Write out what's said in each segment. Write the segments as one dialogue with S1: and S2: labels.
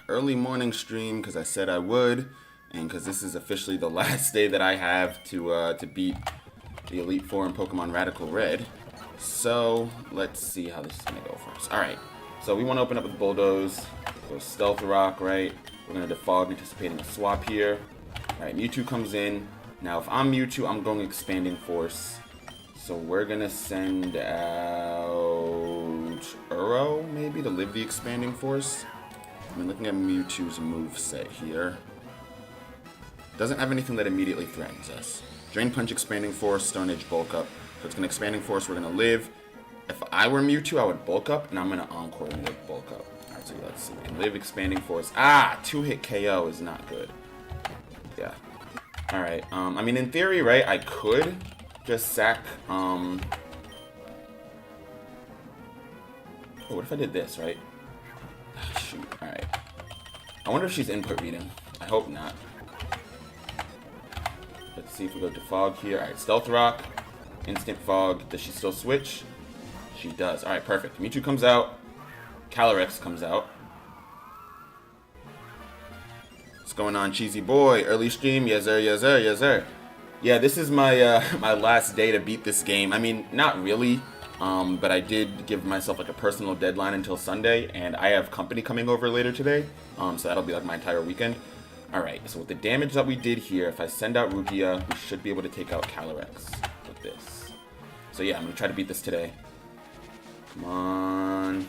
S1: early morning stream because I said I would, and because this is officially the last day that I have to beat the Elite Four in Pokemon Radical Red. So let's see how this is gonna go first. All right, so we want to open up with Bulldoze. Go Stealth Rock, right? We're gonna Defog, anticipating a swap here. All right, Mewtwo comes in. Now, if I'm Mewtwo, I'm going Expanding Force. So we're gonna send out Uro, maybe, to live the Expanding Force. I mean, looking at Mewtwo's move set here, doesn't have anything that immediately threatens us. Drain Punch, Expanding Force, Stone Edge, Bulk Up. So it's gonna Expanding Force, we're gonna live. If I were Mewtwo, I would Bulk Up, and I'm gonna Encore and live Bulk Up. Alright, so let's see. We can live Expanding Force. Ah! 2-hit KO is not good. Yeah. Alright, I mean, in theory, right, I could just sack, oh, what if I did this, right? Ah, shoot, alright. I wonder if she's input reading. I hope not. Let's see if we go to Fog here. Alright, Stealth Rock, Instant Fog. Does she still switch? She does. Alright, perfect. Mewtwo comes out. Calyrex comes out. What's going on, cheesy boy? Early stream? Yes, sir, yes, sir, yes, sir. Yeah, this is my my last day to beat this game. I mean, not really, but I did give myself like a personal deadline until Sunday, and I have company coming over later today, so that'll be like my entire weekend. Alright, so with the damage that we did here, if I send out Rukia, we should be able to take out Calyrex with this. So yeah, I'm going to try to beat this today. Come on.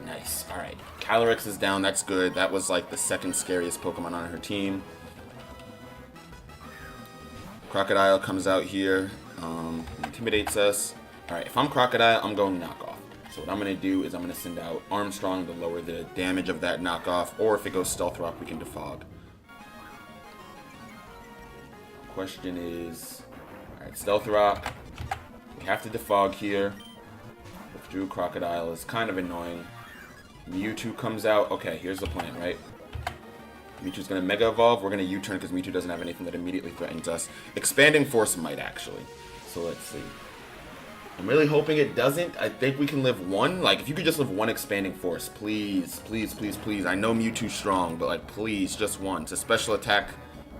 S1: Nice. Alright, Calyrex is down, that's good. That was like the second scariest Pokemon on her team. Crocodile comes out here, intimidates us. Alright, if I'm Crocodile, I'm going Knockoff. So what I'm going to do is I'm going to send out Armstrong to lower the damage of that knockoff, or if it goes Stealth Rock, we can Defog. Question is, alright, Stealth Rock, we have to Defog here. Withdrew Crocodile is kind of annoying. Mewtwo comes out. Okay, here's the plan, right? Mewtwo's going to Mega Evolve. We're going to U-turn because Mewtwo doesn't have anything that immediately threatens us. Expanding Force might, actually. So let's see. I'm really hoping it doesn't. I think we can live one. Like, if you could just live one Expanding Force, please, please, please, please. I know Mewtwo's strong, but, like, please, just one. It's a special attack.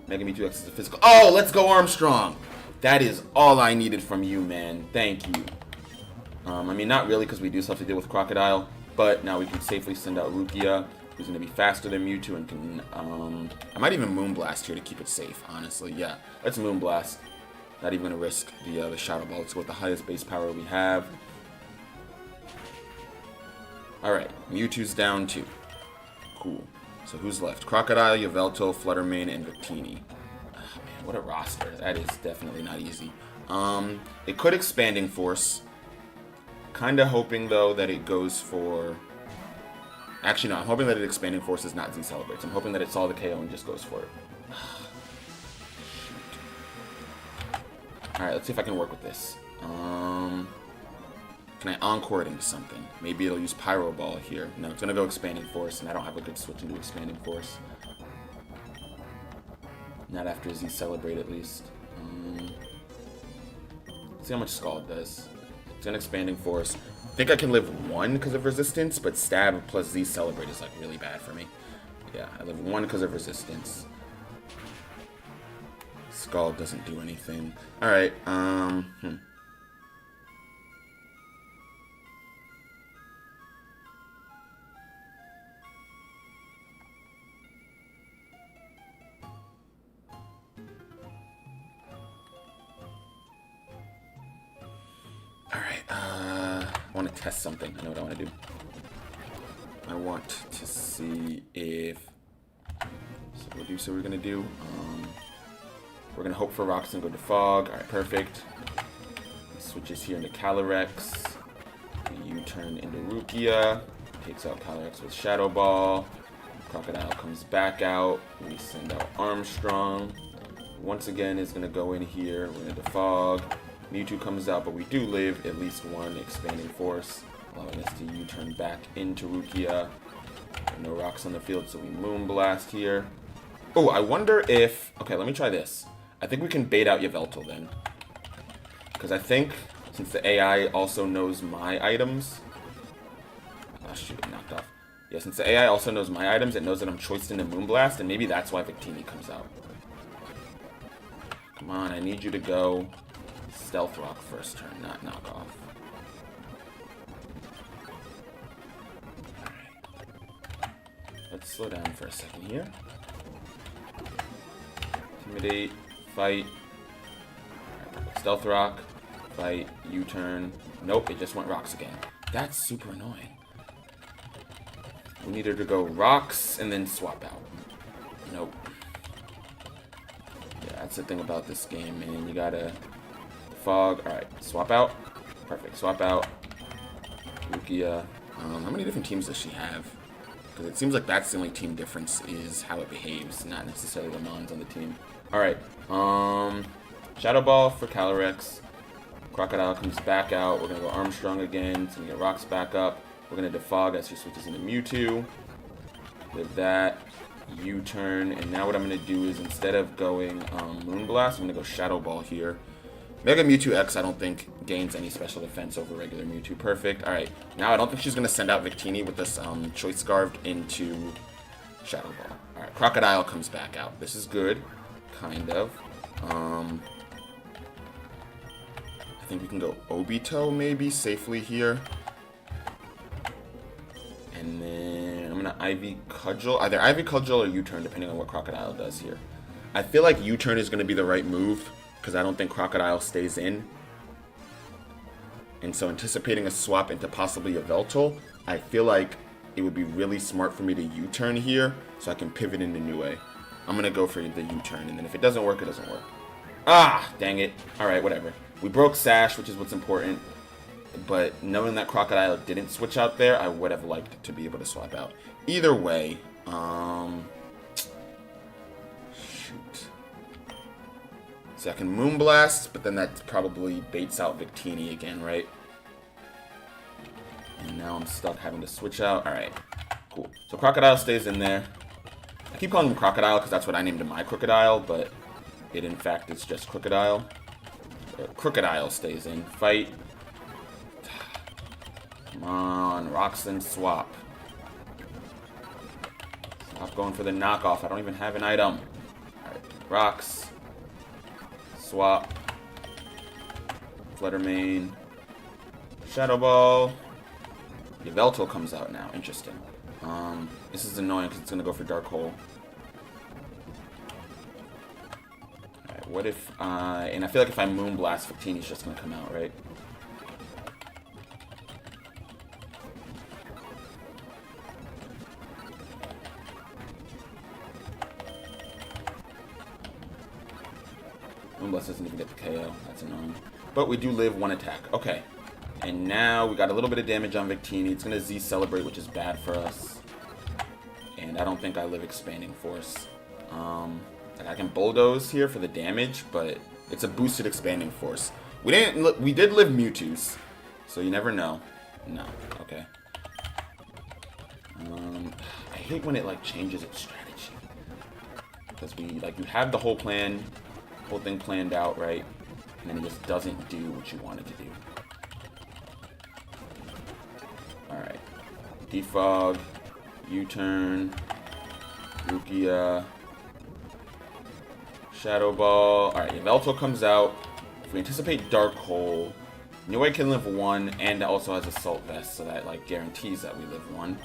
S1: Mega Mewtwo X is a physical. Oh, let's go Armstrong. That is all I needed from you, man. Thank you. I mean, not really, because we do still have to deal with Crocodile. But now we can safely send out Rukia, who's going to be faster than Mewtwo and can, I might even Moonblast here to keep it safe, honestly. Yeah, let's Moonblast. Not even going to risk the Shadow Ball. Let's go with the highest base power we have. Alright, Mewtwo's down 2. Cool. So who's left? Crocodile, Yveltal, Fluttermane, and Victini. Oh, man, what a roster. That is definitely not easy. It could Expanding Force. Kinda hoping, though, that it goes for... Actually, no, I'm hoping that it Expanding Force is not Z-Celebrates. I'm hoping that it's all the KO and just goes for it. Alright, let's see if I can work with this. Can I Encore it into something? Maybe it'll use Pyro Ball here. No, it's gonna go Expanding Force, and I don't have a good switch into Expanding Force. Not after Z-Celebrate, at least. Let's see how much Scald does. It's an Expanding Force. I think I can live 1 because of resistance, but Stab plus Z-Celebrate is like really bad for me. Yeah, I live 1 because of resistance. Scald doesn't do anything. Alright, Alright, I want to test something. I know what I want to do. I want to see if... So we're going to do... we're going to hope for rocks and go to Fog. Alright, perfect. Switches here into Calyrex. U-turn into Rukia. Takes out Calyrex with Shadow Ball. Crocodile comes back out. We send out Armstrong. Once again is going to go in here. We're going to Fog. Mewtwo comes out, but we do live at least 1 Expanding Force, allowing us to U-turn back into Rukia. No rocks on the field, so we Moonblast here. Oh, I wonder if... Okay, let me try this. I think we can bait out Yveltal then. Because I think, since the AI also knows my items... Oh shoot, it knocked off. Yeah, since the AI also knows my items, it knows that I'm choiced into Moonblast, and maybe that's why Victini comes out. Come on, I need you to go Stealth Rock first turn, not knock off. Alright. Let's slow down for a second here. Intimidate, fight. Right, Stealth Rock, fight, U-turn. Nope, it just went Rocks again. That's super annoying. We need her to go Rocks and then swap out. Nope. Yeah, that's the thing about this game, man. You gotta fog. Alright, swap out. Perfect. Swap out. Rukia. How many different teams does she have? Because it seems like that's the only team difference is how it behaves, not necessarily the mons on the team. Alright. Shadow Ball for Calyrex. Crocodile comes back out. We're gonna go Armstrong again. It's gonna get Rocks back up. We're going to defog as she switches into Mewtwo. With that, U-turn. And now what I'm going to do is instead of going Moonblast, I'm going to go Shadow Ball here. Mega Mewtwo X, I don't think, gains any special defense over regular Mewtwo. Perfect. Alright, now I don't think she's going to send out Victini with this Choice Scarf into Shadow Ball. Alright, Crocodile comes back out. This is good. Kind of. I think we can go Obito maybe safely here. And then I'm going to Ivy Cudgel. Either Ivy Cudgel or U-turn, depending on what Crocodile does here. I feel like U-turn is going to be the right move, because I don't think Crocodile stays in. And so anticipating a swap into possibly a Veltal, I feel like it would be really smart for me to U-turn here, so I can pivot into Nue. I'm going to go for the U-turn, and then if it doesn't work, it doesn't work. Ah, dang it. Alright, whatever. We broke Sash, which is what's important. But knowing that Crocodile didn't switch out there, I would have liked to be able to swap out. Either way, shoot. So I can Moonblast, but then that probably baits out Victini again, right? And now I'm stuck having to switch out. Alright, cool. So Crocodile stays in there. I keep calling him Crocodile because that's what I named my Crocodile, but it in fact is just Crocodile. Crocodile stays in. Fight. Come on, Rocks and swap. Stop going for the knockoff. I don't even have an item. Alright, Rocks. Swap. Fluttermane. Shadow Ball. Yveltal comes out now. Interesting. This is annoying because it's going to go for Dark Hole. Alright, what if I... And I feel like if I Moonblast, Victini's just going to come out, right? Moonblast doesn't even get the KO. That's annoying. But we do live one attack. Okay. And now we got a little bit of damage on Victini. It's going to Z Celebrate, which is bad for us. And I don't think I live Expanding Force. Like I can Bulldoze here for the damage, but it's a boosted Expanding Force. We did live Mewtwo's, so you never know. No. Okay. I hate when it like changes its strategy. Because you have the whole plan, whole thing planned out, right? And then it just doesn't do what you want it to do. Alright. Defog. U-turn. Rukia. Shadow Ball. Alright, Yveltal comes out. If we anticipate Dark Hole, Nue can live 1 and also has Assault Vest, so that like guarantees that we live 1.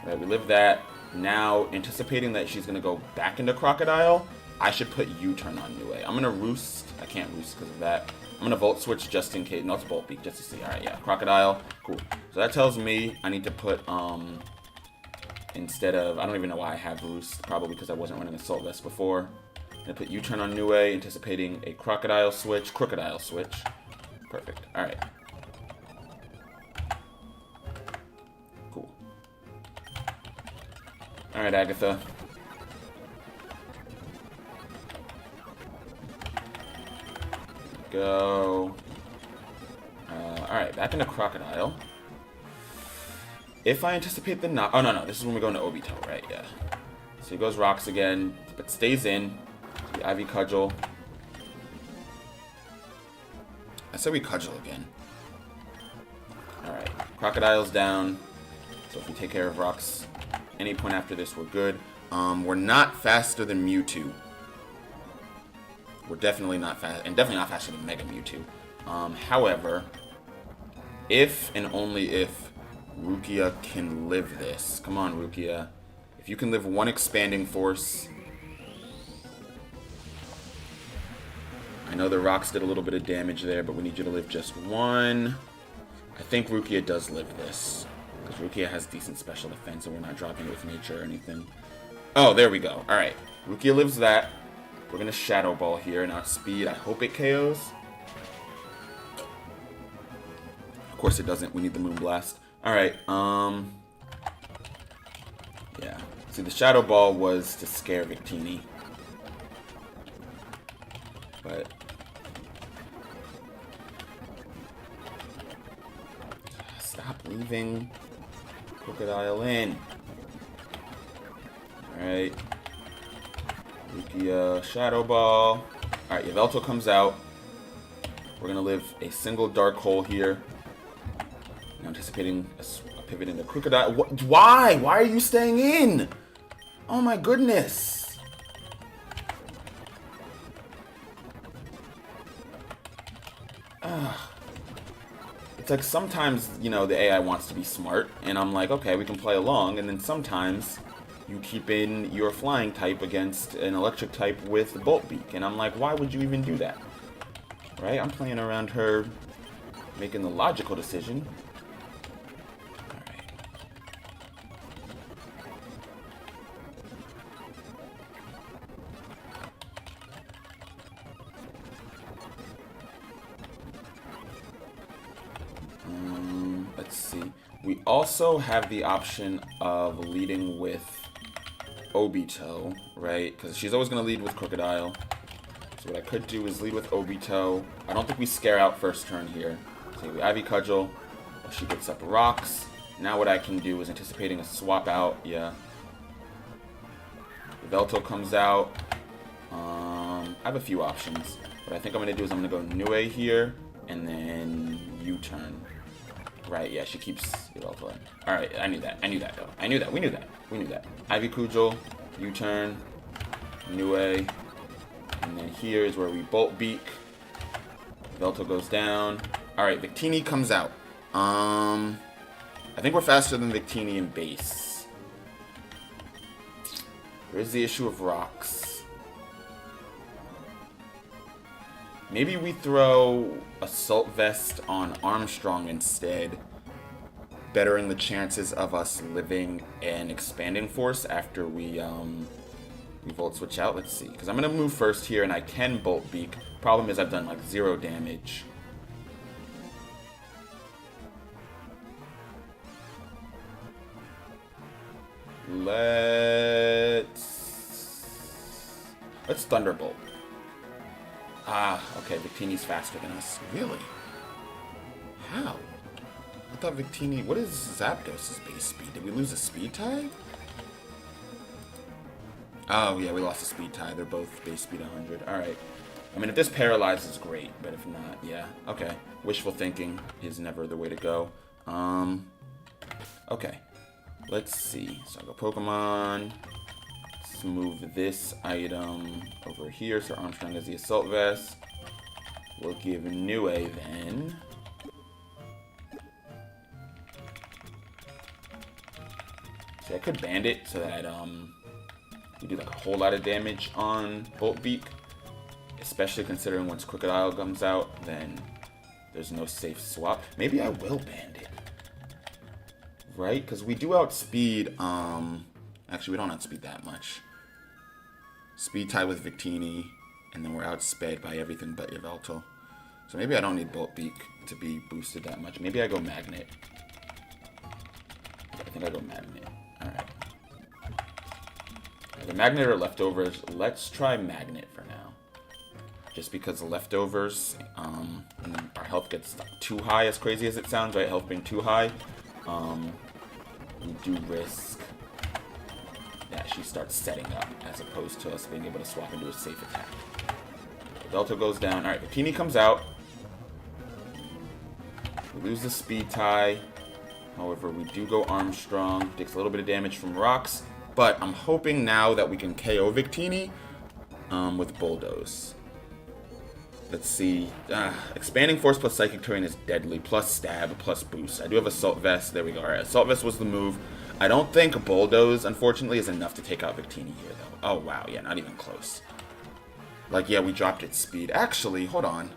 S1: Right, we live that. Now, anticipating that she's going to go back into Crocodile, I should put U-turn on Nue. I'm going to Roost. I can't Roost because of that. I'm going to Volt Switch just in case. No, it's Bolt Beak just to see. Alright, yeah. Crocodile. Cool. So that tells me I need to put, instead of, I don't even know why I have Roost. Probably because I wasn't running Assault Vest before. I'm going to put U-turn on Nue, anticipating a Crocodile Switch. Crocodile Switch. Perfect. Alright. Cool. Alright, Agatha. Go. Alright, back into Crocodile. If I anticipate the knock... Oh, no. This is when we go into Obito, right? Yeah. So he goes Rocks again, but stays in. The Ivy Cudgel. I said we Cudgel again. Alright. Crocodile's down. So if we take care of rocks any point after this, we're good. We're not faster than Mewtwo. We're definitely not fast, and definitely not faster than Mega Mewtwo. However, if and only if Rukia can live this. Come on, Rukia. If you can live one expanding force. I know the rocks did a little bit of damage there, but we need you to live just one. I think Rukia does live this. Because Rukia has decent special defense, and we're not dropping with nature or anything. Oh, there we go. Alright. Rukia lives that. We're going to Shadow Ball here and outspeed. I hope it KOs. Of course it doesn't. We need the Moonblast. Alright, yeah. See, the Shadow Ball was to scare Victini. But stop leaving Crocodile in. Alright. Rukia, Shadow Ball. Alright, Yveltal comes out. We're gonna live a single Dark Hole here. Now anticipating a pivot into Crocodile. Why? Why are you staying in? Oh my goodness. It's like sometimes, you know, the AI wants to be smart, and I'm like, okay, we can play along, and then sometimes you keep in your flying type against an electric type with Bolt Beak, and I'm like, why would you even do that? Right? I'm playing around her making the logical decision. Let's see. We also have the option of leading with Obito, right? Because she's always going to lead with Crocodile. So what I could do is lead with Obito. I don't think we scare out first turn here. So we Ivy Cudgel. She gets up rocks. Now what I can do is anticipating a swap out. Yeah. Yveltal comes out. I have a few options. What I think I'm going to do is I'm going to go Nue here. And then U-turn. Right, yeah, she keeps Yveltal in. Alright, I knew that. I knew that, though. I knew that. We knew that. We knew that. Ivy Cudgel, U-turn, Nue. And then here is where we Bolt Beak. Yveltal goes down. Alright, Victini comes out. I think we're faster than Victini in base. There's the issue of rocks. Maybe we throw Assault Vest on Armstrong instead, bettering the chances of us living an expanding force after we Volt Switch out. Let's see, because I'm going to move first here, and I can Bolt Beak. Problem is I've done like 0 damage. Let's Thunderbolt. Ah, okay, Victini's faster than us. Really? How? I thought Victini... What is Zapdos' base speed? Did we lose a speed tie? Oh, yeah, we lost a speed tie. They're both base speed 100. Alright. I mean, if this paralyzes, great. But if not, yeah. Okay. Wishful thinking is never the way to go. Okay. Let's see. So I'll go Pokemon... move this item over here so Armstrong has the Assault Vest. We'll give Nue then. See, I could Bandit so that we do like a whole lot of damage on Bolt Beak, especially considering once Crocodile comes out, then there's no safe swap. Maybe I will Bandit, right? Because we do outspeed. Actually, we don't outspeed that much. Speed tie with Victini, and then we're outsped by everything but Yveltal. So maybe I don't need Bolt Beak to be boosted that much. Maybe I go Magnet. I think I go Magnet. Alright. The Magnet or Leftovers. Let's try Magnet for now. Just because the Leftovers, and then our health gets too high, as crazy as it sounds, right? Health being too high. We do risk that she starts setting up, as opposed to us being able to swap into a safe attack. Delta goes down. Alright, Victini comes out. We lose the speed tie. However, we do go Armstrong. Takes a little bit of damage from rocks. But I'm hoping now that we can KO Victini with Bulldoze. Let's see. Expanding Force plus Psychic Terrain is deadly. Plus Stab, plus Boost. I do have Assault Vest. There we go. Alright, Assault Vest was the move. I don't think Bulldoze, unfortunately, is enough to take out Victini here, though. Oh, wow. Yeah, not even close. Like, yeah, we dropped its speed. Actually, hold on.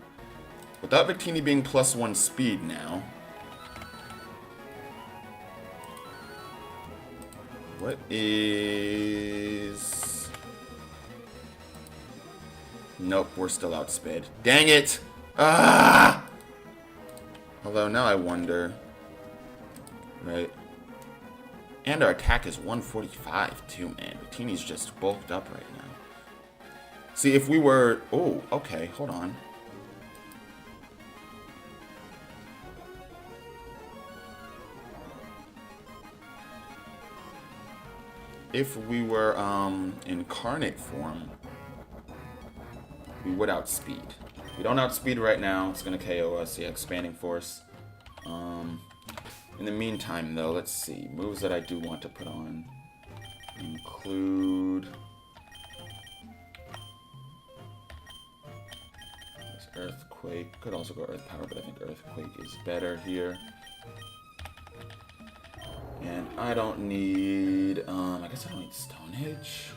S1: Without Victini being +1 speed now... What is... Nope, we're still outsped. Dang it! Ah! Although now I wonder... Right. And our attack is 145 too, man. Victini's just bulked up right now. See, if we were... Oh, okay, hold on. If we were incarnate form, we would outspeed. We don't outspeed right now. It's going to KO us. Yeah, expanding force. In the meantime, though, let's see. Moves that I do want to put on include... There's Earthquake. Could also go Earth Power, but I think Earthquake is better here. And I don't need, I guess I don't need Stone Edge.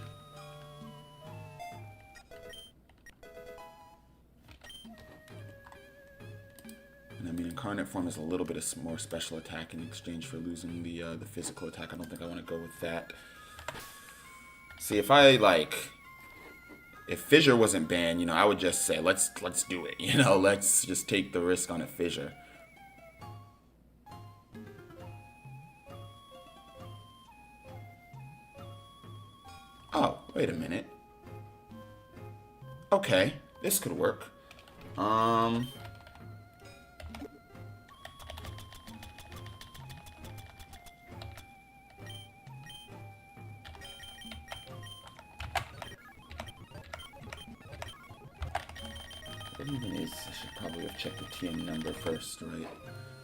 S1: And I mean, Incarnate Form is a little bit of more special attack in exchange for losing the physical attack. I don't think I want to go with that. See, if I, like, if Fissure wasn't banned, you know, I would just say, let's do it, you know, let's just take the risk on a Fissure. Oh, wait a minute. Okay, this could work. What even is? I should probably have checked the TM number first, right?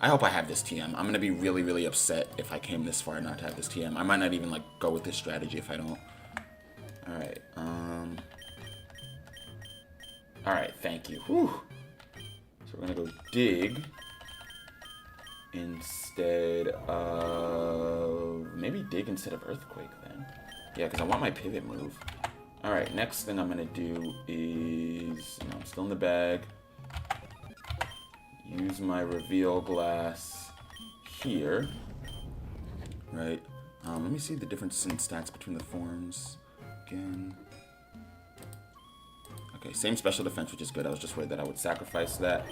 S1: I hope I have this TM. I'm gonna be really, really upset if I came this far not to have this TM. I might not even, like, go with this strategy if I don't. Alright, Alright, thank you. Whew. So we're gonna go dig instead of... Maybe dig instead of Earthquake then. Yeah, because I want my pivot move. Alright, next thing I'm gonna do is... No, I'm still in the bag. Use my reveal glass here. Right. Let me see the difference in stats between the forms. Again. Okay, same special defense, which is good. I was just worried that I would sacrifice that.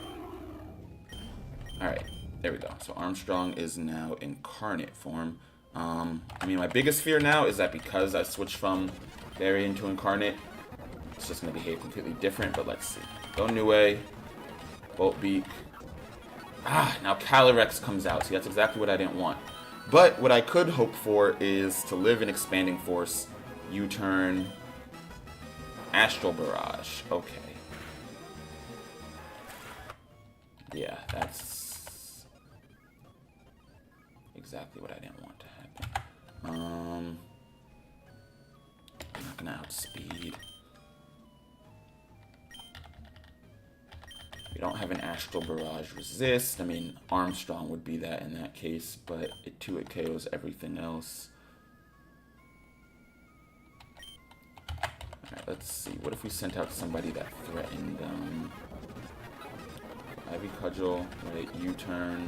S1: Alright, there we go. So Armstrong is now incarnate form. I mean, my biggest fear now is that because I switched from Varian to incarnate, it's just going to behave completely different, but let's see. Go Nue, Bolt Beak. Ah, now Calyrex comes out. See, that's exactly what I didn't want. But what I could hope for is to live in Expanding Force, U-turn, Astral Barrage. Okay. Yeah, that's exactly what I didn't want to happen. I'm not gonna outspeed. We don't have an Astral Barrage resist. I mean, Armstrong would be that in that case, but it KOs everything else. Alright, let's see. What if we sent out somebody that threatened, Ivy Cudgel, right, U-turn.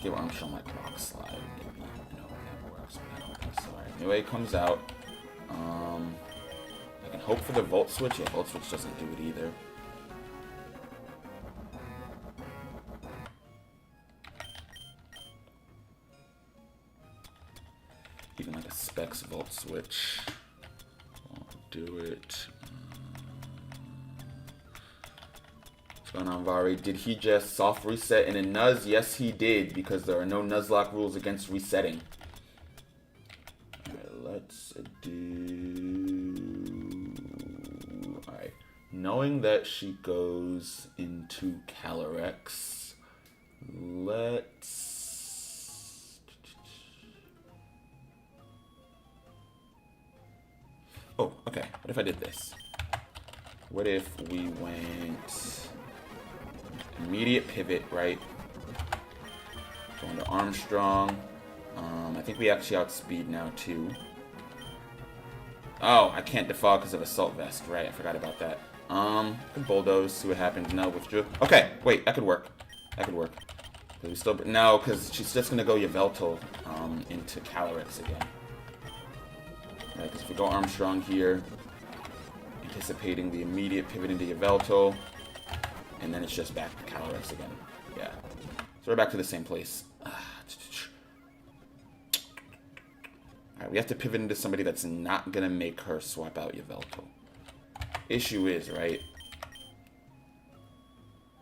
S1: Give Armstrong like Rock Slide, maybe. I know that works, but I don't think so. Alright, anyway, it comes out. I can hope for the Volt Switch. Yeah, Volt Switch doesn't do it either. Even like a Specs Volt Switch won't do it. What's going on, Vari? Did he just soft reset in a Nuz? Yes, he did, because there are no Nuzlocke rules against resetting. Alright, let's do... Alright. knowing that she goes into Calyrex, let's... Oh, okay. What if I did this? What if we went immediate pivot, right? Going to Armstrong. I think we actually outspeed now, too. Oh, I can't defog because of Assault Vest. Right, I forgot about that. I can Bulldoze, see what happens. No, withdrew. Okay, wait, that could work. That could work. We still... No, because she's just going to go Yveltal into Calyrex again. Right, because if we go Armstrong here, anticipating the immediate pivot into Yveltal, and then it's just back to Calyrex again. Yeah. So we're back to the same place. Alright, we have to pivot into somebody that's not going to make her swap out Yveltal. Issue is, right?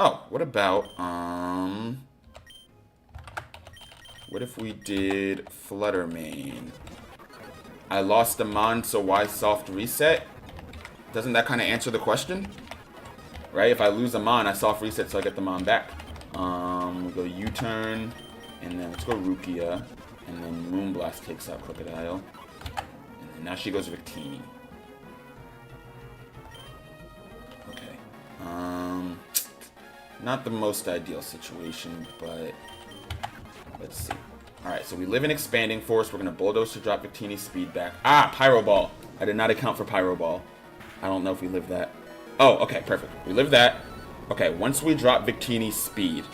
S1: Oh, what about, what if we did Flutter Mane? I lost a Mon, so why soft reset? Doesn't that kind of answer the question? Right? If I lose a Mon, I soft reset so I get the Mon back. We'll go U-turn, and then let's go Rukia. And then Moonblast takes out Crocodile. And then now she goes Victini. Okay. Not the most ideal situation, but let's see. Alright, so we live in Expanding Force. We're going to Bulldoze to drop Victini's speed back. Ah, Pyro Ball. I did not account for Pyro Ball. I don't know if we live that. Oh, okay, perfect. We live that. Okay, once we drop Victini's speed,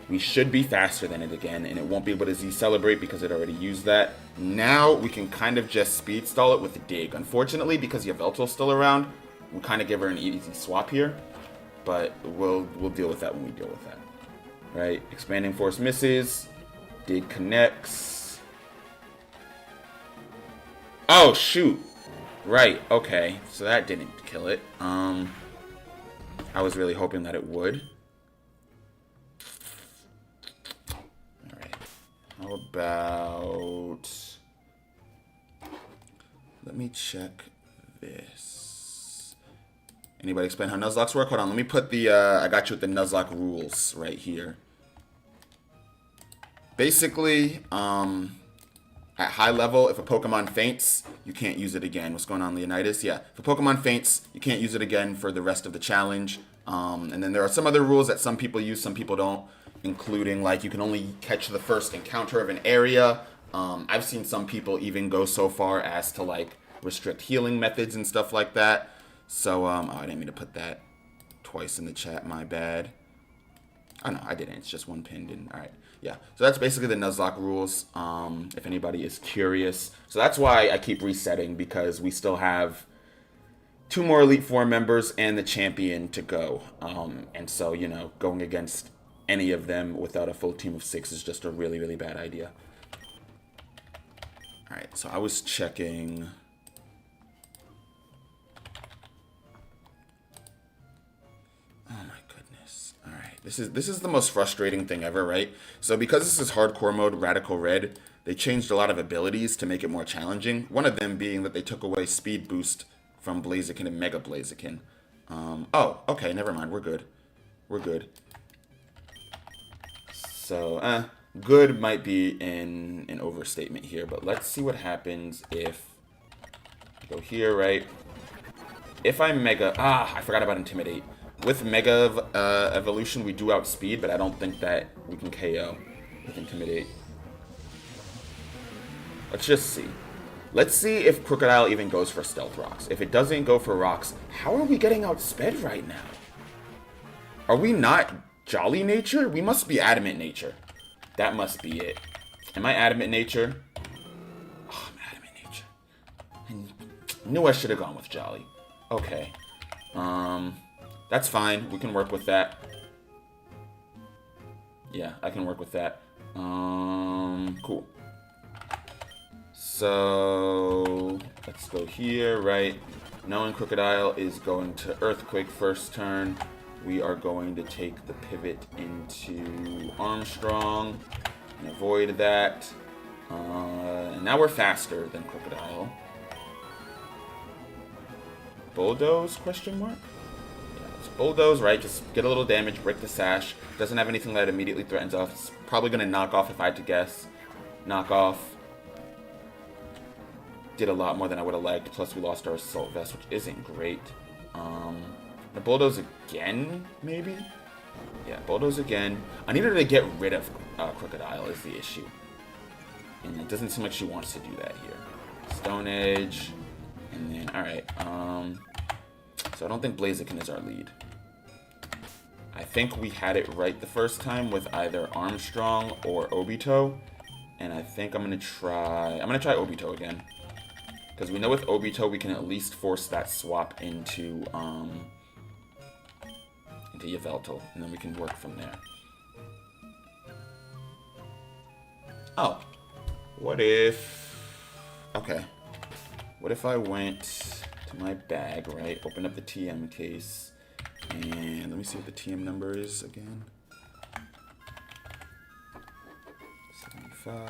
S1: we should be faster than it again, and it won't be able to Z-Celebrate because it already used that. Now, we can kind of just speed stall it with the Dig. Unfortunately, because Yveltal's still around, we'll kind of give her an easy swap here. But we'll deal with that when we deal with that. Right? Expanding Force misses. Dig connects. Oh, shoot. Right, okay. So that didn't kill it. I was really hoping that it would. How about... Let me check this. Anybody explain how Nuzlocks work? Hold on, let me put the... I got you with the Nuzlocke rules right here. Basically, at high level, if a Pokemon faints, you can't use it again. What's going on, Leonidas? Yeah, if a Pokemon faints, you can't use it again for the rest of the challenge. And then there are some other rules that some people use, some people don't. Including, like, you can only catch the first encounter of an area. I've seen some people even go so far as to, like, restrict healing methods and stuff like that. So, oh, I didn't mean to put that twice in the chat. My bad. Oh, no, I didn't. It's just one pinned in. All right. Yeah. So that's basically the Nuzlocke rules, if anybody is curious. So that's why I keep resetting, because we still have 2 more Elite Four members and the champion to go. And so, you know, going against any of them without a full team of 6 is just a really, really bad idea. Alright, so I was checking... Oh my goodness. Alright, this is the most frustrating thing ever, right? So because this is hardcore mode, Radical Red, they changed a lot of abilities to make it more challenging. One of them being that they took away Speed Boost from Blaziken and Mega Blaziken. Oh, okay, never mind, we're good. We're good. So, good might be an overstatement here, but let's see what happens if I go here, right? If I Mega... Ah, I forgot about Intimidate. With Mega Evolution, we do outspeed, but I don't think that we can KO with Intimidate. Let's just see. Let's see if Crocodile even goes for Stealth Rocks. If it doesn't go for Rocks, how are we getting outsped right now? Are we not... Jolly Nature? We must be Adamant Nature. That must be it. Am I Adamant Nature? Oh, I'm Adamant Nature. I knew I should have gone with Jolly. Okay. That's fine. We can work with that. Yeah, I can work with that. Cool. So, let's go here, right? Knowing Crocodile is going to Earthquake first turn. We are going to take the pivot into Armstrong and avoid that. And now we're faster than Crocodile. Bulldoze, question mark? Just bulldoze, right? Just get a little damage, break the sash. Doesn't have anything that immediately threatens off. It's probably going to knock off if I had to guess. Knock off. Did a lot more than I would have liked. Plus we lost our assault vest, which isn't great. The bulldoze again, maybe? Yeah, bulldoze again. I need her to get rid of Crocodile is the issue. And it doesn't seem like she wants to do that here. Stone Edge. And then, alright. So I don't think Blaziken is our lead. I think we had it right the first time with either Armstrong or Obito. And I think I'm going to try Obito again. Because we know with Obito we can at least force that swap into Yveltal, and then we can work from there. Oh. What if... Okay. What if I went to my bag, right? Open up the TM case. And let me see what the TM number is again. 75.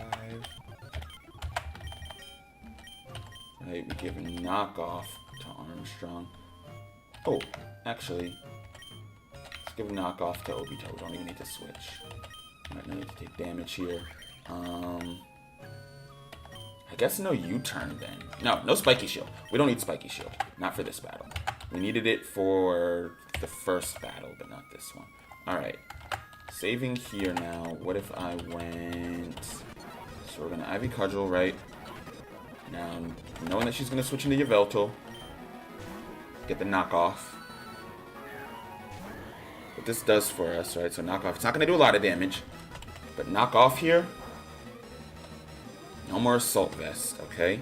S1: Right, we give a knockoff to Armstrong. Oh, actually, let's give a knockoff to Obito. We don't even need to switch. Might not need to take damage here. I guess no U-turn then. No spiky shield. We don't need spiky shield. Not for this battle. We needed it for the first battle, but not this one. Alright. Saving here now. What if I went... So we're going to Ivy Cudgel, right? Now, knowing that she's going to switch into Yveltal. Get the knockoff. What this does for us, right? So knockoff. It's not going to do a lot of damage. But knockoff here. No more Assault Vest, okay?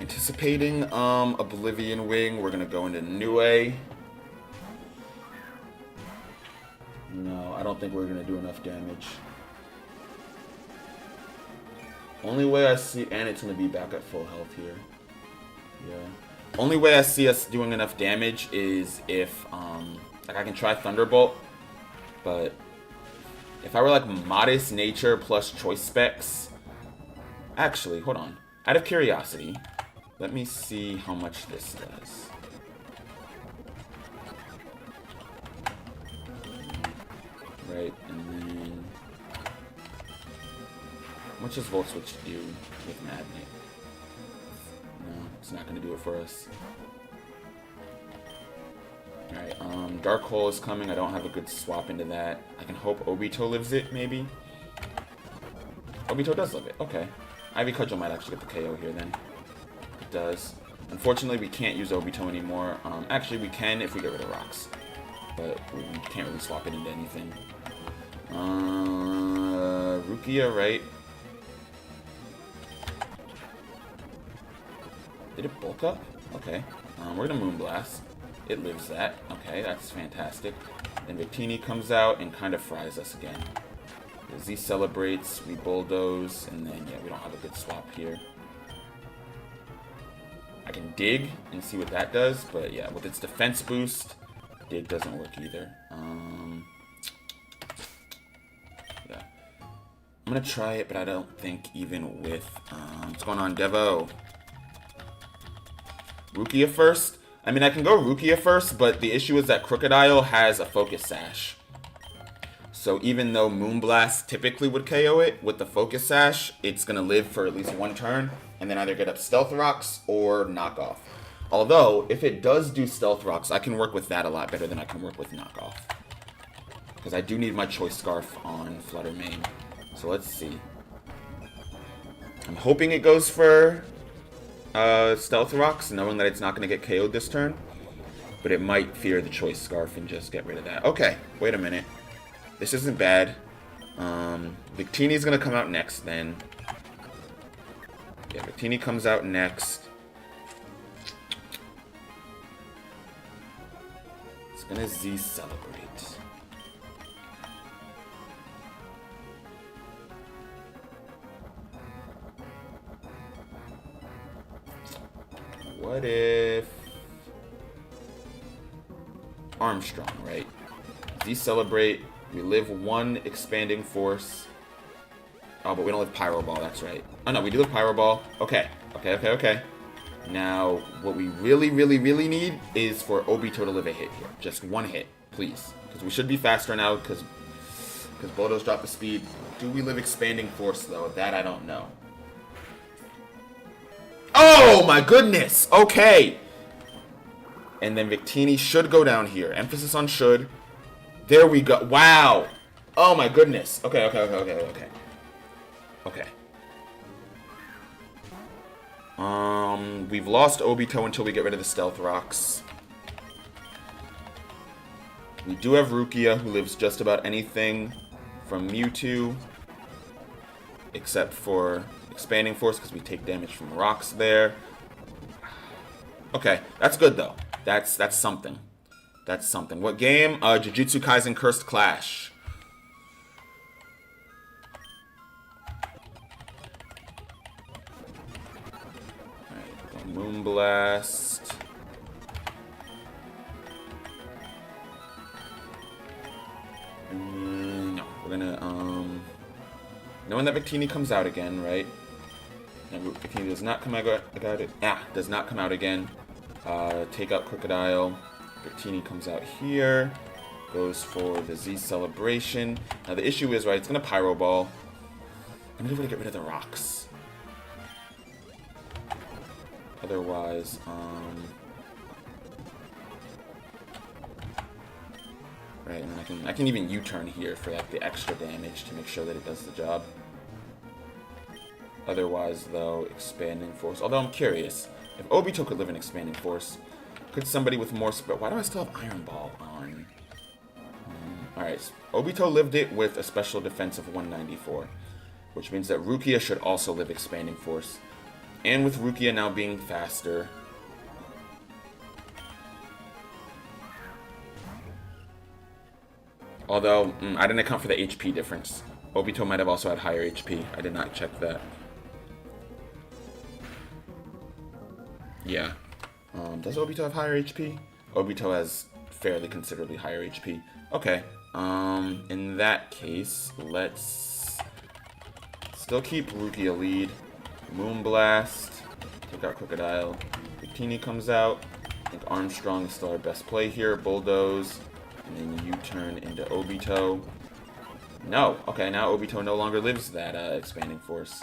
S1: Anticipating Oblivion Wing. We're going to go into Nue. No, I don't think we're going to do enough damage. Only way I see... And it's going to be back at full health here. Yeah. Only way I see us doing enough damage is if... like, I can try Thunderbolt. But... If I were like Modest Nature plus Choice Specs... Actually, hold on. Out of curiosity, let me see how much this does. Right, and then... How much does Volt Switch do with Magnet? No, it's not going to do it for us. Alright, Dark Hole is coming. I don't have a good swap into that. I can hope Obito lives it, maybe? Obito does live it, okay. Ivy Cudgel might actually get the KO here then. It does. Unfortunately, we can't use Obito anymore. Actually, we can if we get rid of rocks. But we can't really swap it into anything. Rukia, right? Did it bulk up? Okay. We're gonna Moonblast. It lives that. Okay, that's fantastic. Then Victini comes out and kind of fries us again. The Z celebrates, we bulldoze, and then, yeah, we don't have a good swap here. I can dig and see what that does, but yeah, with its defense boost, dig doesn't work either. Yeah. I'm gonna try it, but I don't think even with, what's going on, Devo? Rukia first? I mean, I can go Rukia first, but the issue is that Crocodile has a Focus Sash. So even though Moonblast typically would KO it, with the Focus Sash, it's going to live for at least one turn, and then either get up Stealth Rocks or Knockoff. Although, if it does do Stealth Rocks, I can work with that a lot better than I can work with Knockoff. Because I do need my Choice Scarf on Flutter Mane. So let's see. I'm hoping it goes for Stealth Rocks, knowing that it's not going to get KO'd this turn. But it might fear the Choice Scarf and just get rid of that. Okay, wait a minute. This isn't bad. Victini's going to come out next then. Yeah, Victini comes out next. It's going to Z Celebrate. What if... Armstrong, right? Z Celebrate. We live one Expanding Force. Oh, but we don't live Pyro Ball, that's right. Oh, no, we do live Pyro Ball. Okay. Now, what we really, really, really need is for Obito to live a hit here. Just one hit, please. Because we should be faster now, because Bodo's dropped the speed. Do we live Expanding Force, though? That I don't know. Oh, my goodness! Okay! And then Victini should go down here. Emphasis on should. There we go. Wow! Oh, my goodness. Okay. Okay. We've lost Obito until we get rid of the Stealth Rocks. We do have Rukia, who lives just about anything from Mewtwo, except for Expanding Force, because we take damage from rocks there. Okay, that's good, though. That's something. That's something. What game? Jujutsu Kaisen Cursed Clash. Moonblast. No, we're gonna knowing that Victini comes out again, right? And Victini does not come out. Does not come out again. Take out Crocodile. Victini comes out here. Goes for the Z Celebration. Now the issue is, right? It's gonna Pyro Ball. I'm gonna get rid of the rocks. Otherwise, right, and I can even U-turn here for like the extra damage to make sure that it does the job. Otherwise, though, Expanding Force. Although I'm curious, if Obito could live in Expanding Force, could somebody with more? Why do I still have Iron Ball on? All right, Obito lived it with a special defense of 194, which means that Rukia should also live Expanding Force. And with Rukia now being faster. Although, I didn't account for the HP difference. Obito might have also had higher HP. I did not check that. Yeah. Does Obito have higher HP? Obito has fairly considerably higher HP. Okay. In that case, let's still keep Rukia lead. Moonblast. Take out Crocodile. Victini comes out. I think Armstrong is still our best play here. Bulldoze. And then U-turn into Obito. No. Okay, now Obito no longer lives that Expanding Force.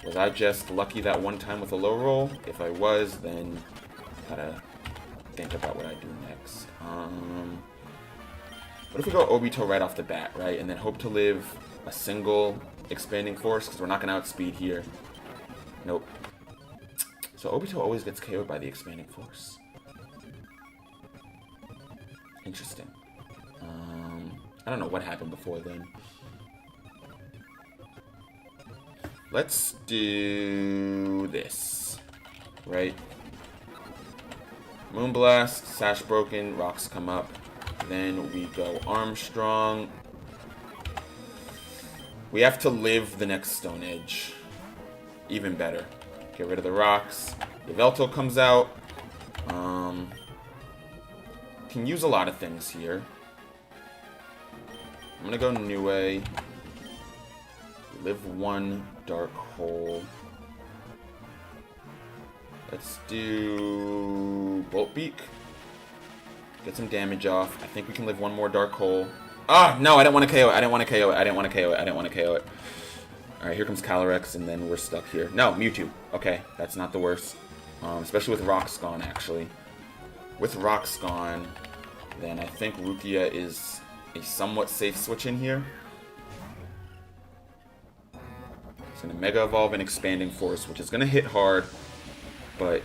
S1: Was I just lucky that one time with a low roll? If I was, then gotta think about what I do next. What if we go Obito right off the bat, right? And then hope to live a single Expanding Force, because we're not going to outspeed here. Nope. So Obito always gets KO'd by the Expanding Force. Interesting. I don't know what happened before then. Let's do this. Right? Moonblast, Sash broken, rocks come up. Then we go Armstrong. We have to live the next Stone Edge. Even better. Get rid of the rocks. Yveltal comes out. Can use a lot of things here. I'm gonna go Nue. Live one Dark Hole. Let's do Bolt Beak. Get some damage off. I think we can live one more Dark Hole. Ah, no, I didn't want to KO it. I didn't want to KO it. I didn't want to KO it. I didn't want to KO it. Alright, here comes Calyrex, and then we're stuck here. No, Mewtwo. Okay, that's not the worst. Especially with Rocks gone, actually. With Rocks gone, then I think Rukia is a somewhat safe switch in here. It's going to Mega Evolve and Expanding Force, which is going to hit hard, but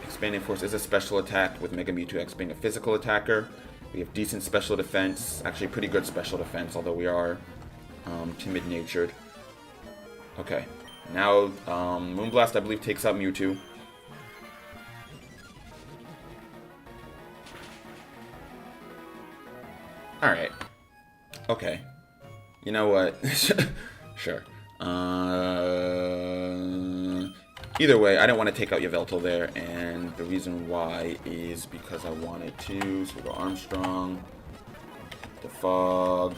S1: Expanding Force is a special attack, with Mega Mewtwo X being a physical attacker. We have decent special defense, actually pretty good special defense, although we are timid-natured. Okay, now Moonblast, I believe, takes out Mewtwo. Alright. Okay. You know what? Sure. Either way, I don't want to take out Yveltal there, and the reason why is because I wanted to. So we go Armstrong, the Fog,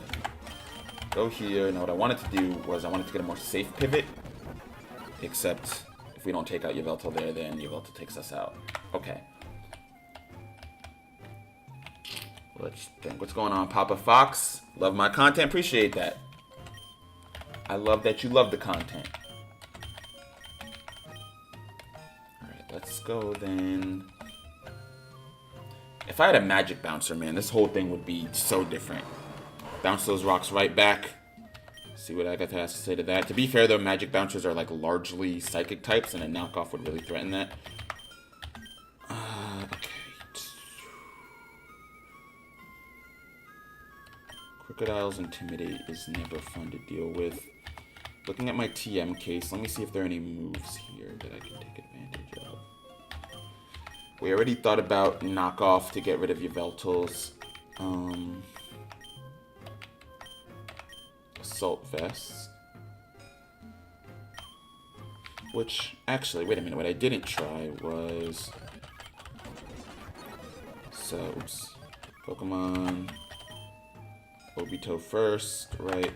S1: go here. Now what I wanted to do was I wanted to get a more safe pivot, except if we don't take out Yveltal there, then Yveltal takes us out. Okay. Let's think. What's going on, Papa Fox? Love my content. Appreciate that. I love that you love the content. Alright, let's go then. If I had a magic bouncer, man, this whole thing would be so different. Bounce those rocks right back. See what Agatha has to say to that. To be fair, though, magic bouncers are like largely psychic types, and a knockoff would really threaten that. Okay. Crocodile's Intimidate is never fun to deal with. Looking at my TM case, let me see if there are any moves here that I can take advantage of. We already thought about knockoff to get rid of Yveltal's. Assault vest. Which, actually, wait a minute. What I didn't try was... So, oops. Pokemon... Obito first, right?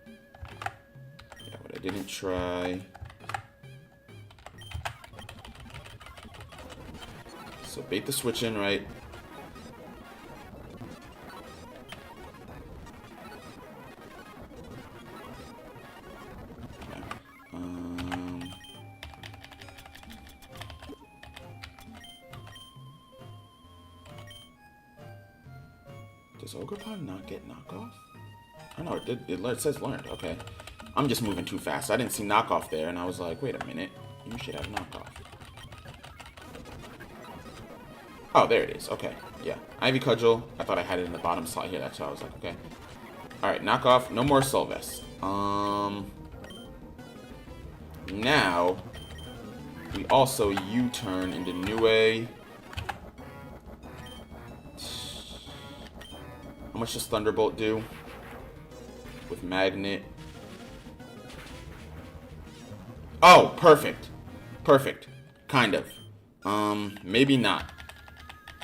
S1: Yeah, what I didn't try... So, bait the switch in, right? Does Ogerpon not get knockoff? Oh no, it says learned. Okay. I'm just moving too fast. I didn't see knockoff there, and I was like, wait a minute. You should have knockoff. Oh, there it is. Okay. Yeah. Ivy Cudgel. I thought I had it in the bottom slot here. That's why I was like, okay. Alright, knockoff. No more Assault Vest. Now, we also U-turn into Nue. How much does Thunderbolt do? With Magnet. Oh, perfect. Perfect. Kind of. Maybe not.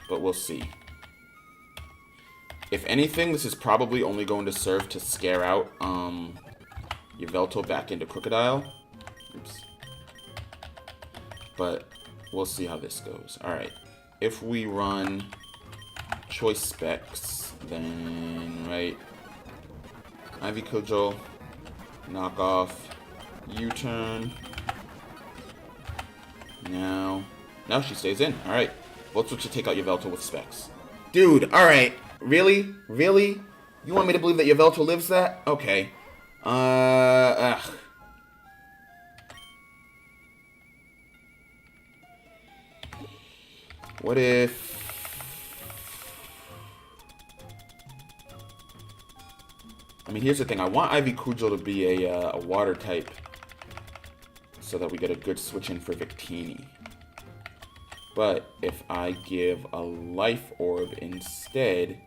S1: But we'll see. If anything, this is probably only going to serve to scare out, Yveltal back into Crocodile. Oops. But we'll see how this goes. Alright. If we run Choice Specs, then, right, Ivy Cudgel, knockoff, U-turn. Now she stays in. Alright. Let's switch to take out Yveltal with Specs. Dude, alright. Really? Really? You want me to believe that Yveltal lives that? Okay. What if... I mean, here's the thing. I want Ivy Cudgel to be a water type so that we get a good switch in for Victini. But if I give a Life Orb instead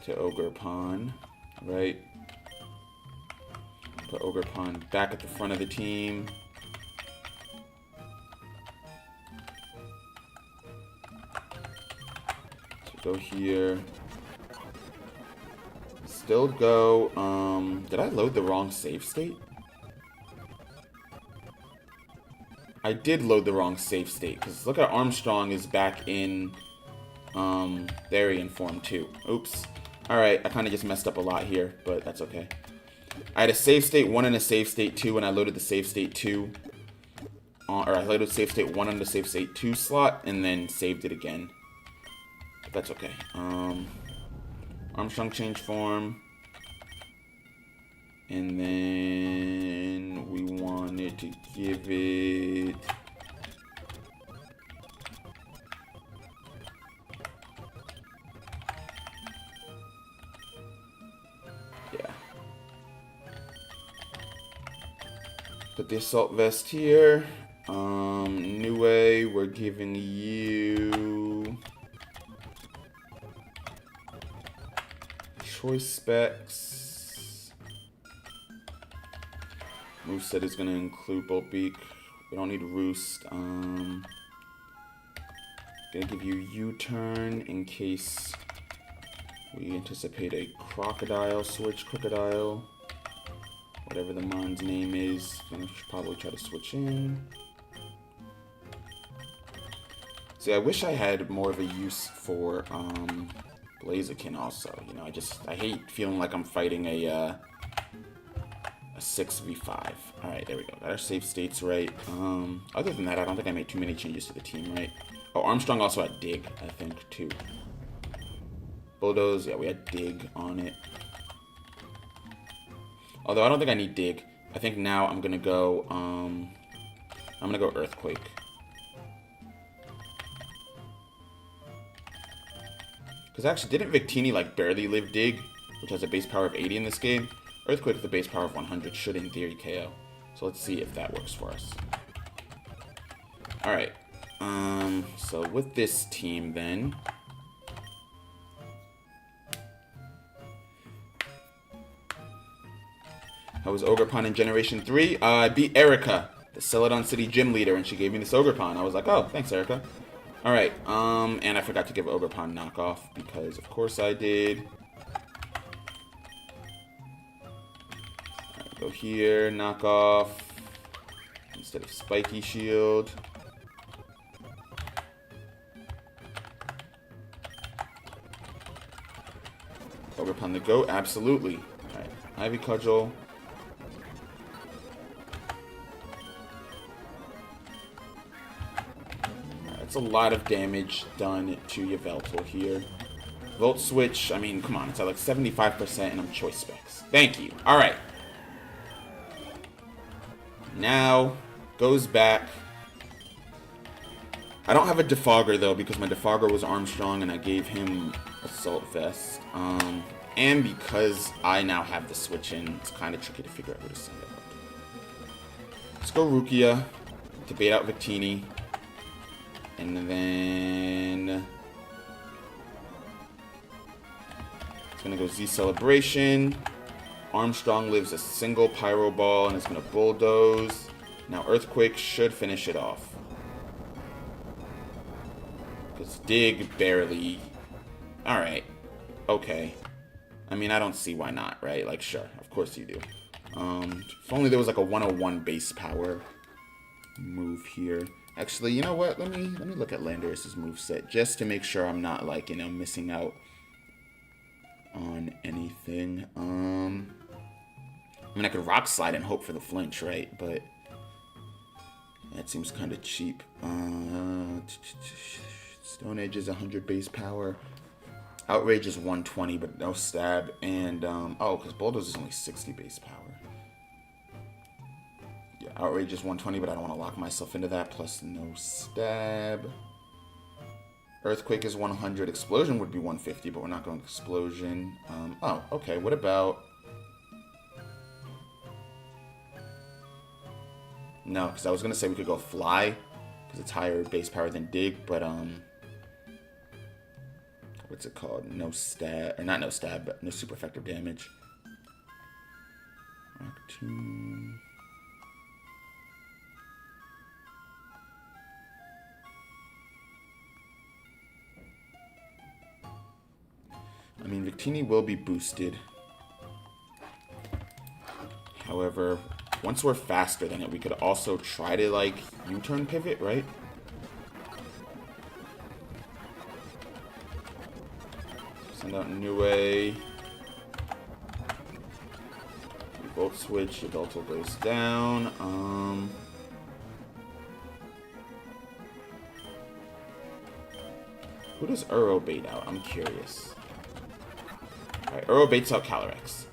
S1: to Ogerpon, right? Put Ogerpon back at the front of the team. So go here. Still go, did I load the wrong save state? I did load the wrong save state, because look at Armstrong is back in, Therian form too. Oops. Alright, I kind of just messed up a lot here, but that's okay. I had a save state 1 and a save state 2, and I loaded the save state 2, or I loaded save state 1 on the save state 2 slot, and then saved it again. But that's okay. Armstrong change form. And then we wanted to give it... Yeah. Put the assault vest here. Nue, we're giving you... Choice Specs. Moveset is going to include Bolt Beak. We don't need Roost. Gonna give you U-turn in case we anticipate a Crocodile switch. Crocodile. whatever the Mon's name is. I'm gonna probably try to switch in. See, I wish I had more of a use for Blaziken also. You know, I hate feeling like I'm fighting a 6v5. Alright, there we go. Got our save states right. Other than that, I don't think I made too many changes to the team, right? Oh, Armstrong also had Dig, I think, too. Bulldoze, yeah, we had Dig on it. Although I don't think I need Dig. I think now I'm gonna go Earthquake. Because actually, didn't Victini like barely live Dig, which has a base power of 80 in this game? Earthquake with a base power of 100 should in theory KO. So let's see if that works for us. Alright. So with this team then. I was Ogerpon in Generation 3. I beat Erica, the Celadon City gym leader, and she gave me this Ogerpon. I was like, oh, thanks, Erica. Alright, and I forgot to give Ogerpon knockoff, because of course I did. Alright, go here, knockoff, instead of Spiky Shield. Ogerpon the GOAT, absolutely. Alright, Ivy Cudgel. A lot of damage done to Yveltal here. Volt Switch, I mean, come on, it's at like 75% and I'm choice specs. Thank you. Alright. Now, goes back. I don't have a Defogger though, because my Defogger was Armstrong and I gave him Assault Vest. And because I now have the switch in, it's kind of tricky to figure out who to send out. Let's go Rukia to bait out Victini. And then it's gonna go Z Celebration. Armstrong lives a single Pyro Ball and is gonna Bulldoze. Now Earthquake should finish it off. Because Dig barely. Alright. Okay. I mean, I don't see why not, right? Like, sure. Of course you do. If only there was like a 101 base power move here. Actually, you know what? Let me look at Landorus's moveset just to make sure I'm not like, you know, missing out on anything. I mean, I could Rock Slide and hope for the flinch, right? But that seems kind of cheap. Stone Edge is 100 base power. Outrage is 120, but no stab. And oh, because Bulldoze is only 60 base power. Outrage is 120, but I don't want to lock myself into that. Plus no stab. Earthquake is 100. Explosion would be 150, but we're not going Explosion. Oh, okay. What about... No, because I was going to say we could go Fly, because it's higher base power than Dig, but, what's it called? No stab, or not no stab, but no super effective damage. Rock 2... I mean, Victini will be boosted. However, once we're faster than it, we could also try to, like, U-turn pivot, right? Send out Nue. Volt Switch, Yveltal goes down. Who does Uro bait out? I'm curious. Alright, Uro baits out Calyrex.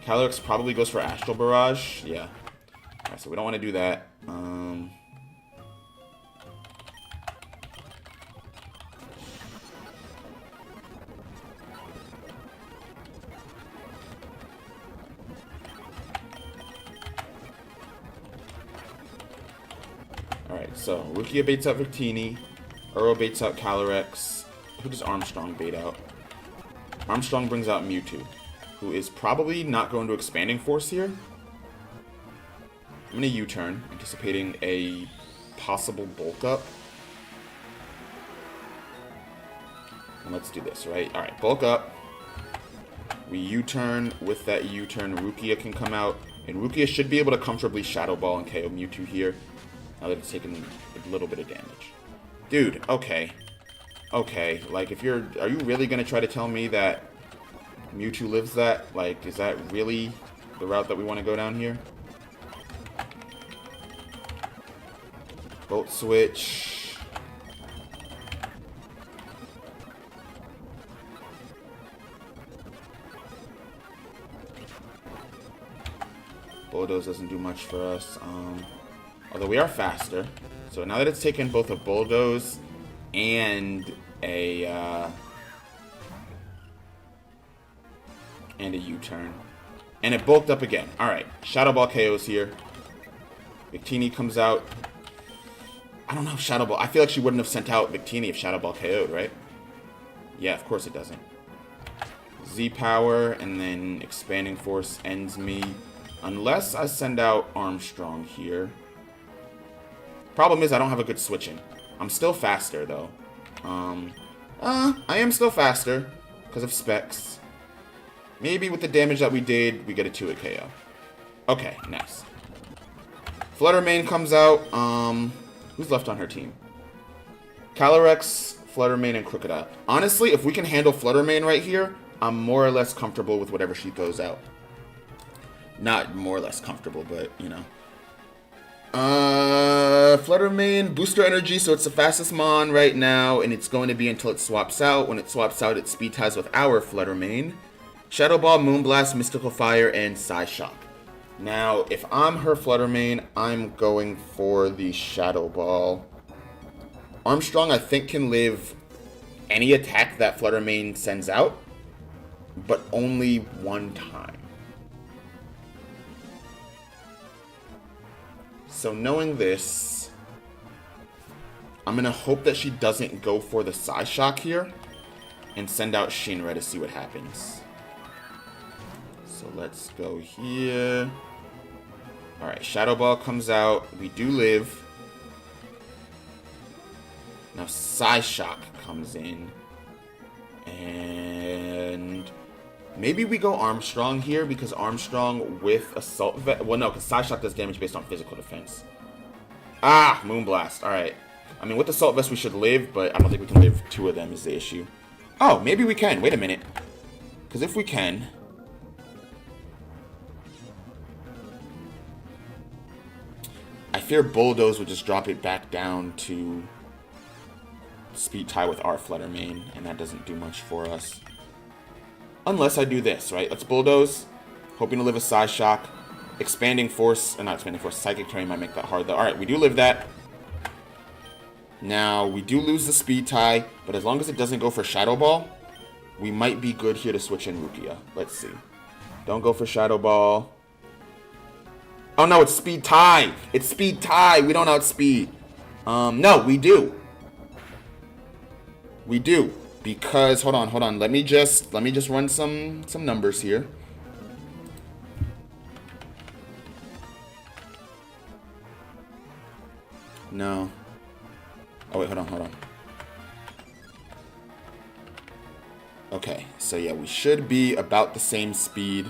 S1: Calyrex probably goes for Astral Barrage. Yeah. Alright, so we don't want to do that. Alright, so Rukia baits out Victini. Uro baits out Calyrex. Who does Armstrong bait out? Armstrong brings out Mewtwo, who is probably not going to Expanding Force here. I'm going to U-turn, anticipating a possible Bulk Up. And let's do this, right? Alright, Bulk Up. We U-turn. With that U-turn, Rukia can come out. And Rukia should be able to comfortably Shadow Ball and KO Mewtwo here. Now that it's taken a little bit of damage. Dude, okay. Okay, like, if you're... Are you really going to try to tell me that Mewtwo lives that? Like, is that really the route that we want to go down here? Volt Switch. Bulldoze doesn't do much for us. Although we are faster. So now that it's taken both a Bulldoze and a U-turn. And it bulked up again. Alright, Shadow Ball KO's here. Victini comes out. I don't know if Shadow Ball... I feel like she wouldn't have sent out Victini if Shadow Ball KO'd, right? Yeah, of course it doesn't. Z-Power, and then Expanding Force ends me. Unless I send out Armstrong here. Problem is, I don't have a good switching. I'm still faster, though. I am still faster because of specs. Maybe with the damage that we did, we get a 2-hit KO. Okay, nice. Fluttermane comes out. Who's left on her team? Calyrex, Fluttermane, and Crocodile. Honestly, if we can handle Fluttermane right here, I'm more or less comfortable with whatever she throws out. Not more or less comfortable, but, you know. Fluttermane, Booster Energy, so it's the fastest Mon right now, and it's going to be until it swaps out. When it swaps out, it speed ties with our Fluttermane. Shadow Ball, Moonblast, Mystical Fire, and Psyshock. Now, if I'm her Fluttermane, I'm going for the Shadow Ball. Armstrong, I think, can live any attack that Fluttermane sends out, but only one time. So knowing this, I'm going to hope that she doesn't go for the Psyshock here and send out Shinra to see what happens. So let's go here. Alright, Shadow Ball comes out. We do live. Now Psyshock comes in. And maybe we go Armstrong here because Armstrong with Assault Vest. Well, no, because Psyshock does damage based on physical defense. Ah, Moonblast. Alright. I mean, with Assault Vest we should live, but I don't think we can live 2 of them is the issue. Oh, maybe we can. Wait a minute. Because if we can... I fear Bulldoze would just drop it back down to speed tie with our Fluttermane, and that doesn't do much for us. Unless I do this, right? Let's Bulldoze, hoping to live a Psyshock. Expanding Force, not Expanding Force, Psychic Terrain might make that hard though. Alright, we do live that. Now, we do lose the speed tie, but as long as it doesn't go for Shadow Ball, we might be good here to switch in Rukia. Let's see. Don't go for Shadow Ball. Oh no, it's speed tie. It's speed tie. We don't outspeed. No, we do. We do. Because hold on. Let me just run some numbers here. No. Oh wait, hold on. Okay, so yeah, we should be about the same speed,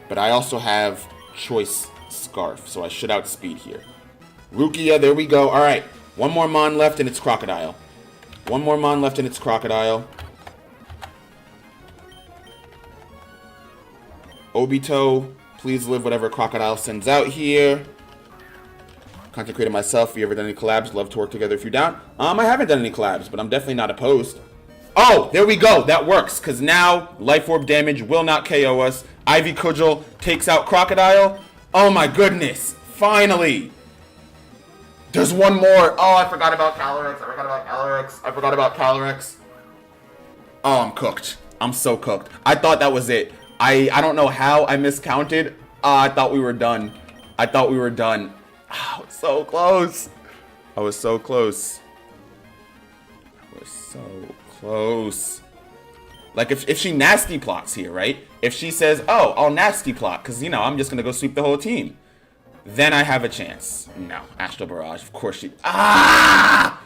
S1: but I also have Choice Scarf, so I should outspeed here. Rukia, there we go. Alright, one more Mon left and it's Crocodile. One more Mon left and it's Crocodile. Obito, please live whatever Crocodile sends out here. Consecrated myself. If you ever done any collabs, love to work together if you're down. I haven't done any collabs, but I'm definitely not opposed. Oh, there we go. That works, because now Life Orb damage will not KO us. Ivy Cudgel takes out Crocodile. Oh my goodness. Finally. There's one more. Oh, I forgot about Calyrex. Oh, I'm cooked. I'm so cooked. I thought that was it. I don't know how I miscounted. I thought we were done. Oh, so close. I was so close. Like, if she nasty plots here, right? If she says, oh, I'll nasty plot, because, you know, I'm just going to go sweep the whole team. Then I have a chance. No, Astral Barrage, of course she... Ah!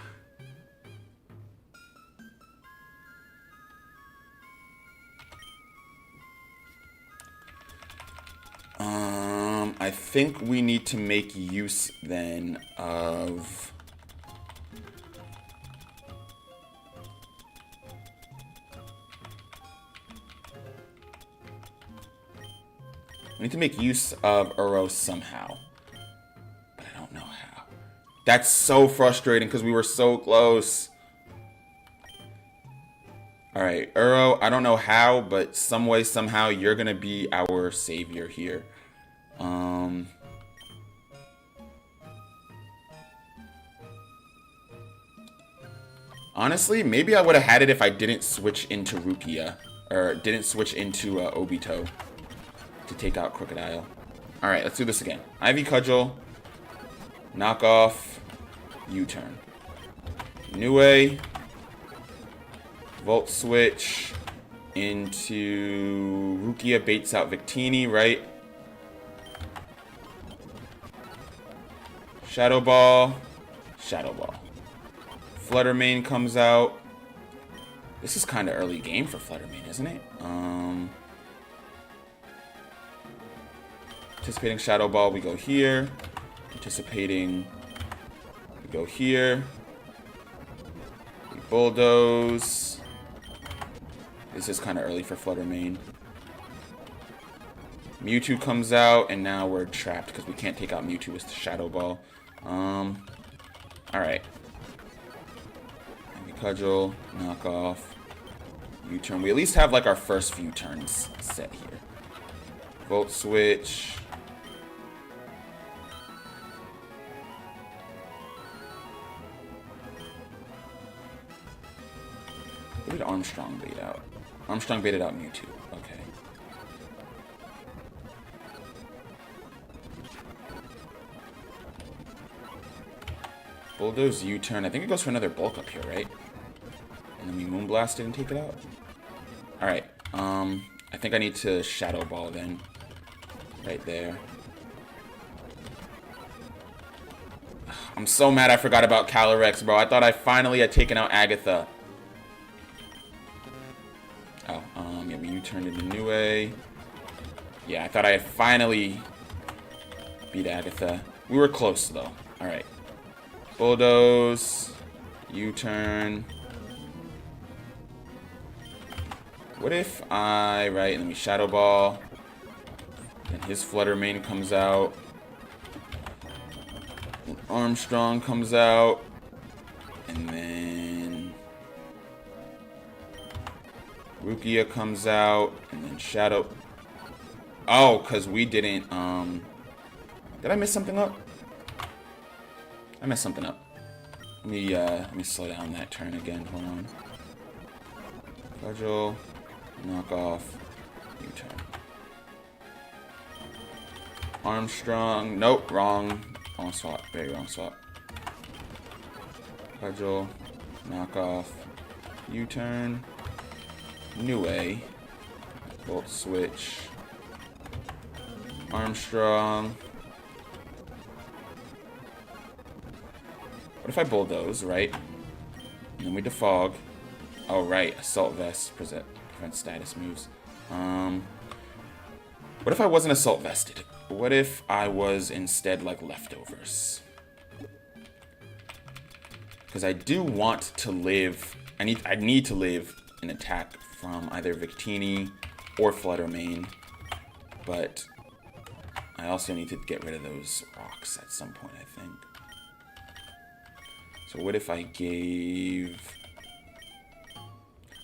S1: I think we need to make use then of... We need to make use of Uro somehow. But I don't know how. That's so frustrating because we were so close. Alright, Uro, I don't know how, but some way, somehow, you're going to be our savior here. Honestly, maybe I would have had it if I didn't switch into Rukia. Or didn't switch into Obito to take out Crocodile. Alright, let's do this again. Ivy Cudgel. Knock off. U-turn. Nue. Volt switch into Rukia, baits out Victini, right? Shadow Ball. Shadow Ball. Fluttermane comes out. This is kind of early game for Fluttermane, isn't it? Anticipating Shadow Ball, we go here. Anticipating, we go here. We bulldoze. This is kind of early for Fluttermane. Mewtwo comes out, and now we're trapped because we can't take out Mewtwo with the Shadow Ball. Alright. Cudgel, knock off, U-turn. We at least have like our first few turns set here. Volt switch. What did Armstrong bait out? Armstrong baited out Mewtwo. Okay. Bulldoze U-turn. I think it goes for another bulk up here, right? And then we Moonblast it and take it out. Alright. I think I need to Shadow Ball then. Right there. I'm so mad I forgot about Calyrex, bro. I thought I finally had taken out Agatha. Oh, yeah, we U-turned into Nue. Yeah, I thought I had finally beat Agatha. We were close, though. Alright. Bulldoze. U-turn. What if I... Right, and then we Shadow Ball. Then his Fluttermane comes out. Then Armstrong comes out. And then... Rukia comes out. And then Shadow... Oh, because we didn't... Did I miss something up? I messed something up. Let me slow down that turn again. Hold on. Cudgel. Knock off. U-turn. Armstrong. Nope, wrong. Wrong swap. Very wrong swap. Cudgel. Knock off. U-turn. Nue. Volt switch. Armstrong. What if I bulldoze, right? And then we defog. Oh, right. Assault Vest prevents status moves. What if I wasn't Assault Vested? What if I was instead like Leftovers? Because I do want to live... I need to live an attack from either Victini or Fluttermane. But I also need to get rid of those rocks at some point, I think. So what if I gave...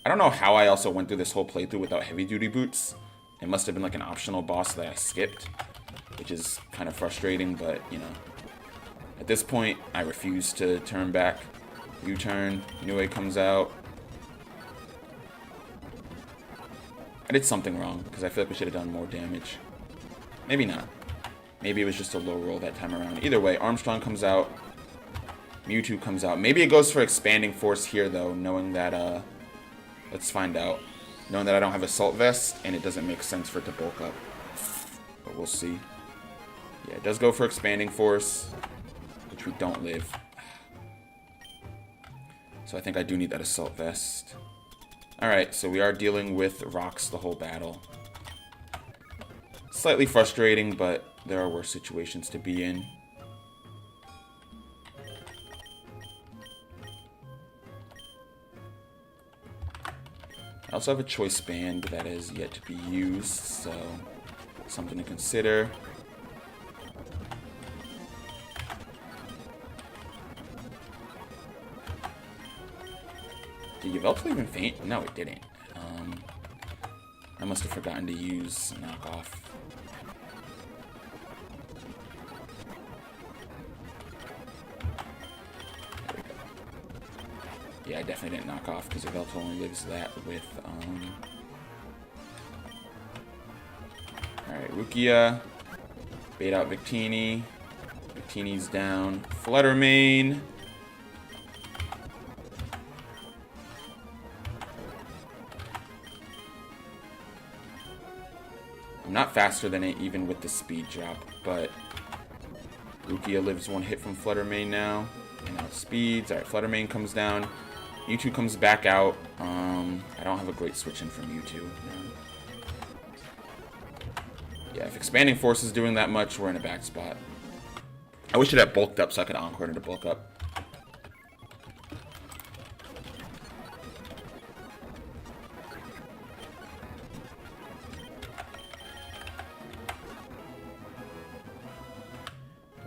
S1: I don't know how I also went through this whole playthrough without heavy duty boots. It must have been like an optional boss that I skipped, which is kind of frustrating, but you know. At this point, I refuse to turn back. U-turn, Nue comes out. I did something wrong, because I feel like we should have done more damage. Maybe not. Maybe it was just a low roll that time around. Either way, Armstrong comes out. Mewtwo comes out. Maybe it goes for Expanding Force here, though, knowing that, let's find out. Knowing that I don't have Assault Vest, and it doesn't make sense for it to bulk up. But we'll see. Yeah, it does go for Expanding Force, which we don't live. So I think I do need that Assault Vest. Alright, so we are dealing with rocks the whole battle. Slightly frustrating, but there are worse situations to be in. I also have a choice band that is yet to be used, so something to consider. Did Yveltal even faint? No, it didn't. I must have forgotten to use knockoff. There we go. Yeah, I definitely didn't knock off because Yveltal only lives that with, Alright, Rukia. Bait out Victini. Victini's down. Fluttermane. I'm not faster than it even with the speed drop, but Rukia lives one hit from Fluttermane now. And now speeds. Alright, Fluttermane comes down. Mewtwo comes back out. I don't have a great switch in from Mewtwo. Yeah, if Expanding Force is doing that much, we're in a bad spot. I wish it had bulked up so I could Encore it to bulk up.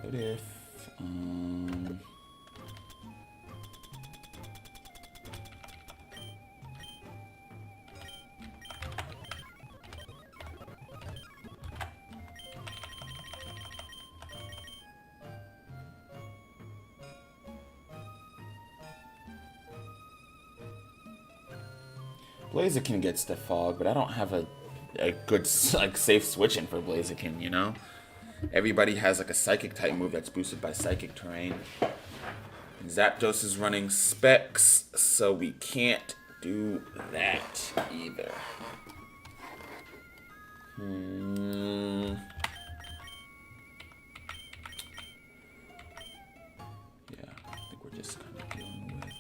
S1: What if... Blaziken gets the fog, but I don't have a good, like, safe switch in for Blaziken, you know? Everybody has, like, a Psychic type move that's boosted by Psychic terrain. And Zapdos is running Specs, so we can't do that either. Yeah, I think we're just kind of dealing with...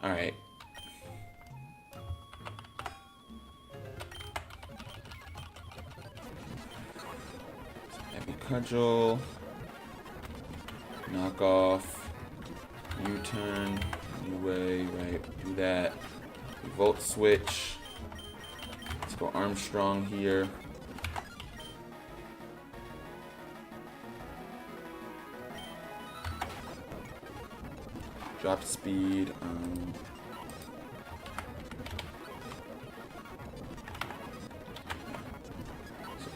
S1: Alright. Cudgel, knock off, U-turn, new way, right, do that, Volt switch, let's go Armstrong here, drop speed,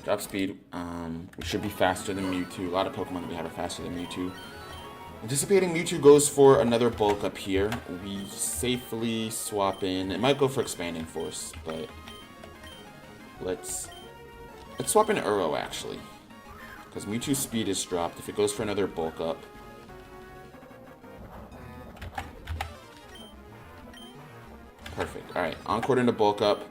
S1: drop speed, we should be faster than Mewtwo. A lot of Pokemon that we have are faster than Mewtwo. Anticipating Mewtwo goes for another bulk up here. We safely swap in. It might go for Expanding Force, but let's swap in Uro actually. Because Mewtwo's speed is dropped. If it goes for another bulk up. Perfect. Alright, Encore into bulk up.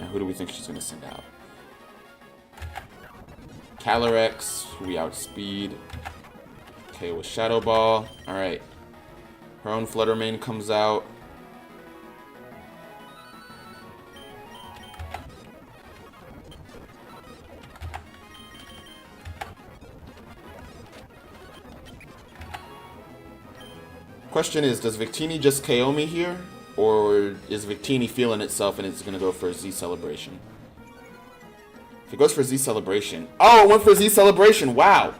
S1: Now, who do we think she's going to send out? Calyrex, who we outspeed. Okay, with Shadow Ball. Alright. Her own Fluttermane comes out. Question is, does Victini just KO me here? Or is Victini feeling itself and it's going to go for a Z Celebration? If it goes for Z Celebration... Oh, it went for Z Celebration! Wow!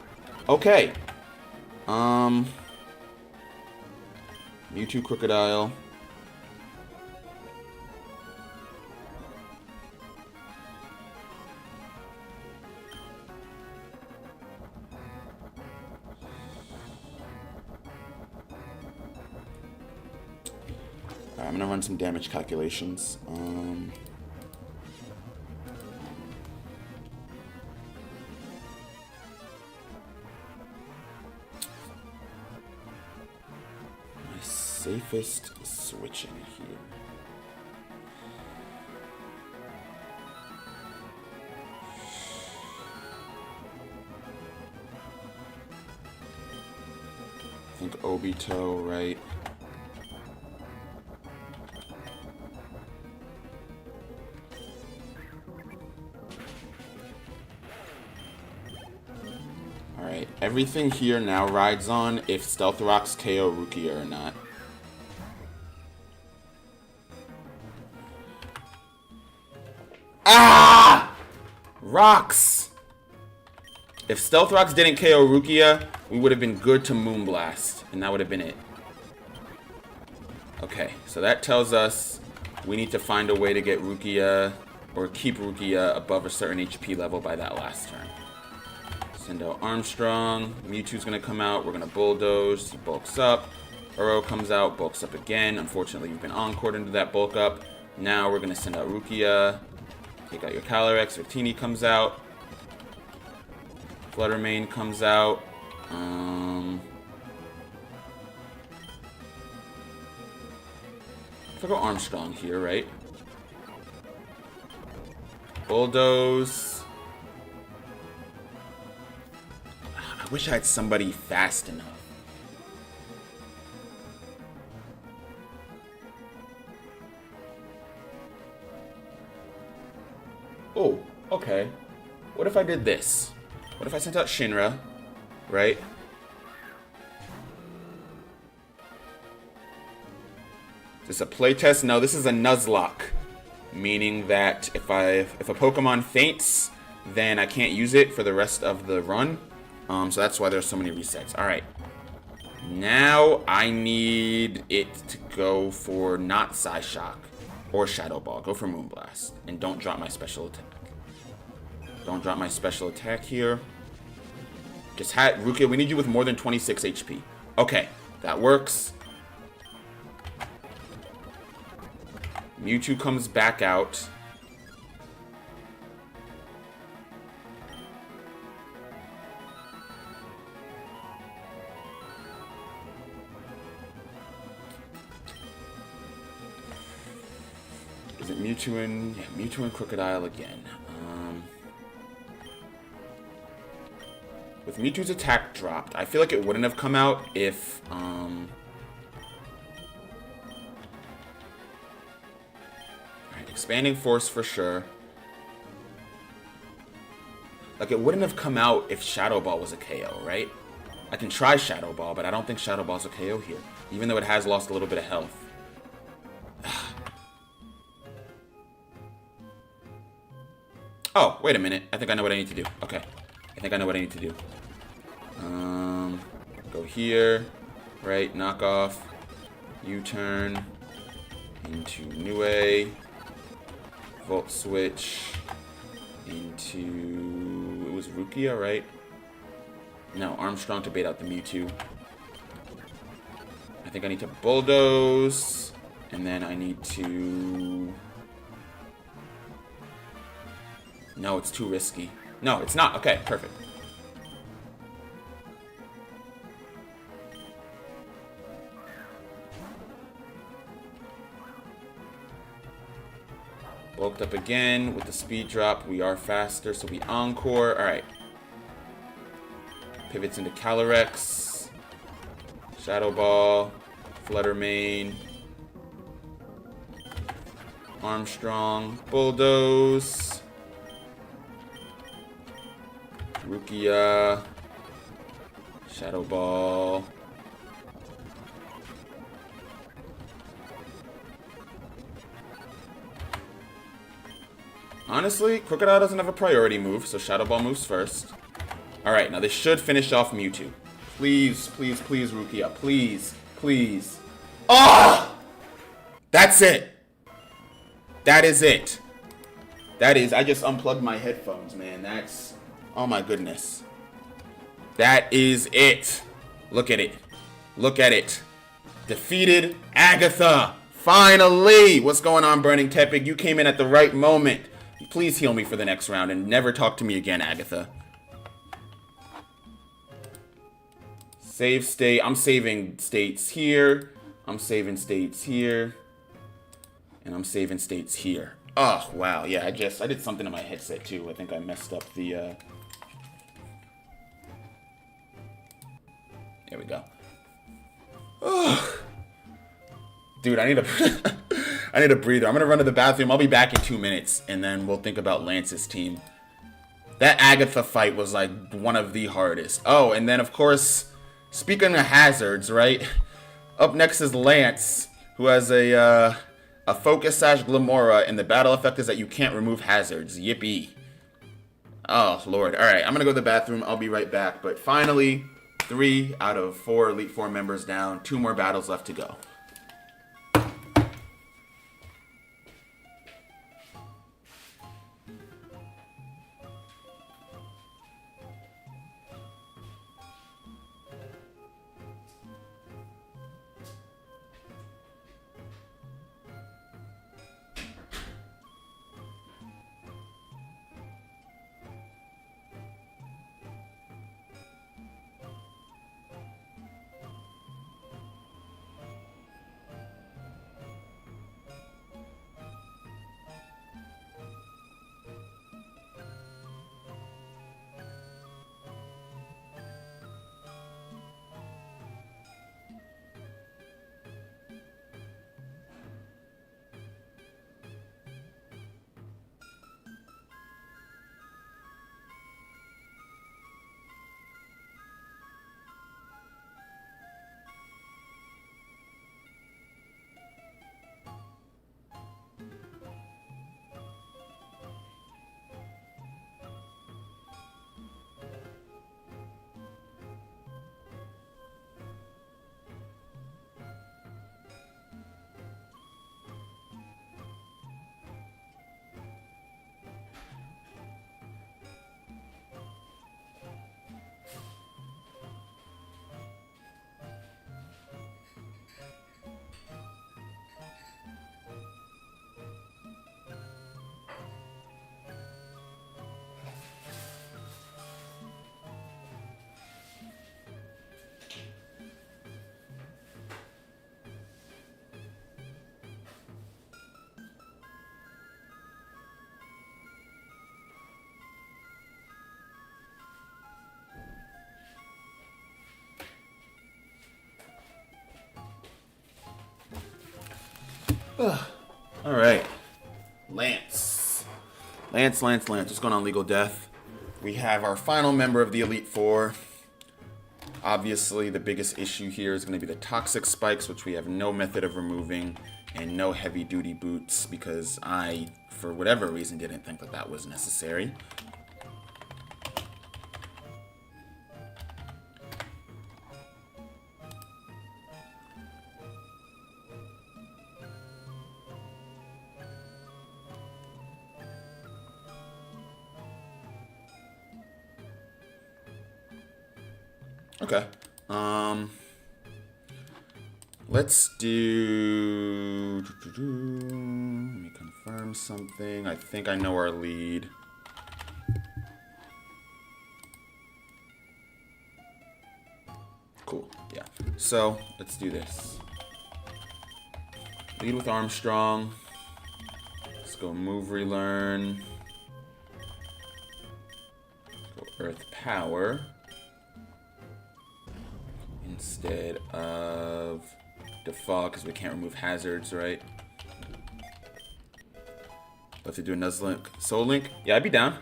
S1: Okay. Mewtwo Crocodile. Alright, I'm gonna run some damage calculations. My safest switching here. I think Obito, right? Alright, everything here now rides on if Stealth Rocks KO Rukia or not. Ah! Rocks! If Stealth Rocks didn't KO Rukia, we would have been good to Moonblast, and that would have been it. Okay, so that tells us we need to find a way to get Rukia, or keep Rukia above a certain HP level by that last turn. Send out Armstrong. Mewtwo's going to come out. We're going to Bulldoze. He bulks up. Uro comes out. Bulks up again. Unfortunately, you've been encored into that bulk up. Now we're going to send out Rukia. Take out your Calyrex. Victini comes out. Fluttermane comes out. If I go Armstrong here, right? Bulldoze. I wish I had somebody fast enough. Oh, okay. What if I did this? What if I sent out Shinra, right? Is this a playtest? No, this is a Nuzlocke. Meaning that if a Pokemon faints, then I can't use it for the rest of the run. So that's why there's so many resets. Alright. Now I need it to go for not Psyshock or Shadow Ball. Go for Moonblast. And don't drop my special attack. Don't drop my special attack here. Just had Rukia, we need you with more than 26 HP. Okay, that works. Mewtwo comes back out. Is it Mewtwo and... Yeah, Mewtwo and Crocodile again. With Mewtwo's attack dropped, I feel like it wouldn't have come out if... Alright, Expanding Force for sure. Like, it wouldn't have come out if Shadow Ball was a KO, right? I can try Shadow Ball, but I don't think Shadow Ball's a KO here. Even though it has lost a little bit of health. Oh, wait a minute. I think I know what I need to do. Okay. I think I know what I need to do. Go here. Right, knock off. U-turn. Into Nue. Volt switch. Into... It was Rukia, right? No, Armstrong to bait out the Mewtwo. I think I need to Bulldoze. And then I need to... No, it's too risky. No, it's not. Okay, perfect. Bulked up again with the speed drop. We are faster, so we encore. Alright. Pivots into Calyrex. Shadow Ball. Fluttermane. Armstrong. Bulldoze. Rukia. Shadow Ball. Honestly, Crocodile doesn't have a priority move, so Shadow Ball moves first. Alright, now this should finish off Mewtwo. Please, please, please, Rukia. Please, please. Ah! That's it. That is it. That is, I just unplugged my headphones, man. That's, oh my goodness. That is it. Look at it. Look at it. Defeated Agatha. Finally. What's going on, Burning Tepig? You came in at the right moment. Please heal me for the next round and never talk to me again, Agatha. Save state. I'm saving states here. I'm saving states here. And I'm saving states here. Oh, wow. Yeah, I did something to my headset, too. I think I messed up the, There we go. Oh. Dude, I need a... I need a breather. I'm going to run to the bathroom. I'll be back in 2 minutes, and then we'll think about Lance's team. That Agatha fight was like one of the hardest. Oh, and then of course, speaking of hazards, right? Up next is Lance, who has a focus sash Glamora, and the battle effect is that you can't remove hazards. Yippee. Oh, Lord. Alright, I'm gonna go to the bathroom. I'll be right back. But finally, 3 out of 4 Elite Four members down. 2 more battles left to go. Alright. Lance. Lance. What's going on, Legal Death? We have our final member of the Elite Four. Obviously, the biggest issue here is going to be the toxic spikes, which we have no method of removing, and no heavy-duty boots, because I, for whatever reason, didn't think that that was necessary. Okay. Let's do... Let me confirm something. I think I know our lead. Cool. Yeah. So, let's do this. Lead with Armstrong. Let's go move relearn. Go Earth Power. Instead of default, because we can't remove hazards, right? Let's do a Nuzlocke. Soul Link? Yeah, I'd be down.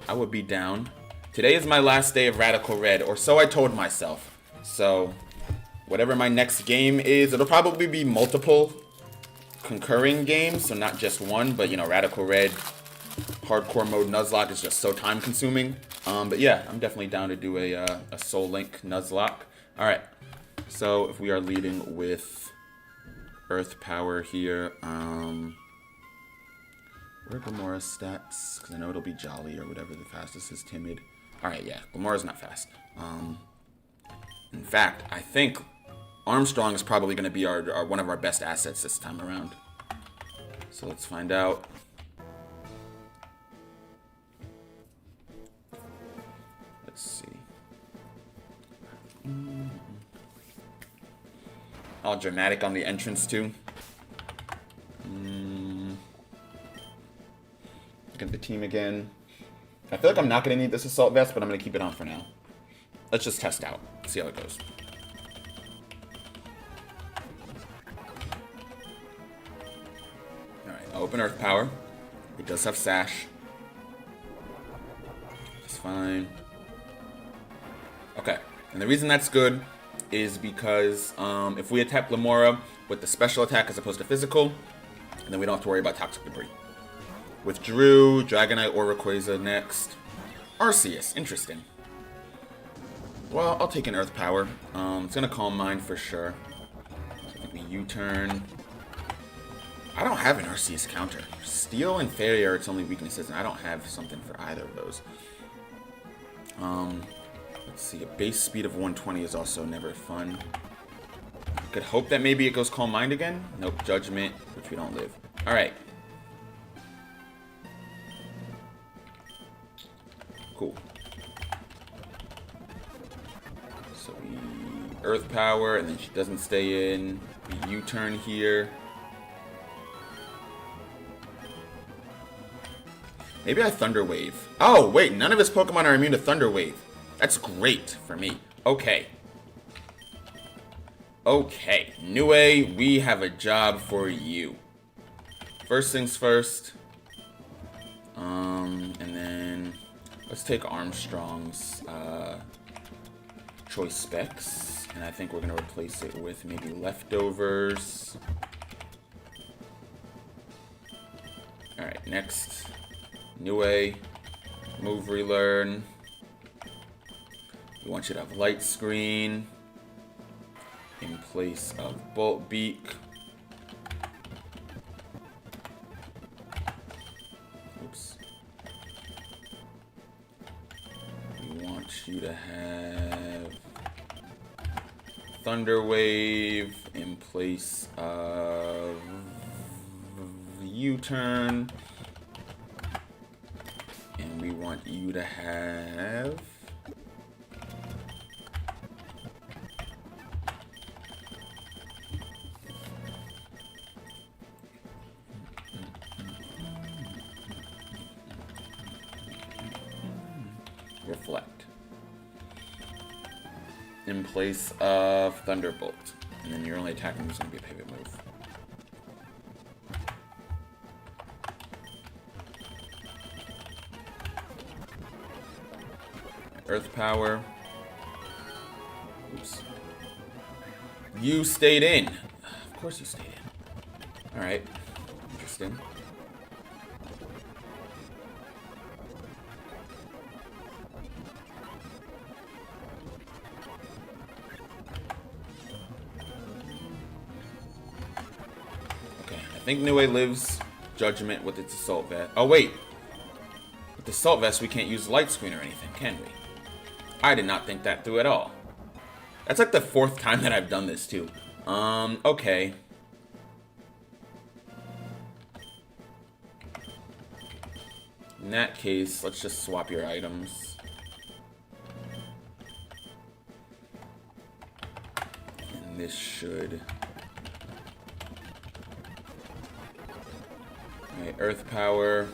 S1: I would be down. Today is my last day of Radical Red, or so I told myself. So, whatever my next game is, it'll probably be multiple concurring games, so not just one, but you know, Radical Red, hardcore mode Nuzlocke is just so time consuming. But yeah, I'm definitely down to do a Soul Link Nuzlocke. Alright, so if we are leading with Earth Power here, where are Gamora's stats? Because I know it'll be Jolly or whatever the fastest is Timid. Alright, yeah, Gamora's not fast. In fact, I think Armstrong is probably going to be our one of our best assets this time around. So let's find out. Let's see. All dramatic on the entrance too. Look at the team again. I feel like I'm not going to need this assault vest, but I'm going to keep it on for now. Let's just test out. See how it goes. Alright, open Earth Power. It does have Sash. fine. Okay, and the reason that's good is because if we attack Lamora with the special attack as opposed to physical, then we don't have to worry about toxic debris. With Drew, Dragonite, or Rayquaza next. Arceus, interesting. Well, I'll take an Earth Power. It's gonna Calm Mind for sure. I think we U-turn. I don't have an Arceus counter. Steel and Fairy are its only weaknesses, and I don't have something for either of those. Let's see, a base speed of 120 is also never fun. I could hope that maybe it goes Calm Mind again. Nope, Judgment, which we don't live. Alright. Cool. So we Earth Power, and then she doesn't stay in. We U-turn here. Maybe I Thunder Wave. Oh, wait, none of his Pokemon are immune to Thunder Wave. That's great for me. Okay. Okay, Nue, we have a job for you. First things first. And then let's take Armstrong's choice specs, and I think we're gonna replace it with maybe Leftovers. All right, next, Nue, move, relearn. We want you to have Light Screen in place of Bolt Beak. Oops. We want you to have Thunder Wave in place of U-turn. And we want you to have Reflect in place of Thunderbolt, and then your only attacking move is going to be a pivot move. Earth Power. Oops. You stayed in. Of course you stayed in. All right. Interesting. I think Nue lives Judgment with its Assault Vest. Oh, wait. With the Assault Vest, we can't use Light Screen or anything, can we? I did not think that through at all. That's like the 4th time that I've done this, too. Okay. In that case, let's just swap your items. And this should... Alright, Earth Power.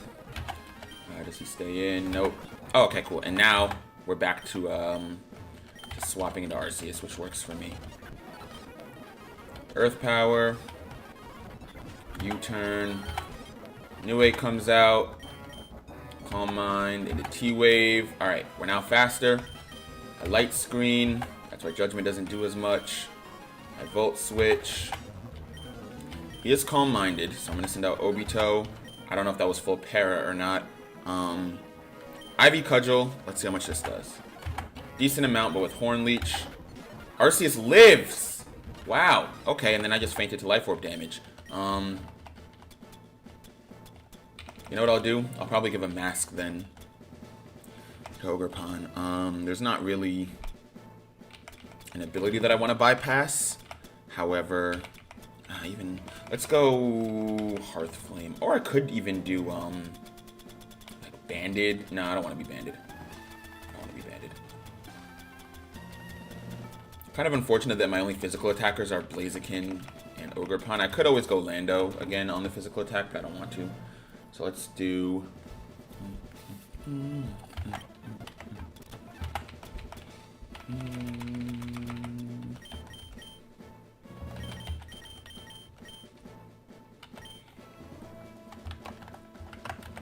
S1: Does he stay in? Nope. Oh, okay, cool. And now we're back to swapping into Arceus, which works for me. Earth Power. U-turn. Nue comes out. Calm Mind into T-Wave. Alright, we're now faster. A Light Screen. That's why Judgment doesn't do as much. I Volt Switch. He is calm-minded, so I'm going to send out Obito. I don't know if that was full para or not. Ivy Cudgel. Let's see how much this does. Decent amount, but with Horn Leech. Arceus lives! Wow. Okay, and then I just fainted to Life Orb damage. You know what I'll do? I'll probably give a Mask then to Ogerpon. There's not really an ability that I want to bypass. However... even let's go Hearth Flame, or I could even do like Banded. No, I don't want to be Banded. I don't want to be Banded. Kind of unfortunate that my only physical attackers are Blaziken and Ogerpon. I could always go Lando again on the physical attack, but I don't want to. So let's do.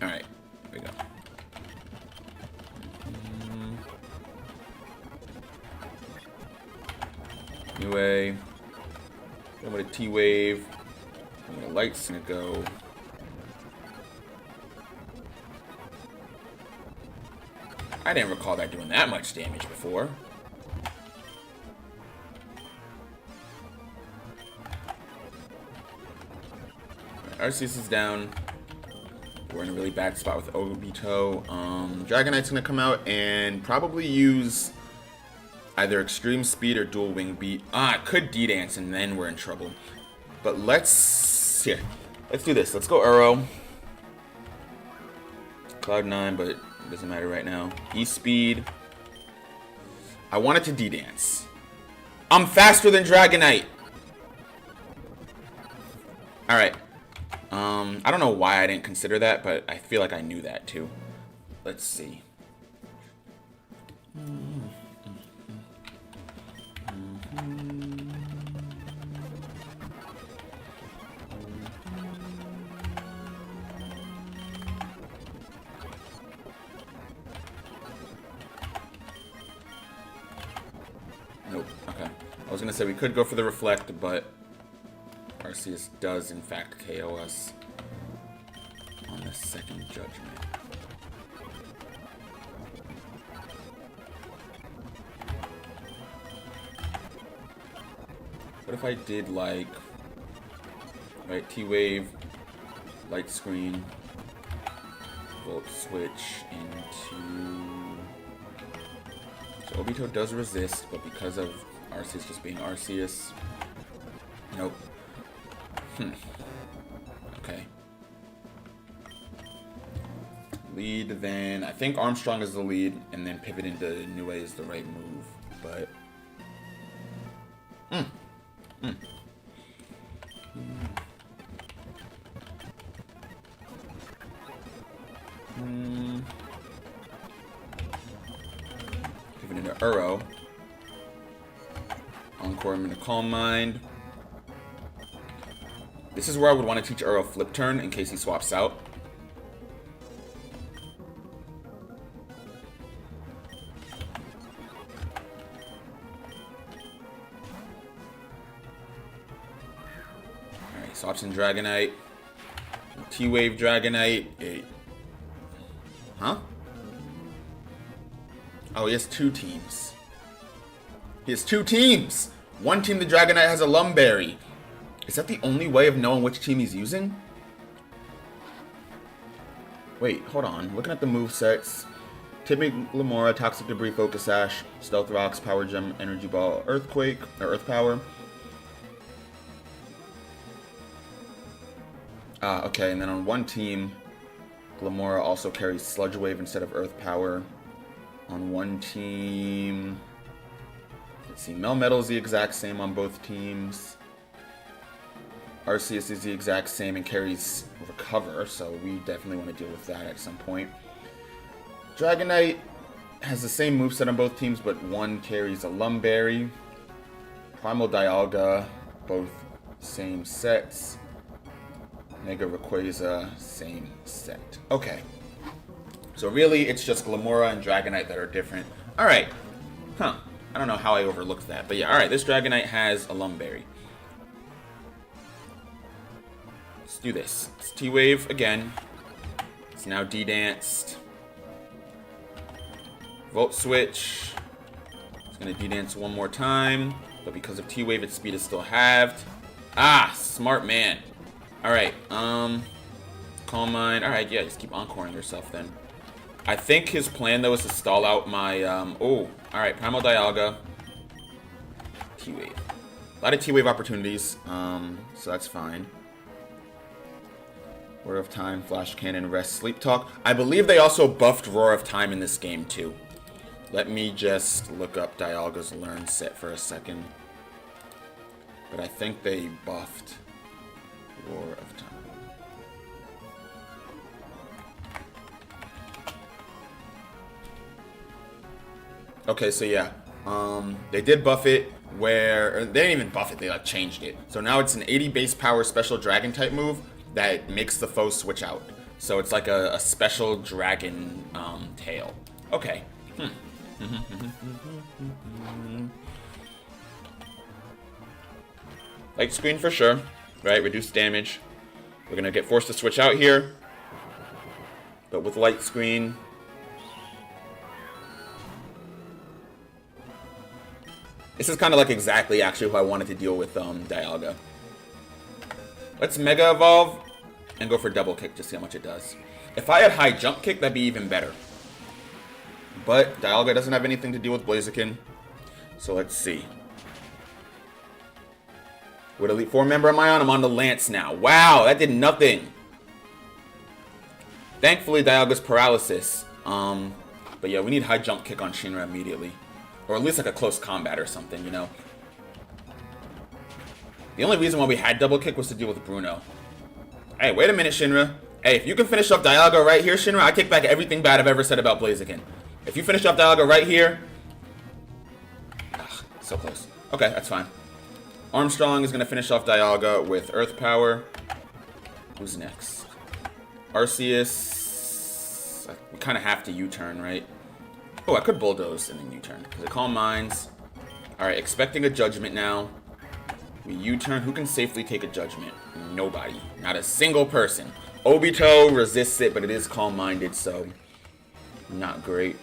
S1: Alright, here we go. Anyway, I'm gonna T-Wave. I'm gonna Light's gonna go. I didn't recall that doing that much damage before. Arceus is down. We're in a really bad spot with Obito. Dragonite's gonna come out and probably use either Extreme Speed or Dual Wing Beat. It could D-Dance and then we're in trouble. But let's do this. Let's go Uro. Cloud9, but it doesn't matter right now. E-Speed. I wanted to D-Dance. I'm faster than Dragonite. Alright. I don't know why I didn't consider that, but I feel like I knew that too. Let's see. Nope. Okay. I was gonna say we could go for the Reflect, but Arceus does in fact KO us on the second Judgment. What if I did like, right, T-Wave, Light Screen, Volt Switch into... So Obito does resist, but because of Arceus just being Arceus, nope. Okay. Lead, then I think Armstrong is the lead, and then pivot into Niue is the right move, but... Pivot into Uro. Encore him into Calm Mind. This is where I would want to teach Uro Flip Turn in case he swaps out. Alright, swaps in Dragonite. T-Wave Dragonite. Huh? Oh, he has two teams. He has two teams! One team, the Dragonite, has a Lumberry. Is that the only way of knowing which team he's using? Wait, hold on. Looking at the movesets. Timid Lamora, Toxic Debris, Focus Sash, Stealth Rocks, Power Gem, Energy Ball, Earthquake, or Earth Power. Okay, and then on one team, Glamora also carries Sludge Wave instead of Earth Power. On one team... Let's see, Melmetal is the exact same on both teams. Arceus is the exact same and carries Recover, so we definitely want to deal with that at some point. Dragonite has the same moveset on both teams, but one carries a Lumberry. Primal Dialga, both same sets. Mega Rayquaza, same set. Okay. So really, it's just Glamora and Dragonite that are different. Alright. Huh. I don't know how I overlooked that. But yeah, alright. This Dragonite has a Lumberry. Let's do this. It's T-Wave again. It's now D-Danced. Volt Switch. It's going to D-Dance one more time. But because of T-Wave, its speed is still halved. Ah! Smart man. Alright, Calm Mind. Alright, yeah, just keep encoring yourself then. I think his plan, though, is to stall out my, alright, Primal Dialga. T-Wave. A lot of T-Wave opportunities, so that's fine. Roar of Time, Flash Cannon, Rest, Sleep Talk. I believe they also buffed Roar of Time in this game, too. Let me just look up Dialga's Learn set for a second. But I think they buffed Roar of Time. Okay, so yeah, they did buff it where, or they didn't even buff it, they like changed it. So now it's an 80 base power special dragon type move that makes the foe switch out. So it's like a special dragon tail. Okay. Light screen for sure. Right, reduced damage. We're going to get forced to switch out here. But with light screen... This is kind of like exactly actually who I wanted to deal with Dialga. Let's Mega Evolve and go for Double Kick to see how much it does. If I had High Jump Kick, that'd be even better. But Dialga doesn't have anything to deal with Blaziken. So let's see. What Elite Four member am I on? I'm on the Lance now. Wow, that did nothing. Thankfully, Dialga's Paralysis. But yeah, we need High Jump Kick on Shinra immediately. Or at least like a close combat or something, you know. The only reason why we had Double Kick was to deal with Bruno. Hey, wait a minute, Shinra. Hey, if you can finish off Dialga right here, Shinra, I take back everything bad I've ever said about Blaziken. If you finish off Dialga right here... Ugh, so close. Okay, that's fine. Armstrong is going to finish off Dialga with Earth Power. Who's next? Arceus. We kind of have to U-turn, right? Oh, I could Bulldoze and then U-turn. Because Calm Minds. Alright, expecting a Judgment now. We U-turn. Who can safely take a Judgment? Nobody. Not a single person. Obito resists it, but it is Calm-Minded, so... Not great.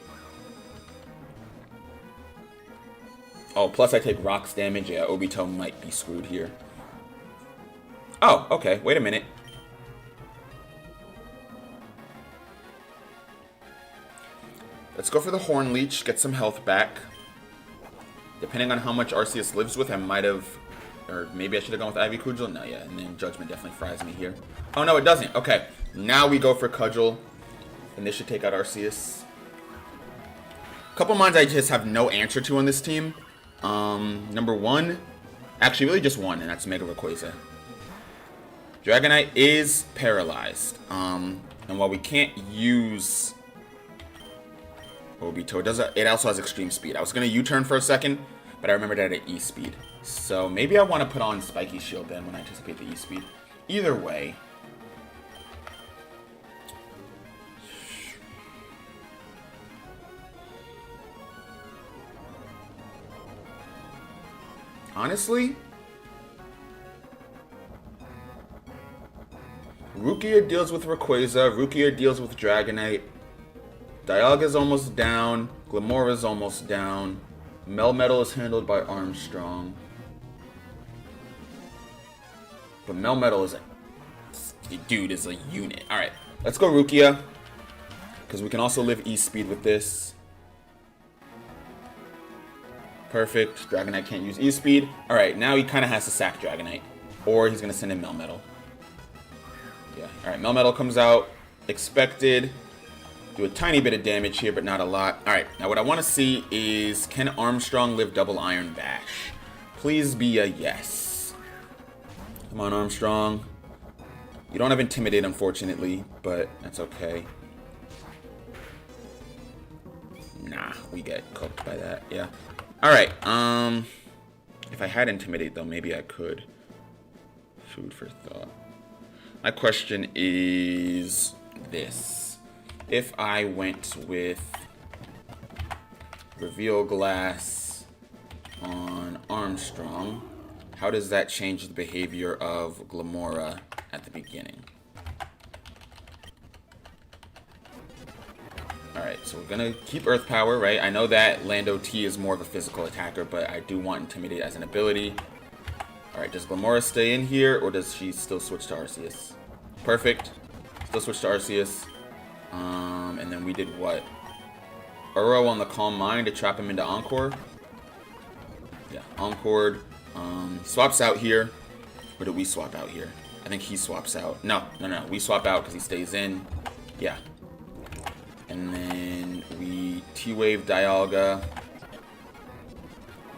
S1: Oh, plus I take Rocks damage. Yeah, Obito might be screwed here. Oh, okay. Wait a minute. Let's go for the Horn Leech, get some health back. Depending on how much Arceus lives with, I might have... Or maybe I should have gone with Ivy Cudgel. No, yeah, and then Judgment definitely fries me here. Oh, no, it doesn't. Okay, now we go for Cudgel. And this should take out Arceus. Couple mines I just have no answer to on this team. Number one... Actually, really just one, and that's Mega Rayquaza. Dragonite is paralyzed. And while we can't use... Obito, it also has extreme speed. I was going to U-turn for a second, but I remembered it had E-speed. So maybe I want to put on Spiky Shield then when I anticipate the E-speed. Either way. Honestly, Rukia deals with Rayquaza, Rukia deals with Dragonite. Dialga's almost down. Glamora's almost down. Melmetal is handled by Armstrong. But Melmetal is is a unit. Alright, let's go Rukia. Because we can also live E-speed with this. Perfect. Dragonite can't use E-speed. Alright, now he kind of has to sack Dragonite. Or he's going to send in Melmetal. Yeah, alright, Melmetal comes out. Expected. Do a tiny bit of damage here, but not a lot. Alright, now what I want to see is, can Armstrong live Double Iron Bash? Please be a yes. Come on, Armstrong. You don't have Intimidate, unfortunately, but that's okay. Nah, we get cooked by that, yeah. Alright, if I had Intimidate, though, maybe I could. Food for thought. My question is this. If I went with Reveal Glass on Armstrong, how does that change the behavior of Glamora at the beginning? Alright, so we're going to keep Earth Power, right? I know that Lando T is more of a physical attacker, but I do want Intimidate as an ability. Alright, does Glamora stay in here, or does she still switch to Arceus? Perfect. Still switch to Arceus. And then we did what? Uro on the Calm Mind to trap him into Encore. Yeah, Encore. Swaps out here. Or did we swap out here? I think he swaps out. No. We swap out because he stays in. Yeah. And then we T-Wave Dialga.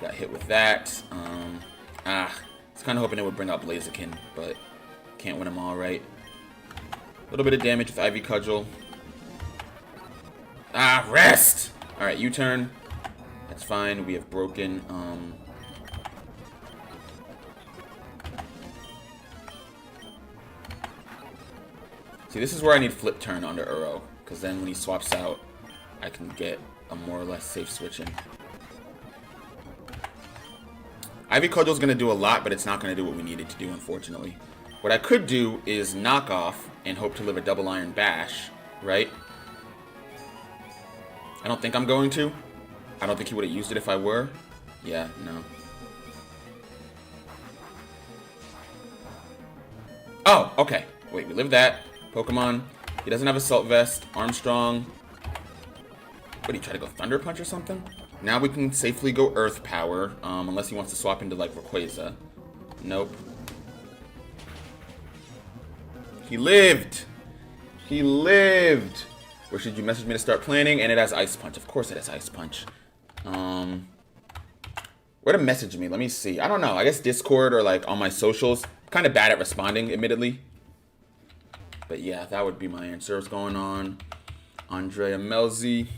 S1: Got hit with that. I was kind of hoping it would bring up Blaziken, but can't win them all, right? A little bit of damage with Ivy Cudgel. Rest! Alright, U-turn. That's fine. We have broken, See, this is where I need Flip Turn under Uro. Because then when he swaps out, I can get a more or less safe switch in. Ivy Cudgel's going to do a lot, but it's not going to do what we needed to do, unfortunately. What I could do is knock off and hope to live a double iron bash, right? I don't think I'm going to. I don't think he would have used it if I were. Yeah, no. Oh, okay. Wait, we live that. Pokemon. He doesn't have Assault Vest. Armstrong. What, did he try to go Thunder Punch or something? Now we can safely go Earth Power, unless he wants to swap into, like, Rayquaza. Nope. He lived! He lived! Where should you message me to start planning? And it has Ice Punch. Of course it has Ice Punch. Where to message me? Let me see. I don't know. I guess Discord or, like, on my socials. I'm kind of bad at responding, admittedly. But, yeah, that would be my answer. What's going on? Andrea Melzi.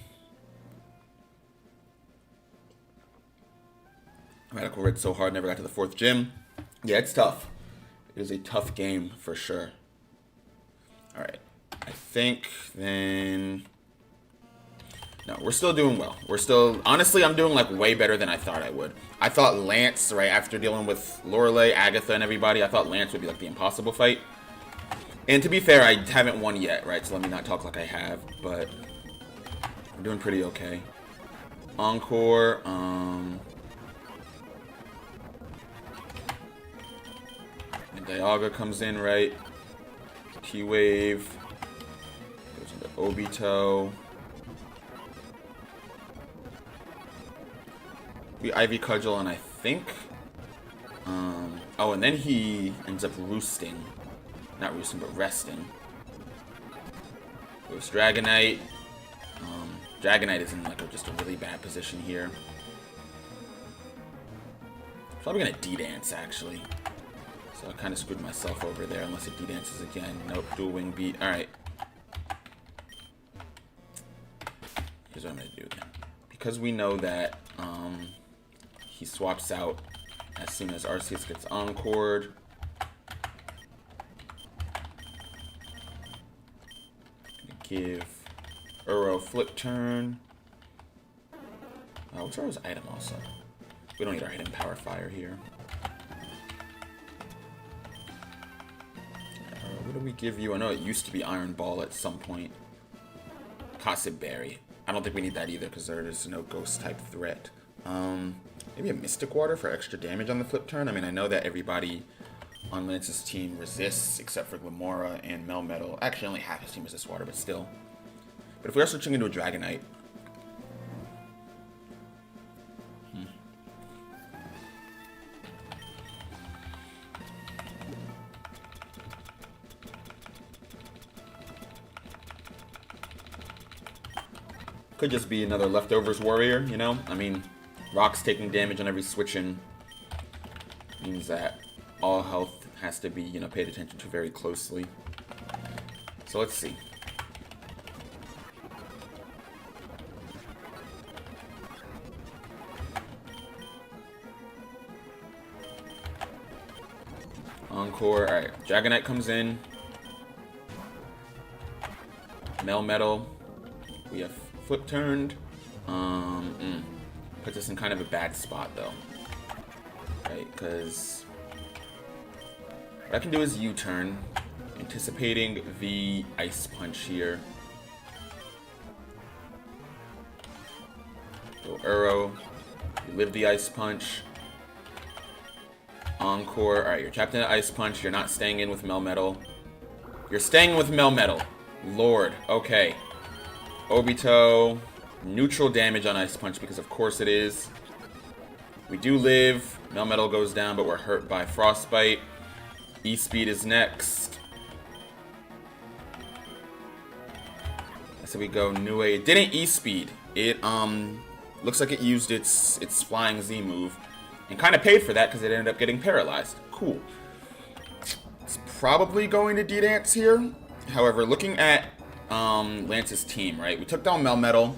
S1: Radical Red so hard, never got to the 4th gym. Yeah, it's tough. It is a tough game, for sure. Alright. I think, then... No, we're still doing well. We're still... Honestly, I'm doing, like, way better than I thought I would. I thought Lance, right, after dealing with Lorelei, Agatha, and everybody, I thought Lance would be, like, the impossible fight. And to be fair, I haven't won yet, right, so let me not talk like I have, but... I'm doing pretty okay. Encore, Dialga comes in, right? T-Wave. Goes into Obito. We Ivy Cudgel, and I think... oh, and then he ends up roosting. Not roosting, but resting. Goes Dragonite. Dragonite is in, like, just a really bad position here. Probably gonna D-Dance, actually. So I kind of screwed myself over there, unless it D-Dances again. Nope, dual wing beat. Alright. Here's what I'm going to do then. Because we know that he swaps out as soon as Arceus gets encored. Give Uro Flip Turn. What's Uro's item also? We don't need our hidden Power Fire here. What do we give you? I know it used to be Iron Ball at some point. Cosset Berry. I don't think we need that either because there is no ghost type threat. Maybe a Mystic Water for extra damage on the flip turn. I mean, I know that everybody on Lance's team resists except for Glamora and Melmetal. Actually, only half his team resists water, but still. But if we are switching into a Dragonite, could just be another leftovers warrior, you know? I mean, Rock's taking damage on every switch in means that all health has to be, you know, paid attention to very closely. So let's see. Encore. Alright, Dragonite comes in. Melmetal. We have flip turned. Puts us in kind of a bad spot though. Right, because what I can do is U-turn, anticipating the Ice Punch here. Go Uro. You live the Ice Punch. Encore. Alright, you're trapped in an Ice Punch. You're not staying in with Melmetal. You're staying with Melmetal. Lord. Okay. Obito. Neutral damage on Ice Punch because of course it is. We do live. Melmetal goes down, but we're hurt by Frostbite. E-Speed is next. So we go Nue. It didn't E-Speed. It looks like it used its Flying Z move. And kind of paid for that because it ended up getting paralyzed. Cool. It's probably going to D-Dance here. However, looking at Lance's team, right? We took down Melmetal.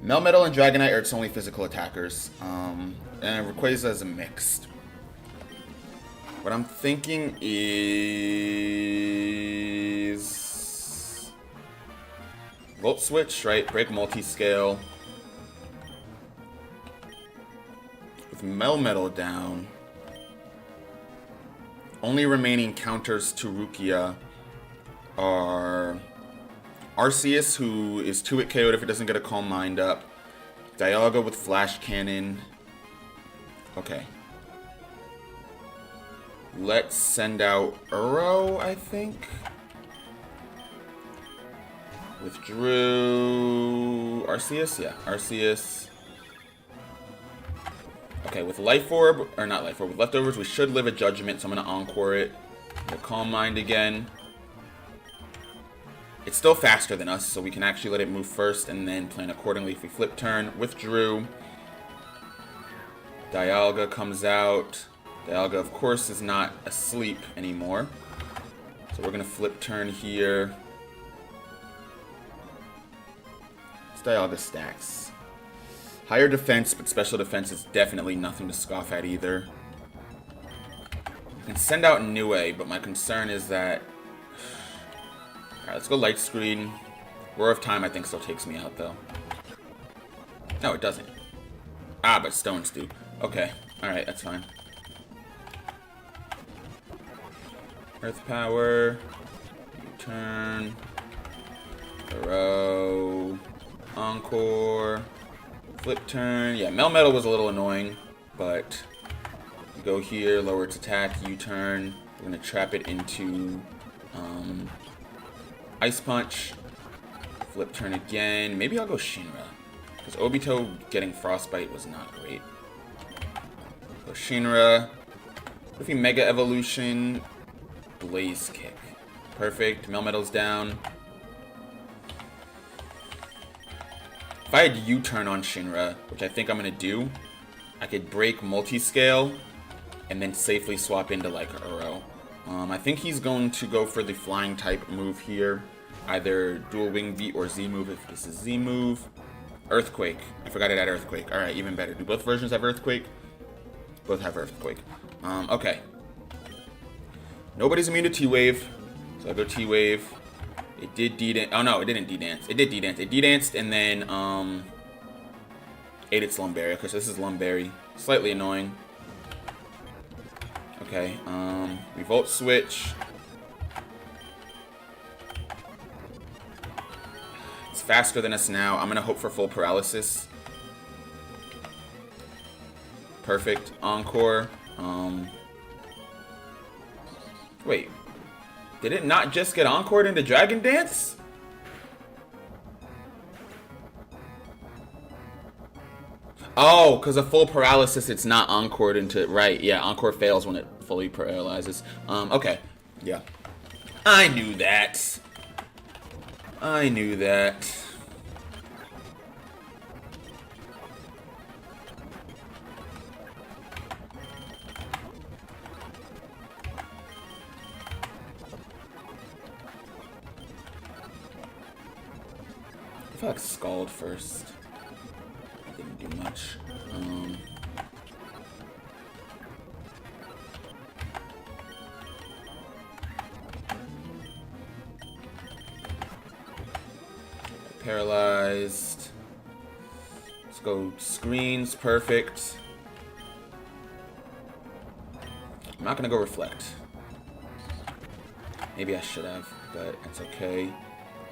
S1: Melmetal and Dragonite are its only physical attackers. And Rayquaza is a mixed. What I'm thinking is Volt Switch, right? Break multi-scale. With Melmetal down, only remaining counters to Rukia are Arceus, who is 2-hit KO'd if it doesn't get a Calm Mind up. Dialga with Flash Cannon. Okay. Let's send out Uro, I think. Withdrew Arceus? Yeah, Arceus. Okay, with Life Orb, or not Life Orb, with Leftovers, we should live a Judgment, so I'm going to Encore it. We'll Calm Mind again. It's still faster than us, so we can actually let it move first and then plan accordingly if we flip turn. Withdrew. Dialga comes out. Dialga, of course, is not asleep anymore. So we're going to flip turn here. It's Dialga stacks. Higher defense, but special defense is definitely nothing to scoff at either. I can send out Nue, but my concern is that... Alright, let's go Light Screen. Roar of Time, I think, still takes me out, though. No, it doesn't. Ah, but stones do. Okay. Alright, that's fine. Earth Power. Turn. Throw. Encore. Flip turn. Yeah, Melmetal was a little annoying, but you go here, lower its attack, U-turn. We're going to trap it into Ice Punch. Flip turn again. Maybe I'll go Shinra, because Obito getting Frostbite was not great. Go Shinra. What if he Mega Evolution? Blaze Kick. Perfect. Melmetal's down. If I had U-turn on Shinra, which I think I'm going to do, I could break Multiscale and then safely swap into like Uro. I think he's going to go for the flying type move here. Either dual wing beat or Z move if this is Z move. Earthquake. I forgot it had Earthquake. Alright, even better. Do both versions have Earthquake? Both have Earthquake. Okay. Nobody's immune to T-Wave. So I go T-Wave. It did D-dance. Oh no, it didn't D-dance. It did D-dance. It D-danced and then ate its Lumberry. Okay, so this is Lumberry. Slightly annoying. Okay, Revolt Switch. It's faster than us now. I'm gonna hope for full paralysis. Perfect. Encore. Wait. Did it not just get encored into Dragon Dance? Oh, because of full paralysis, it's not encored into... Right, yeah, Encore fails when it fully paralyzes. Okay. Yeah. I knew that. I knew that. I feel like Scald first. Didn't do much. Paralyzed. Let's go screens. Perfect. I'm not gonna go reflect. Maybe I should have, but it's okay.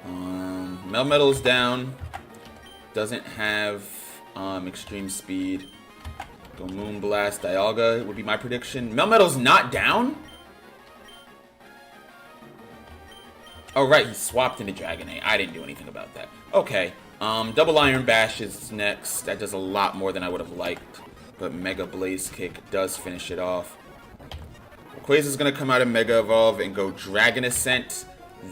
S1: Melmetal's down. Doesn't have extreme speed. Go Moonblast. Dialga would be my prediction. Melmetal's not down? Oh, right. He swapped into Dragonite. I didn't do anything about that. Okay. Double Iron Bash is next. That does a lot more than I would have liked. But Mega Blaze Kick does finish it off. Rayquaza's going to come out of Mega Evolve and go Dragon Ascent.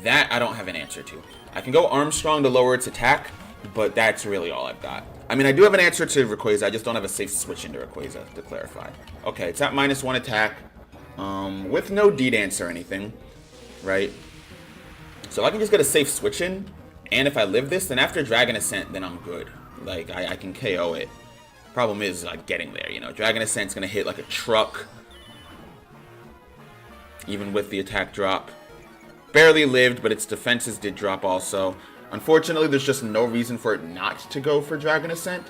S1: That I don't have an answer to. I can go Armstrong to lower its attack, but that's really all I've got. I mean, I do have an answer to Rayquaza. I just don't have a safe switch into Rayquaza, to clarify. Okay, it's at -1 attack, with no D-Dance or anything, right? So I can just get a safe switch in, and if I live this, then after Dragon Ascent, then I'm good. Like, I can KO it. Problem is, like, getting there, you know? Dragon Ascent's gonna hit like a truck, even with the attack drop. Barely lived, but its defenses did drop also. Unfortunately, there's just no reason for it not to go for Dragon Ascent.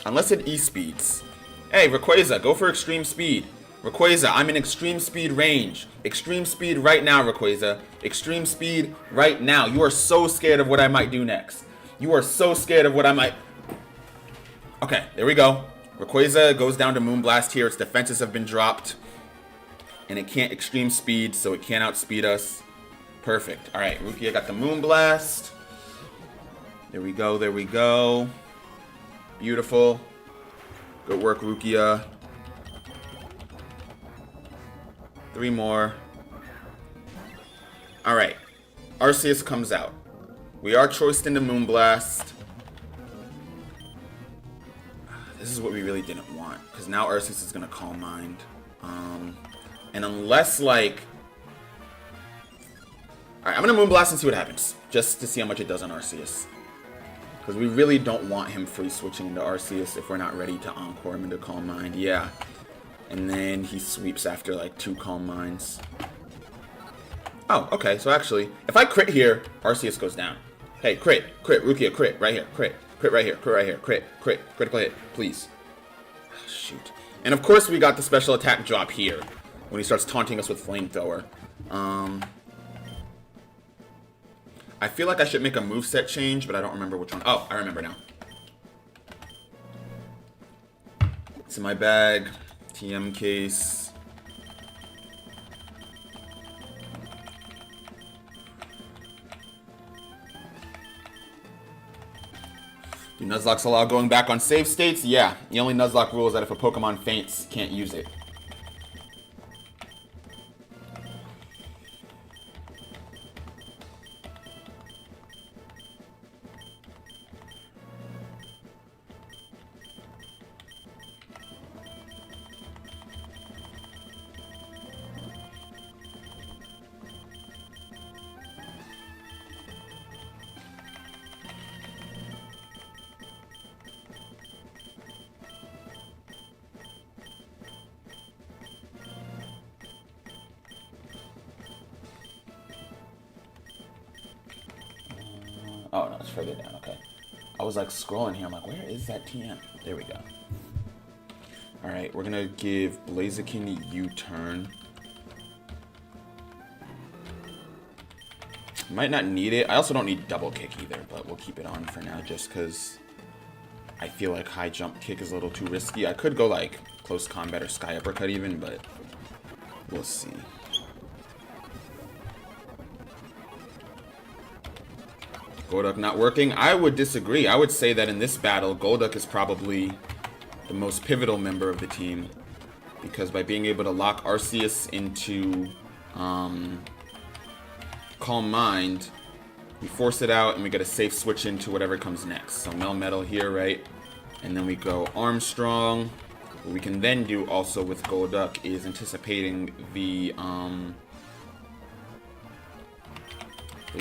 S1: Unless it E-speeds. Hey, Rayquaza, go for extreme speed. Rayquaza, I'm in extreme speed range. Extreme speed right now, Rayquaza. Extreme speed right now. You are so scared of what I might do next. You are so scared of what I might... Okay, there we go. Rayquaza goes down to Moonblast here. Its defenses have been dropped. And it can't extreme speed, so it can't outspeed us. Perfect. Alright, Rukia got the Moonblast. There we go, there we go. Beautiful. Good work, Rukia. 3 more. Alright. Arceus comes out. We are choiced into Moonblast. This is what we really didn't want. Because now Arceus is going to Calm Mind. And unless, like... Alright, I'm going to Moonblast and see what happens. Just to see how much it does on Arceus. Because we really don't want him free switching into Arceus if we're not ready to Encore him into Calm Mind. Yeah. And then he sweeps after like 2 Calm Minds. Oh, okay. So actually, if I crit here, Arceus goes down. Hey, crit, Rukia, crit, right here, crit right here, crit right here, crit, critical hit, please. Oh, shoot. And of course we got the special attack drop here when he starts taunting us with Flamethrower. I feel like I should make a moveset change, but I don't remember which one. Oh, I remember now. It's in my bag. TM case. Do Nuzlocks allow going back on save states? Yeah. The only Nuzlocke rule is that if a Pokemon faints, can't use it. Oh, no, it's further down. Okay. I was, like, scrolling here. I'm like, where is that TM? There we go. Alright, we're going to give Blaziken a U-turn. Might not need it. I also don't need double kick either, but we'll keep it on for now just because I feel like high jump kick is a little too risky. I could go, like, close combat or sky uppercut even, but we'll see. Golduck not working. I would disagree. I would say that in this battle, Golduck is probably the most pivotal member of the team. Because by being able to lock Arceus into Calm Mind, we force it out and we get a safe switch into whatever comes next. So Melmetal here, right? And then we go Armstrong. What we can then do also with Golduck is anticipating the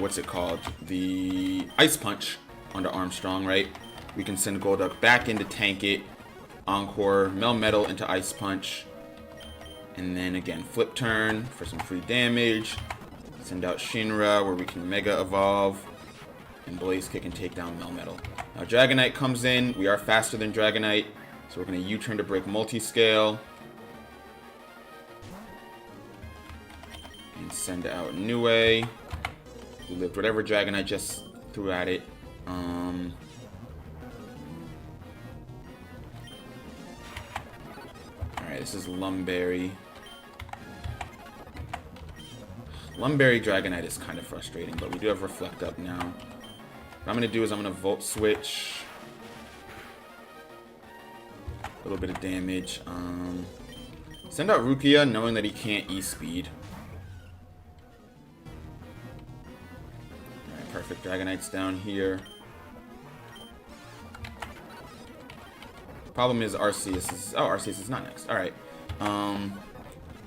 S1: what's it called? The Ice Punch onto Armstrong, right? We can send Golduck back in to tank it. Encore, Melmetal into Ice Punch. And then again, Flip Turn for some free damage. Send out Shinra where we can Mega Evolve. And Blaze Kick and take down Melmetal. Now Dragonite comes in. We are faster than Dragonite. So we're going to U-turn to break Multiscale. And send out Niue. Who lived whatever Dragonite just threw at it. Alright, this is Lumberry. Lumberry Dragonite is kind of frustrating, but we do have Reflect up now. What I'm going to do is I'm going to Volt Switch. A little bit of damage. Send out Rukia, knowing that he can't E-Speed. Perfect. Dragonite's down here. Problem is Arceus is... Oh, Arceus is not next. Alright.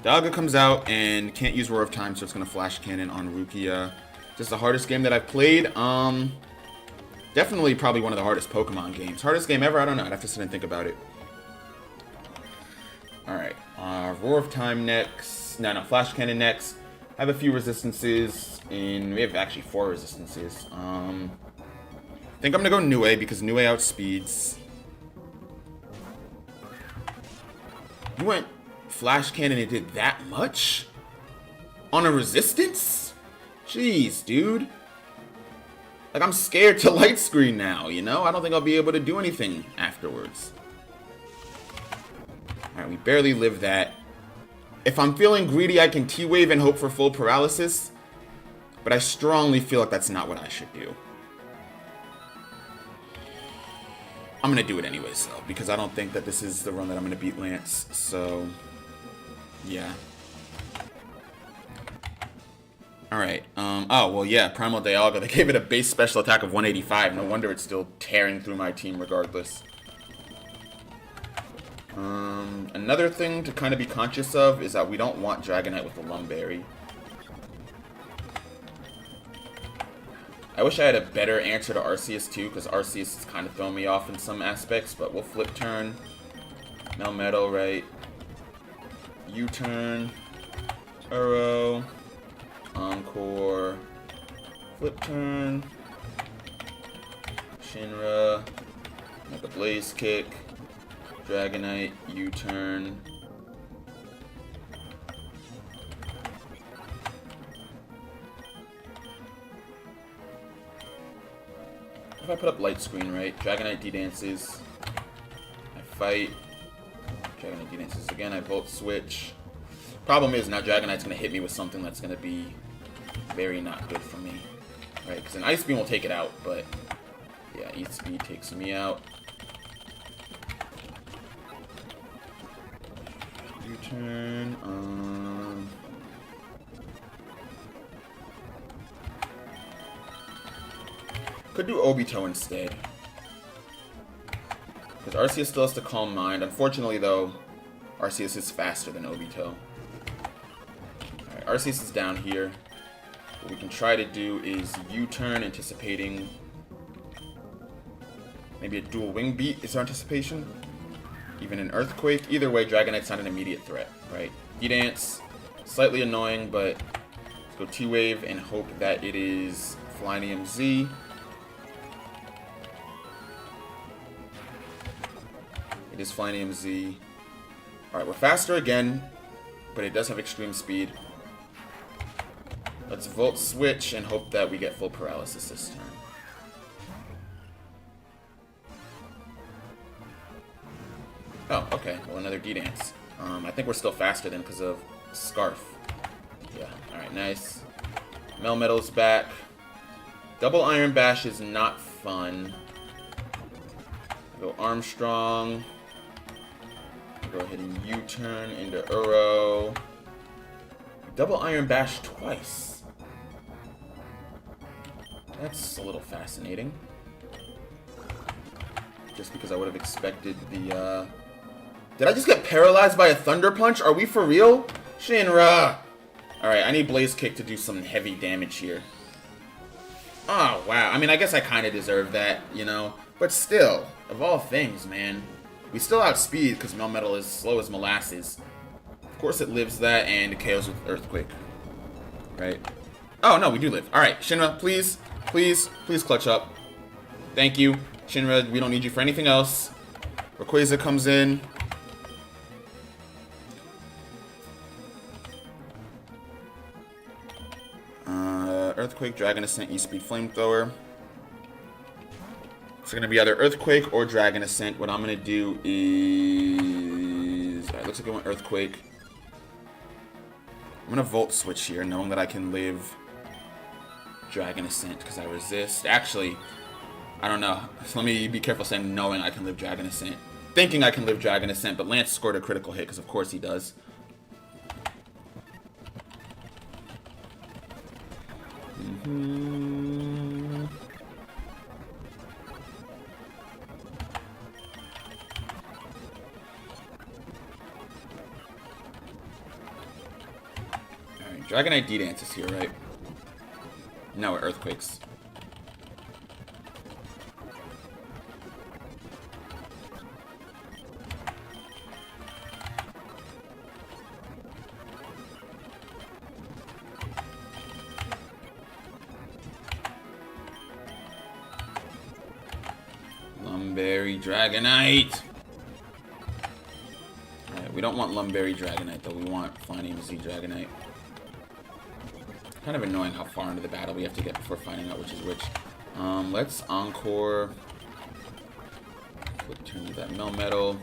S1: Dialga comes out and can't use Roar of Time, so it's going to Flash Cannon on Rukia. Just the hardest game that I've played. Definitely probably one of the hardest Pokemon games. Hardest game ever? I don't know. I'd have to sit and think about it. Alright. Roar of Time next. No, Flash Cannon next. I have a few resistances. We have actually 4 resistances. I think I'm going to go Niue because Niue outspeeds. You went Flash Cannon and it did that much? On a resistance? Jeez, dude. Like, I'm scared to light screen now, you know? I don't think I'll be able to do anything afterwards. Alright, we barely lived that. If I'm feeling greedy, I can T-Wave and hope for full paralysis. But I strongly feel like that's not what I should do. I'm going to do it anyways, though, because I don't think that this is the run that I'm going to beat Lance. So, yeah. Alright, oh, well, yeah, Primal Dialga, they gave it a base special attack of 185. No wonder it's still tearing through my team regardless. Another thing to kind of be conscious of is that we don't want Dragonite with the Lumberry. I wish I had a better answer to Arceus too, because Arceus is kind of throwing me off in some aspects, but we'll flip turn. Melmetal, right? U-turn. Uro. Encore. Flip turn. Shinra. Make a Blaze Kick. Dragonite. U-turn. If I put up light screen, right? Dragonite D-dances. I fight. Dragonite D-dances again. I Volt Switch. Problem is, now Dragonite's going to hit me with something that's going to be very not good for me. Right? Because an Ice Beam will take it out, but yeah, E-Speed takes me out. U-turn. Could do Obito instead. Because Arceus still has to Calm Mind. Unfortunately, though, Arceus is faster than Obito. Alright, Arceus is down here. What we can try to do is U-turn, anticipating maybe a dual wing beat is our anticipation. Even an Earthquake. Either way, Dragonite's not an immediate threat, right? D-Dance, slightly annoying, but let's go T-Wave and hope that it is Flynium Z. It is Flynium Z. Alright, we're faster again, but it does have extreme speed. Let's Volt Switch and hope that we get full paralysis this turn. Oh, okay. Well, another D-Dance. I think we're still faster then because of Scarf. Yeah, alright, nice. Melmetal's back. Double Iron Bash is not fun. Go Armstrong. Go ahead and U-turn into Uro. Double Iron Bash twice. That's a little fascinating. Just because I would have expected the, Did I just get paralyzed by a Thunder Punch? Are we for real? Shinra! Alright, I need Blaze Kick to do some heavy damage here. Oh, wow. I mean, I guess I kind of deserve that, you know? But still, of all things, man. We still outspeed because Melmetal is slow as molasses. Of course it lives that and it KOs with Earthquake. Right? Oh, no, we do live. Alright, Shinra, please, please, please clutch up. Thank you. Shinra, we don't need you for anything else. Rayquaza comes in. Earthquake, Dragon Ascent, E-Speed, Flamethrower. It's going to be either Earthquake or Dragon Ascent. What I'm going to do is... Alright, looks like I want Earthquake. I'm going to Volt Switch here, knowing that I can live Dragon Ascent because I resist. Actually, I don't know. So let me be careful saying knowing I can live Dragon Ascent. Thinking I can live Dragon Ascent, but Lance scored a critical hit because of course he does. Alright, Dragonite D-Dance is here, right? Now it Earthquakes. Lumberry Dragonite. Alright, We don't want Lumberry Dragonite, though. We want Flying Z Dragonite. Kind of annoying how far into the battle we have to get before finding out which is which. Let's Encore. Flip turn to that Melmetal.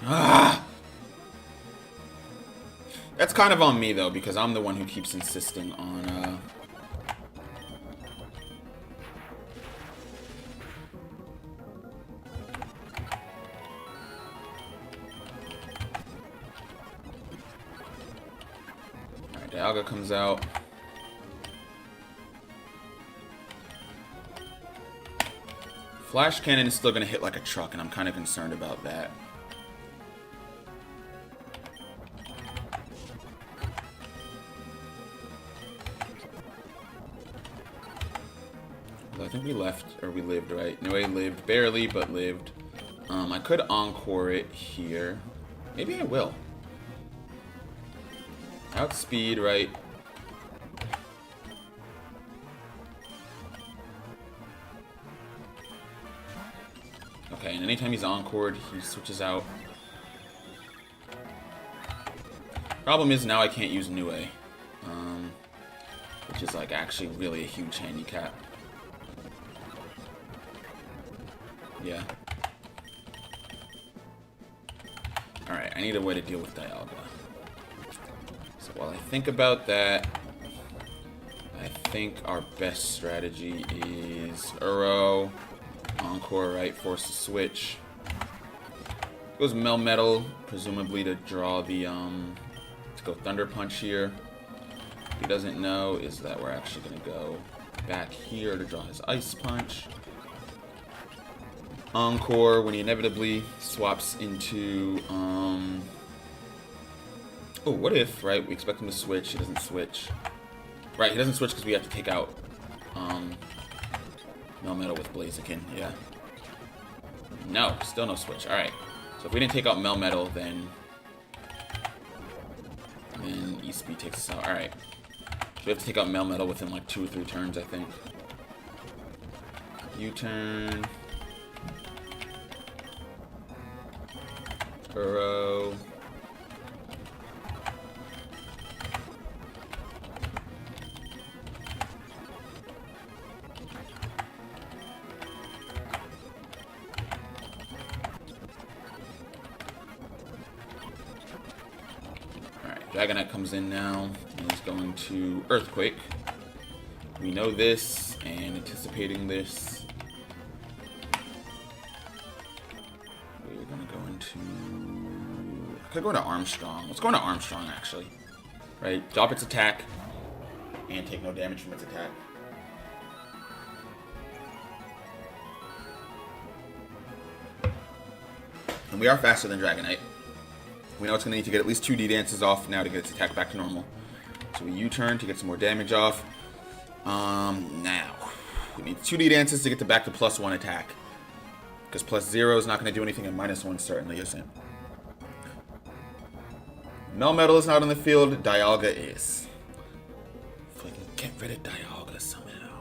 S1: Ah! That's kind of on me, though, because I'm the one who keeps insisting on, Alright, Dialga comes out. Flash Cannon is still going to hit like a truck, and I'm kind of concerned about that. I think we left, or we lived, right? No, we lived. Barely, but lived. I could Encore it here. Maybe I will. Outspeed, right? Okay, and anytime he's Encored, he switches out. Problem is now I can't use Nue. Which is like actually really a huge handicap. Yeah. Alright, I need a way to deal with Dialga. So while I think about that, I think our best strategy is Uro, Encore, right? Force the switch. Goes Melmetal, presumably to draw the, to go Thunder Punch here. What he doesn't know is that we're actually going to go back here to draw his Ice Punch. Encore when he inevitably swaps into, oh, what if, right, we expect him to switch, he doesn't switch. Right, he doesn't switch because we have to take out, Melmetal with Blaziken, yeah. No, still no switch, alright. So if we didn't take out Melmetal, then E-Speed takes us out, alright. So we have to take out Melmetal within like 2 or 3 turns, I think. U-turn. Uro. Alright, Dragonite comes in now, and he's going to Earthquake. We know this, and anticipating this, we're gonna go into... I could go into Armstrong. Let's go into Armstrong, actually. Right, drop its attack, and take no damage from its attack. And we are faster than Dragonite. We know it's going to need to get at least 2 D-Dances off now to get its attack back to normal. So we U-turn to get some more damage off. Now, we need 2 D-Dances to get to back to +1 attack. Because +0 is not going to do anything, and -1 certainly isn't. Melmetal is not on the field, Dialga is. If we can get rid of Dialga somehow.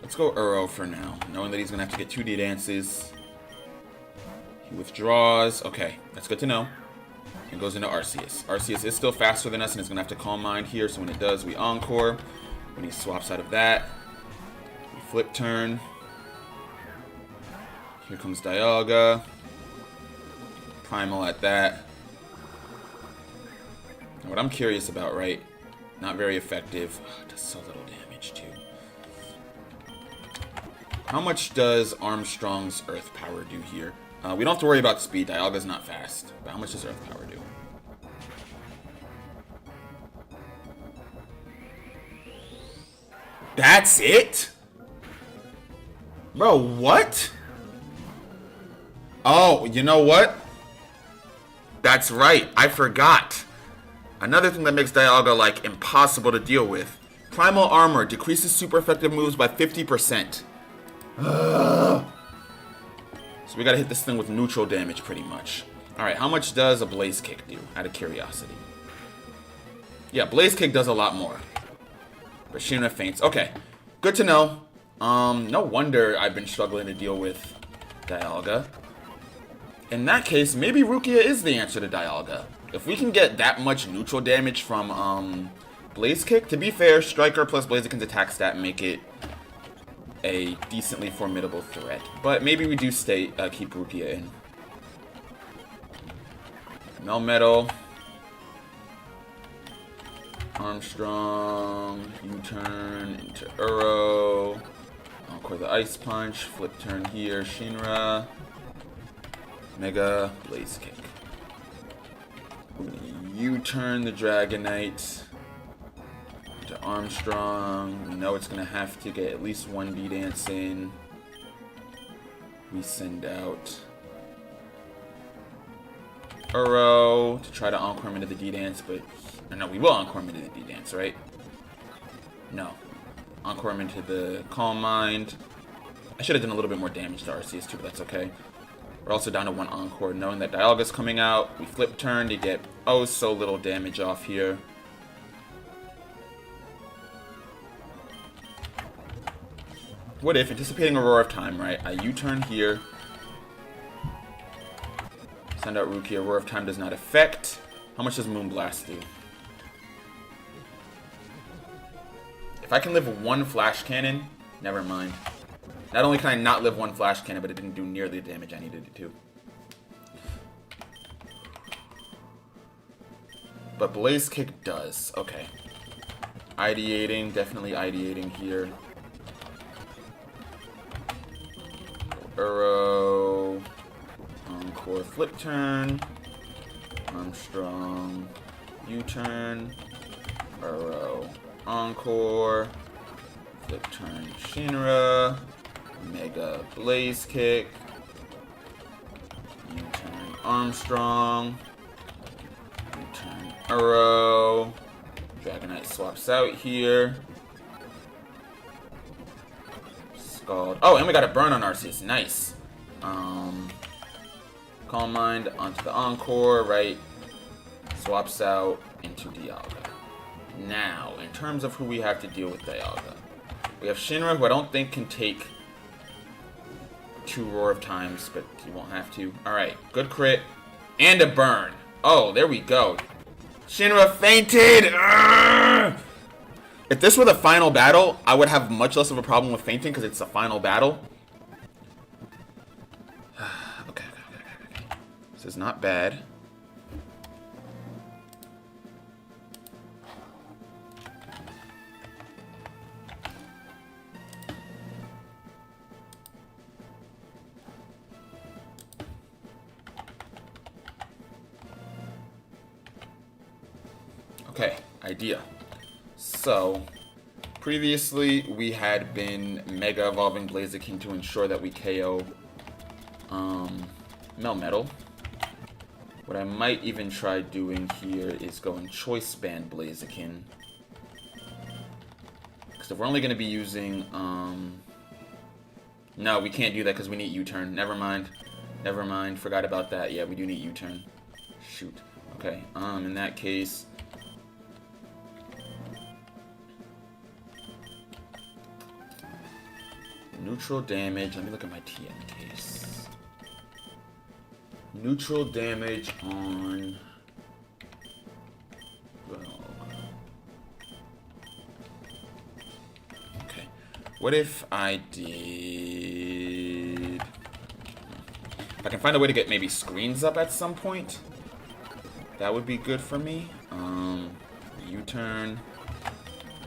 S1: Let's go Uro for now, knowing that he's going to have to get 2 D-Dances. He withdraws. Okay, that's good to know. And goes into Arceus. Arceus is still faster than us and is going to have to Calm Mind here, so when it does, we Encore. When he swaps out of that, we Flip Turn. Here comes Dialga. Primal at that. Now what I'm curious about, right? Not very effective. Oh, does so little damage, too. How much does Armstrong's Earth Power do here? We don't have to worry about speed. Dialga's not fast. But how much does Earth Power do? That's it? Bro, what? Oh, you know what? That's right. I forgot. Another thing that makes Dialga, like, impossible to deal with Primal Armor decreases super effective moves by 50%. So we gotta hit this thing with neutral damage pretty much. Alright, how much does a Blaze Kick do? Out of curiosity. Yeah, Blaze Kick does a lot more. But Shinra faints. Okay, good to know. No wonder I've been struggling to deal with Dialga. In that case, maybe Rukia is the answer to Dialga. If we can get that much neutral damage from Blaze Kick, to be fair, Striker plus Blaziken's attack stat make it a decently formidable threat. But maybe we do keep Rukia in. Melmetal. Armstrong. U-turn into Uro. Encore the Ice Punch. Flip turn here. Shinra. Mega Blaze Kick. U-turn the Dragonite. To Armstrong. We know it's going to have to get at least one D-Dance in. We send out Uro to try to Encore him into the D-Dance, but... No, we will Encore him into the D-Dance, right? No. Encore him into the Calm Mind. I should have done a little bit more damage to Arceus too, but that's okay. We're also down to one Encore, knowing that Dialga's coming out. We flip turn to get oh so little damage off here. What if, anticipating a Roar of Time, right? I U-turn here. Send out Rukia. Roar of Time does not affect. How much does Moonblast do? If I can live one Flash Cannon, never mind. Not only can I not live one Flash Cannon, but it didn't do nearly the damage I needed it to. But Blaze Kick does. Okay. Ideating. Definitely ideating here. Uro. Encore flip turn. Armstrong. U-turn. Uro. Encore. Flip turn Shinra. Mega Blaze Kick. U-turn Armstrong. U-turn Uro. Dragonite swaps out here. Scald. Oh, and we got a burn on Arceus. Nice. Calm Mind onto the Encore, right? Swaps out into Dialga. Now, in terms of who we have to deal with Dialga, we have Shinra, who I don't think can take 2 Roar of Times, but he won't have to. Alright, good crit. And a burn. Oh, there we go. Shinra fainted! Urgh! If this were the final battle, I would have much less of a problem with fainting because it's the final battle. Okay. This is not bad. Okay, idea. So, previously we had been Mega Evolving Blaziken to ensure that we KO Melmetal. What I might even try doing here is going Choice Band Blaziken. Because if we're only going to be using... No, we can't do that because we need U-turn. Never mind. Forgot about that. Yeah, we do need U-turn. Shoot. Okay, in that case... Neutral damage. Let me look at my TM case. Neutral damage on... Okay. What if I did... If I can find a way to get maybe screens up at some point, that would be good for me. U-turn.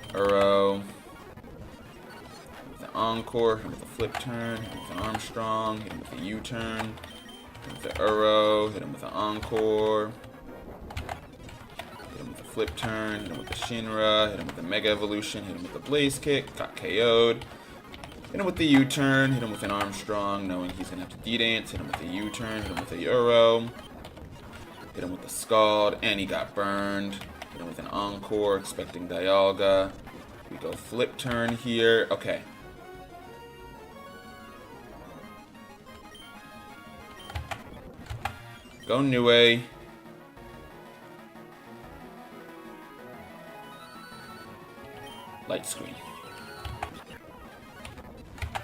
S1: Uro. Encore, hit him with a flip turn, hit him with an Armstrong, hit him with a U-turn, hit him with the Uro, hit him with an Encore, hit him with a flip turn, hit him with the Shinra, hit him with the Mega Evolution, hit him with the Blaze Kick, got KO'd, hit him with the U-turn, hit him with an Armstrong, knowing he's going to have to D-Dance, hit him with the U-turn, hit him with the Uro, hit him with the Scald, and he got burned, hit him with an Encore, expecting Dialga. We go flip turn here. Okay. Go Nue. Light screen.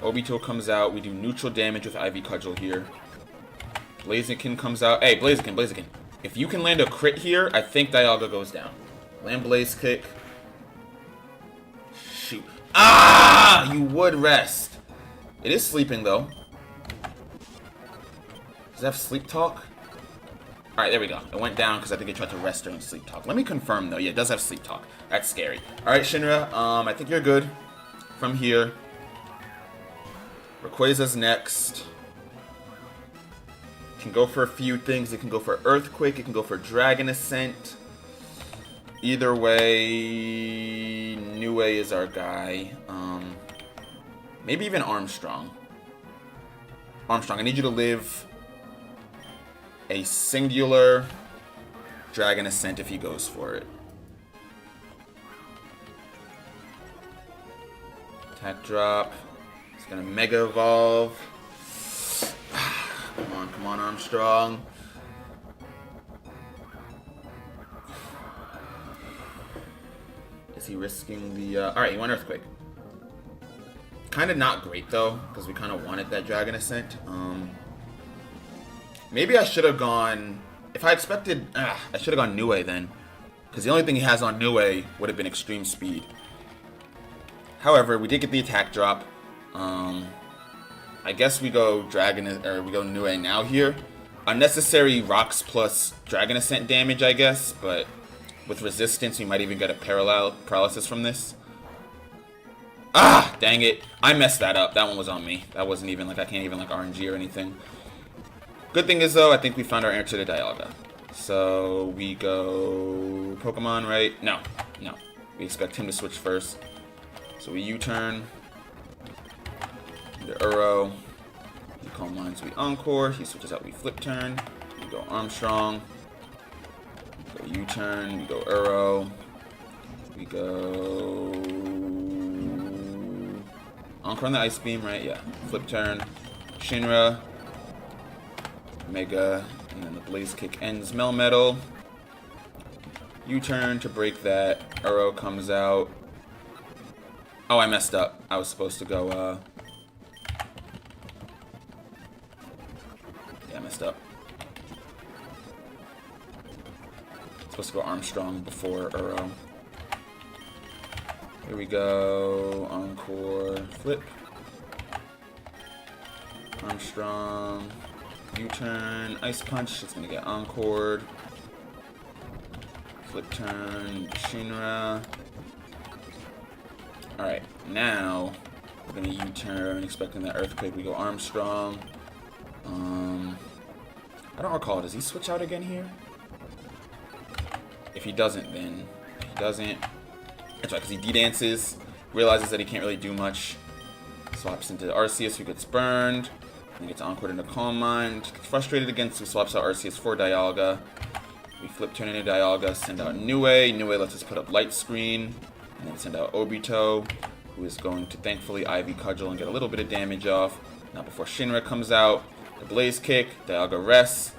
S1: Obito comes out. We do neutral damage with Ivy Cudgel here. Blaziken comes out. Hey, Blaziken. If you can land a crit here, I think Dialga goes down. Land Blaze Kick. Shoot. Ah! You would rest. It is sleeping, though. Does it have Sleep Talk? Alright, there we go. It went down because I think it tried to rest during Sleep Talk. Let me confirm, though. Yeah, it does have Sleep Talk. That's scary. Alright, Shinra. I think you're good from here. Rayquaza's next. Can go for a few things. It can go for Earthquake. It can go for Dragon Ascent. Either way, Nue is our guy. Maybe even Armstrong. Armstrong, I need you to live a singular Dragon Ascent if he goes for it. Attack drop. It's gonna Mega Evolve. Come on, Armstrong. Is he risking the... Alright, he went Earthquake. Kind of not great, though, because we kind of wanted that Dragon Ascent. Maybe I should have gone... If I expected... I should have gone Nue then. Because the only thing he has on Nue would have been Extreme Speed. However, we did get the attack drop. I guess we go Nue now here. Unnecessary Rocks plus Dragon Ascent damage, I guess, but with resistance, we might even get a paralysis from this. Ah, dang it. I messed that up. That one was on me. That wasn't even like, I can't even like RNG or anything. Good thing is, though, I think we found our answer to Dialga. So we go Pokemon, right? No. We expect him to switch first. So we U-turn. The Uro. We Calm Minds, we Encore. He switches out, we Flip Turn. We go Armstrong. We go U-turn. We go Uro. We go Encore on the Ice Beam, right? Yeah. Flip Turn. Shinra. Mega. And then the Blaze Kick ends Melmetal. U-turn to break that. Uro comes out. Oh, I messed up. I was supposed to go, Yeah, I messed up. Supposed to go Armstrong before Uro. Here we go. Encore. Flip. Armstrong. U-turn. Ice Punch. It's gonna get encored. Flip turn. Shinra. Alright, now we're gonna U-turn, expecting that Earthquake. We go Armstrong. I don't recall. Does he switch out again here? If he doesn't, then he doesn't. That's right, because he D-dances, realizes that he can't really do much. Swaps into Arceus, who gets burned. And gets encored into Calm Mind. Gets frustrated again, so swaps out Arceus for Dialga. We flip turn into Dialga, send out Nue. Nue lets us put up Light Screen. And then send out Obito, who is going to thankfully Ivy Cudgel and get a little bit of damage off. Now before Shinra comes out, the Blaze Kick, Dialga rests.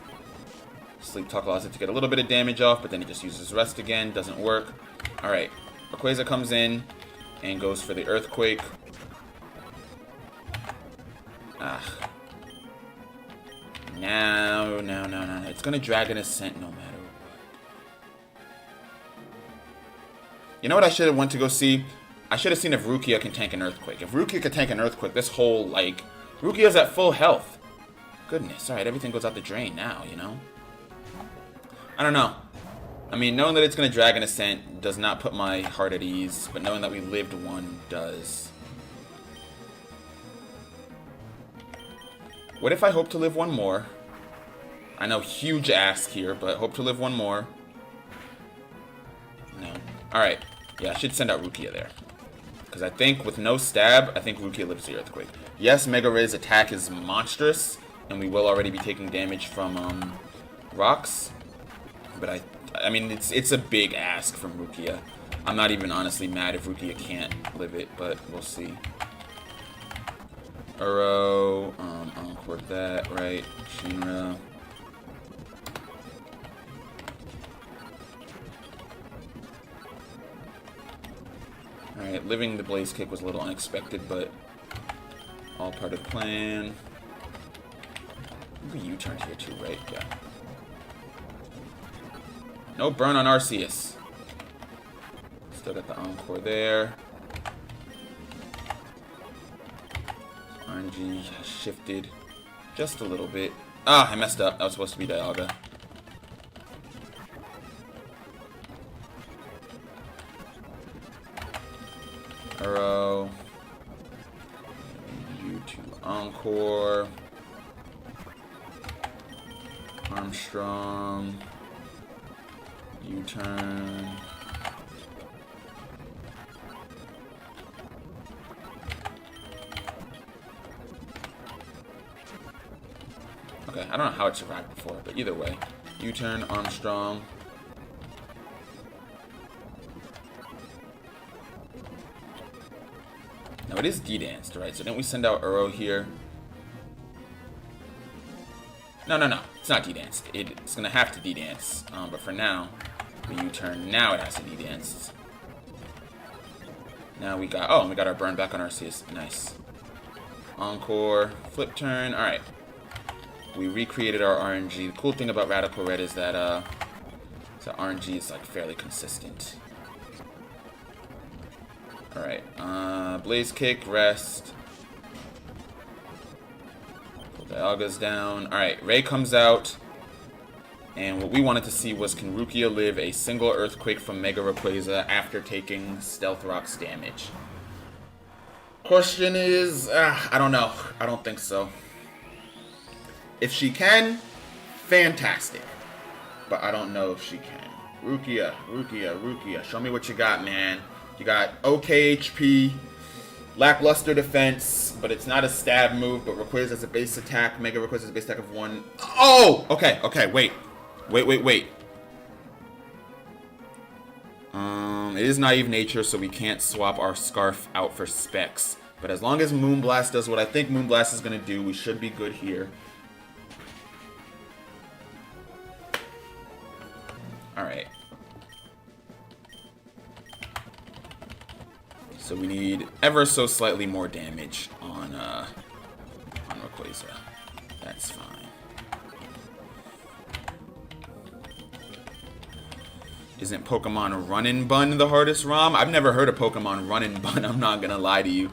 S1: Sleep Talk allows it to get a little bit of damage off, but then he just uses Rest again, doesn't work. Alright, Rayquaza comes in and goes for the Earthquake. No. It's gonna Dragon Ascent no matter what. You know what I should have went to go see? I should have seen if Rukia can tank an Earthquake. If Rukia could tank an Earthquake, this whole, like... Rukia's at full health. Goodness, alright, everything goes out the drain now, you know? I don't know. I mean, knowing that it's gonna Dragon Ascent does not put my heart at ease, but knowing that we lived one does. What if I hope to live one more? I know, huge ask here, but hope to live one more. No. Alright. Yeah, I should send out Rukia there. Because I think with no stab, I think Rukia lives the Earthquake. Yes, Mega Ray's attack is monstrous, and we will already be taking damage from rocks. But I mean, it's a big ask from Rukia. I'm not even honestly mad if Rukia can't live it, but we'll see. Uro, Encore that, right? Shinra. Alright, living the Blaze Kick was a little unexpected, but all part of the plan. Maybe U-turns here too, right? Yeah. No burn on Arceus. Still got the Encore there. RNG has shifted just a little bit. Ah, I messed up. That was supposed to be Dialga. Uro. U2 Encore. Armstrong. U-turn. Okay, I don't know how it survived before, but either way. U-turn, Armstrong. Now it is D-danced, right? So didn't we send out Uro here? No. It's not D-danced. It's going to have to D-dance. But for now, we U-turn. Now it has to D-dance. Now we got... Oh, and we got our burn back on Arceus. Nice. Encore. Flip turn. Alright. We recreated our RNG. The cool thing about Radical Red is that RNG is like fairly consistent. Alright. Blaze Kick. Rest. Dialga's down. Alright, Ray comes out. And what we wanted to see was, can Rukia live a single Earthquake from Mega Rayquaza after taking Stealth Rock's damage? Question is, I don't know. I don't think so. If she can, fantastic. But I don't know if she can. Rukia. Show me what you got, man. You got okay HP. Lackluster defense, but it's not a stab move, but Rayquaza has a base attack. Mega Rayquaza has a base attack of 1. Oh! Okay, wait. It is Naive Nature, so we can't swap our Scarf out for Specs. But as long as Moonblast does what I think Moonblast is going to do, we should be good here. Alright. So we need ever so slightly more damage on Rayquaza. That's fine. Isn't Pokemon Run and Bun the hardest ROM? I've never heard of Pokemon Run and Bun, I'm not gonna lie to you.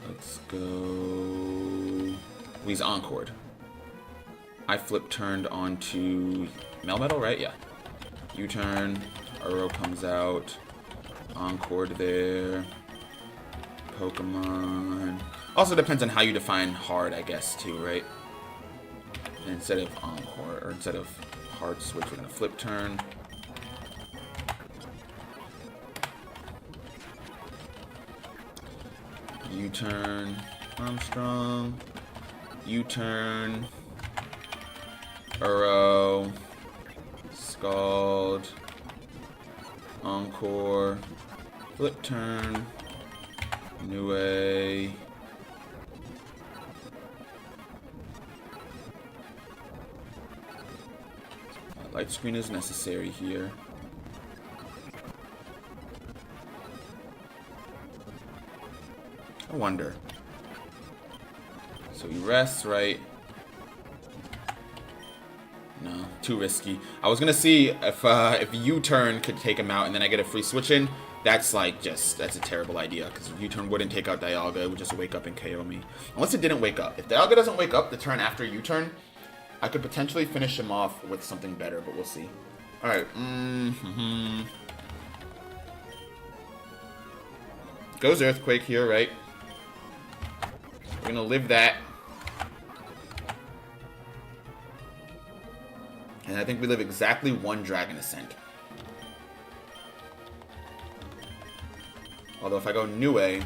S1: Let's go... He's Encored. I flip turned onto Melmetal, right? Yeah. U-turn, Uro comes out, Encored there, Pokemon. Also depends on how you define hard, I guess, too, right? And instead of Encore, or instead of hard switch, we're gonna flip turn. U-turn, Armstrong, U-turn, Uro. Scald, Encore, flip turn, Niue, light screen is necessary here. I wonder. So he rests, right? No, too risky. I was gonna see if U-turn could take him out and then I get a free switch in. That's like that's a terrible idea because U-turn wouldn't take out Dialga. It would just wake up and KO me. Unless it didn't wake up. If Dialga doesn't wake up the turn after U-turn, I could potentially finish him off with something better, but we'll see. All right. Goes Earthquake here, right? We're gonna live that. And I think we live exactly 1 Dragon Ascent. Although if I go Niue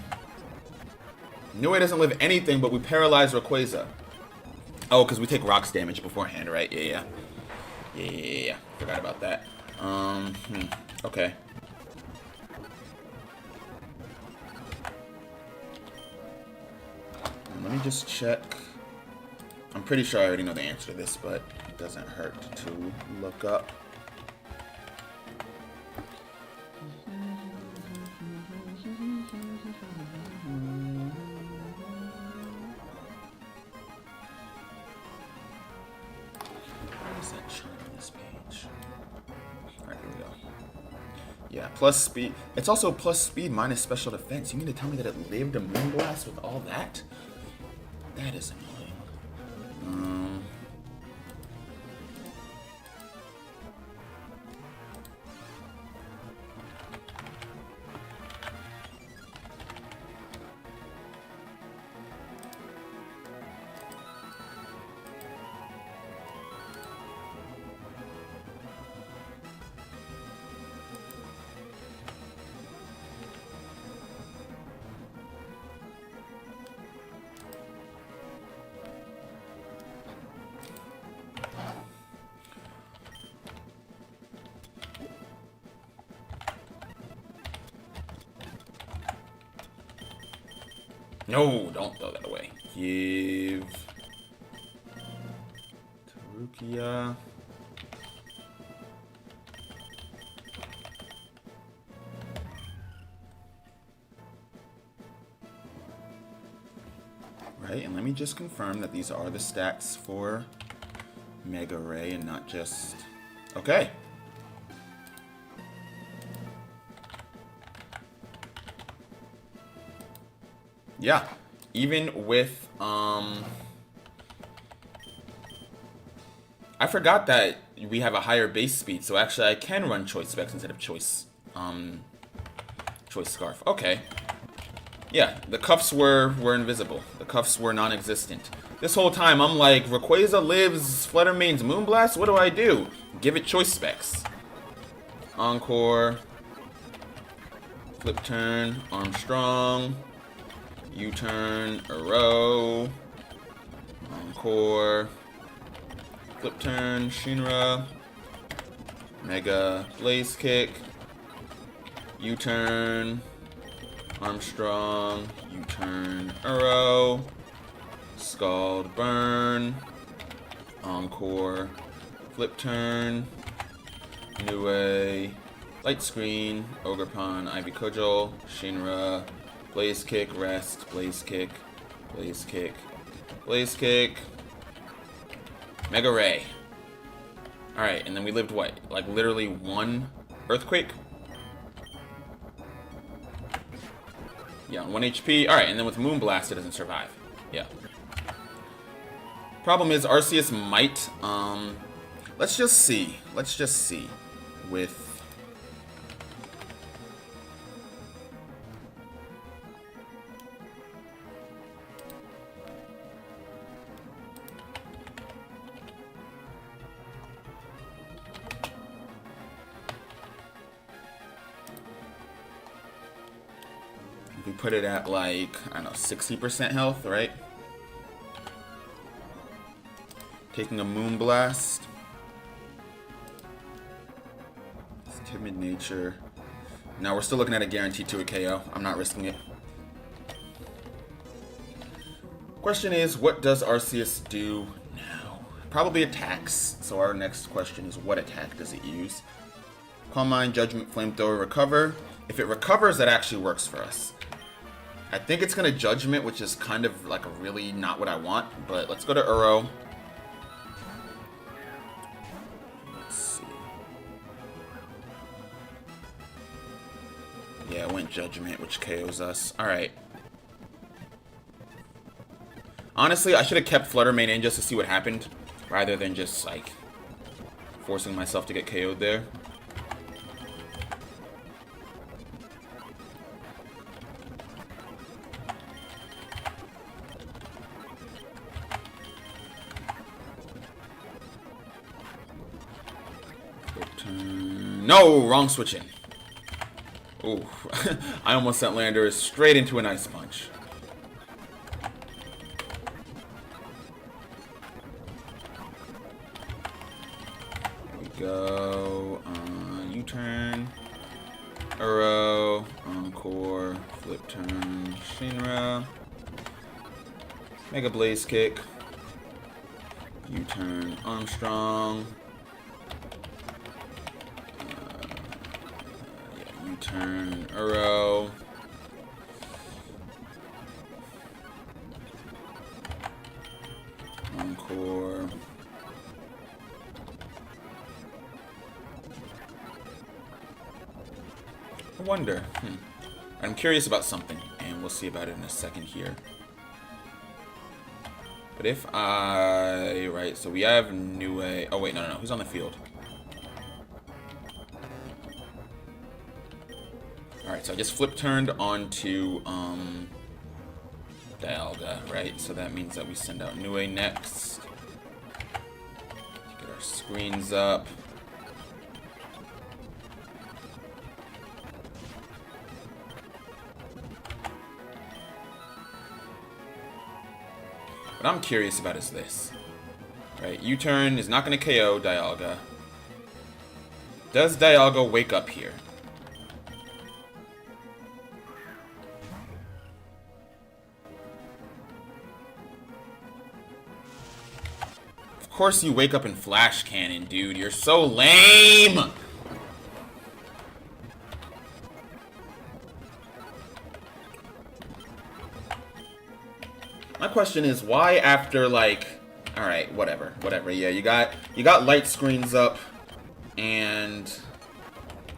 S1: doesn't live anything, but we paralyze Rayquaza. Oh, because we take rocks damage beforehand, right? Yeah. Yeah. Forgot about that. Okay. Let me just check. I'm pretty sure I already know the answer to this, but it doesn't hurt to look up. What is that chart on this page? Alright, here we go. Yeah, plus speed. It's also plus speed minus special defense. You mean to tell me that it lived a Moonblast with all that? That is annoying. No, don't throw that away. Give Tarukia. Right, and let me just confirm that these are the stats for Mega Ray and not just... Okay. Yeah, even with, I forgot that we have a higher base speed, so actually I can run Choice Specs instead of Choice Scarf. Okay. Yeah, the cuffs were invisible. The cuffs were non-existent. This whole time, I'm like, Rayquaza lives Fluttermane's Moonblast? What do I do? Give it Choice Specs. Encore. Flip turn. Armstrong. U-turn, Aro, Encore, Flip turn, Shinra, Mega Blaze Kick, U-turn, Armstrong, U-turn, Aro, Scald Burn, Encore, Flip turn, Niue, Light Screen, Ogerpon, Ivy Cudgel, Shinra, Blaze Kick, Rest, Blaze Kick, Blaze Kick, Blaze Kick, Mega Ray. Alright, and then we lived what? Like literally one Earthquake? Yeah, on 1 HP. Alright, and then with Moonblast it doesn't survive. Yeah. Problem is Arceus might, let's just see. Let's just see. With... we put it at like, I don't know, 60% health, right? Taking a Moonblast. It's timid nature. Now we're still looking at a guarantee to a KO. I'm not risking it. Question is, what does Arceus do now? Probably attacks. So our next question is, what attack does it use? Calm Mind, Judgment, Flamethrower, Recover. If it recovers, that actually works for us. I think it's going to Judgment, which is kind of like a really not what I want. But let's go to Uro. Let's see. Yeah, it went Judgment, which KOs us. Alright. Honestly, I should have kept Fluttermane in just to see what happened, rather than just, like, forcing myself to get KO'd there. No, wrong switching. Ooh, I almost sent Landers straight into an Ice Punch. go. U-turn. Uro. Encore. Flip turn. Shinra. Mega Blaze Kick. U-turn. Armstrong. U-turn. Uro. Encore. I wonder. I'm curious about something, and we'll see about it in a second here. But if I... Right, so we have Nue... Oh, wait, no. Who's on the field? Alright, so I just flip-turned onto, Dialga, right? So that means that we send out Nue next. Get our screens up. What I'm curious about is this. Right, U-turn is not going to KO Dialga. Does Dialga wake up here? Of course you wake up in Flash Cannon, dude. You're so lame! My question is, why after, like... Alright, whatever. Yeah, you got light screens up, and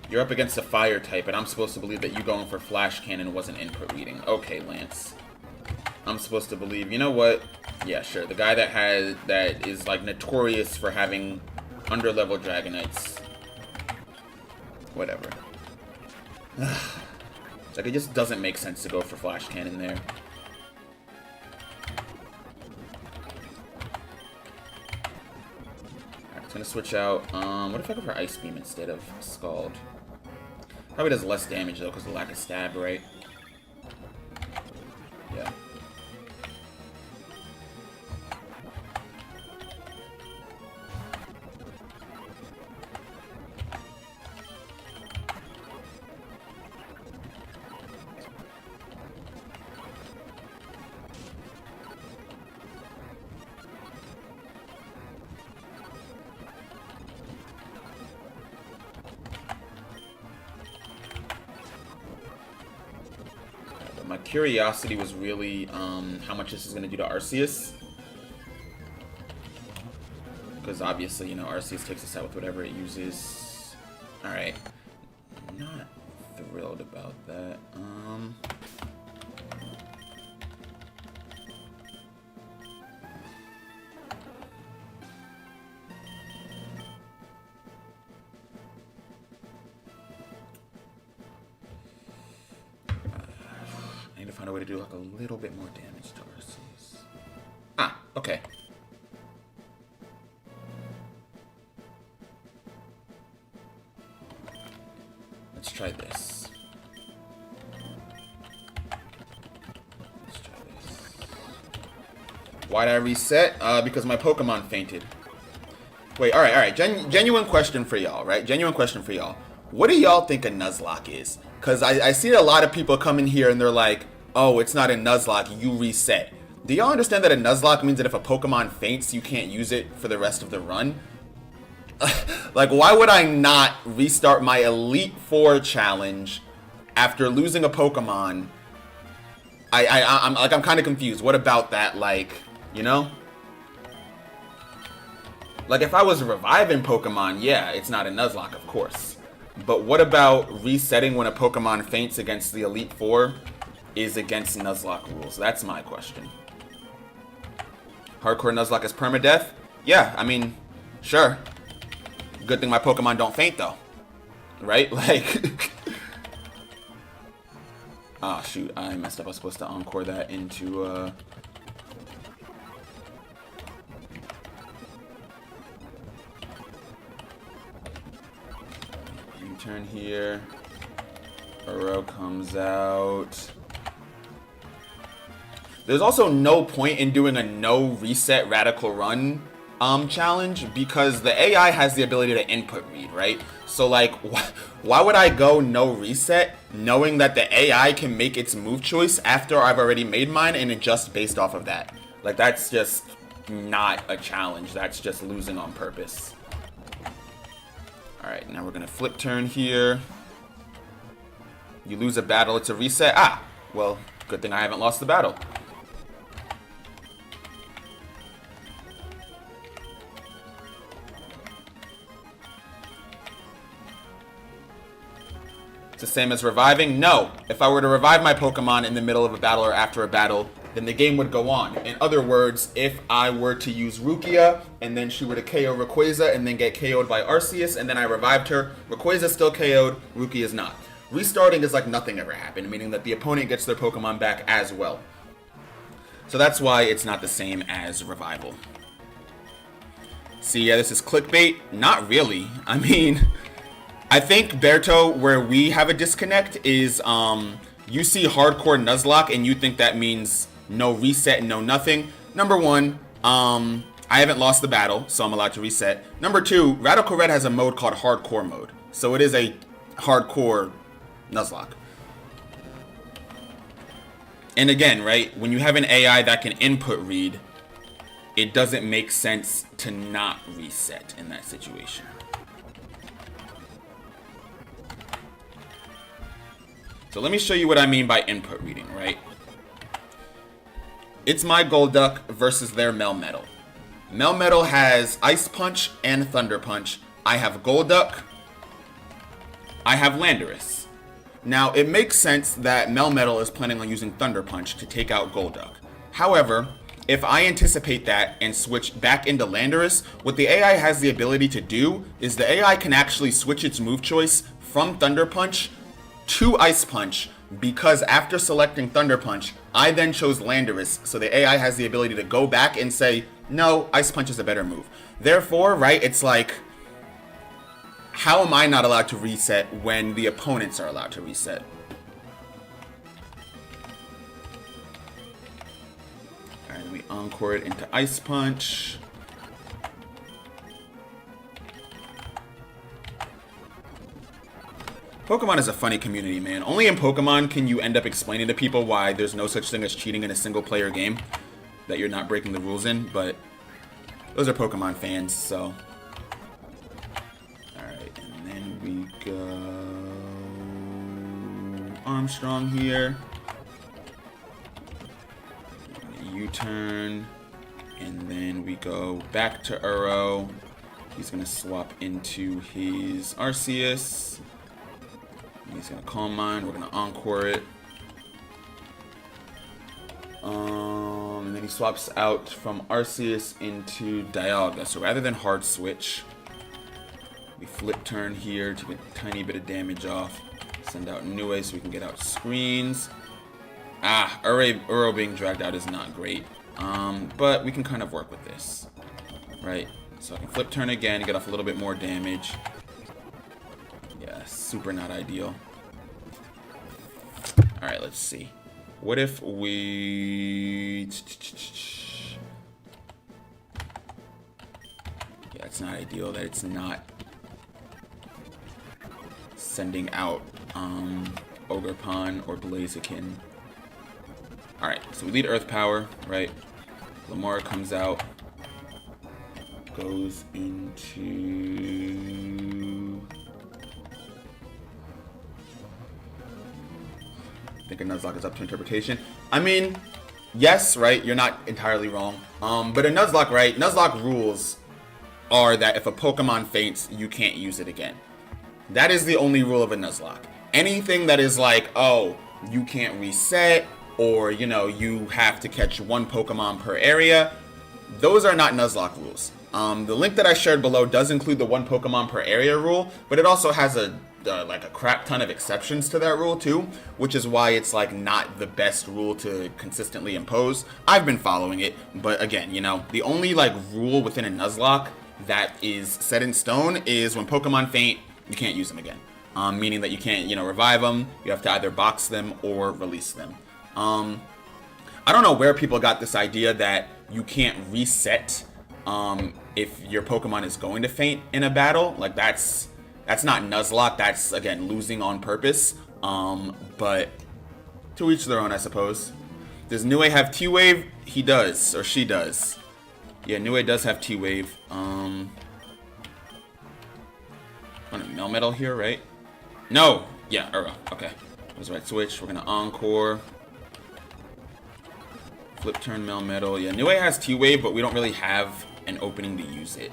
S1: you're up against a fire type, and I'm supposed to believe that you going for Flash Cannon wasn't input reading. Okay, Lance. I'm supposed to believe, you know what? Yeah, sure. The guy that is like notorious for having underlevel Dragonites. Whatever. Like, it just doesn't make sense to go for Flash Cannon there. Alright, it's gonna switch out. What if I go for Ice Beam instead of Scald? Probably does less damage though, because of the lack of stab, right? Yeah. My curiosity was really how much this is going to do to Arceus. Because obviously, you know, Arceus takes us out with whatever it uses. Alright. Not thrilled about that. I need to find a way to do like a little bit more damage to Arceus. Ah, okay. Let's try this. Why'd I reset? Because my Pokemon fainted. Wait, alright. Genuine question for y'all, right? Genuine question for y'all. What do y'all think a Nuzlocke is? Because I see a lot of people come in here and they're like, oh, it's not a Nuzlocke, you reset. Do y'all understand that a Nuzlocke means that if a Pokemon faints, you can't use it for the rest of the run? Like, why would I not restart my Elite Four challenge after losing a Pokemon? I'm kind of confused. What about that, like, you know? Like, if I was reviving Pokemon, yeah, it's not a Nuzlocke, of course. But what about resetting when a Pokemon faints against the Elite Four is against Nuzlocke rules? That's my question. Hardcore Nuzlocke is permadeath? Yeah, I mean, sure. Good thing my Pokemon don't faint, though. Right? Like... Ah, shoot. I messed up. I was supposed to Encore that into, U-turn here. Uro comes out. There's also no point in doing a no reset radical run challenge because the AI has the ability to input read, right? So like, why would I go no reset knowing that the AI can make its move choice after I've already made mine and adjust based off of that? Like, that's just not a challenge. That's just losing on purpose. Alright, now we're gonna flip turn here. You lose a battle, it's a reset. Ah, well, good thing I haven't lost the battle. It's the same as reviving? No. If I were to revive my Pokemon in the middle of a battle or after a battle, then the game would go on. In other words, if I were to use Rukia, and then she were to KO Rayquaza, and then get KO'd by Arceus, and then I revived her, Rayquaza's still KO'd, Rukia's not. Restarting is like nothing ever happened, meaning that the opponent gets their Pokemon back as well. So that's why it's not the same as revival. See, yeah, this is clickbait. Not really. I mean, I think, Berto, where we have a disconnect is you see hardcore Nuzlocke and you think that means no reset and no nothing. Number one, I haven't lost the battle, so I'm allowed to reset. Number two, Radical Red has a mode called hardcore mode. So it is a hardcore Nuzlocke. And again, right, when you have an AI that can input read, it doesn't make sense to not reset in that situation. So let me show you what I mean by input reading, right? It's my Golduck versus their Melmetal. Melmetal has Ice Punch and Thunder Punch. I have Golduck. I have Landorus. Now, it makes sense that Melmetal is planning on using Thunder Punch to take out Golduck. However, if I anticipate that and switch back into Landorus, what the AI has the ability to do is the AI can actually switch its move choice from Thunder Punch to Ice Punch, because after selecting Thunder Punch, I then chose Landorus, so the AI has the ability to go back and say, no, Ice Punch is a better move. Therefore, right, it's like, how am I not allowed to reset when the opponents are allowed to reset? Alright, then we encore it into Ice Punch. Pokemon is a funny community, man. Only in Pokemon can you end up explaining to people why there's no such thing as cheating in a single-player game, that you're not breaking the rules in, but those are Pokemon fans, so. Alright, and then we go Armstrong here. U-turn, and then we go back to Uro. He's going to swap into his Arceus. He's gonna Calm Mind. We're gonna encore it. And then he swaps out from Arceus into Dialga. So rather than hard switch, we flip turn here to get a tiny bit of damage off. Send out Nue so we can get out screens. Ah, Uro being dragged out is not great. But we can kind of work with this, right? So I can flip turn again, get off a little bit more damage. Yeah, super not ideal. Alright, let's see. What if we... Yeah, it's not ideal that it's not sending out Ogerpon or Blaziken. Alright, so we lead Earth Power, right? Lamar comes out. Goes into... I think a Nuzlocke is up to interpretation. I mean, yes, right, you're not entirely wrong. But a Nuzlocke, right, Nuzlocke rules are that if a Pokemon faints, you can't use it again. That is the only rule of a Nuzlocke. Anything that is like, oh, you can't reset, or, you know, you have to catch one Pokemon per area, those are not Nuzlocke rules. The link that I shared below does include the one Pokemon per area rule, but it also has like a crap ton of exceptions to that rule too, which is why it's like not the best rule to consistently impose. I've been following it, but again, you know, the only like rule within a Nuzlocke that is set in stone is when Pokemon faint, you can't use them again. Meaning that you can't, you know, revive them. You have to either box them or release them. I don't know where people got this idea that you can't reset if your Pokemon is going to faint in a battle. Like that's not Nuzlocke. That's again losing on purpose. But to each their own, I suppose. Does Nue have T-Wave? He does, or she does. Yeah, Nue does have T-Wave. On a Melmetal here, right? No! Yeah, Uro. Okay. That was the right switch. We're gonna Encore. Flip turn Melmetal. Yeah, Nue has T-Wave, but we don't really have an opening to use it.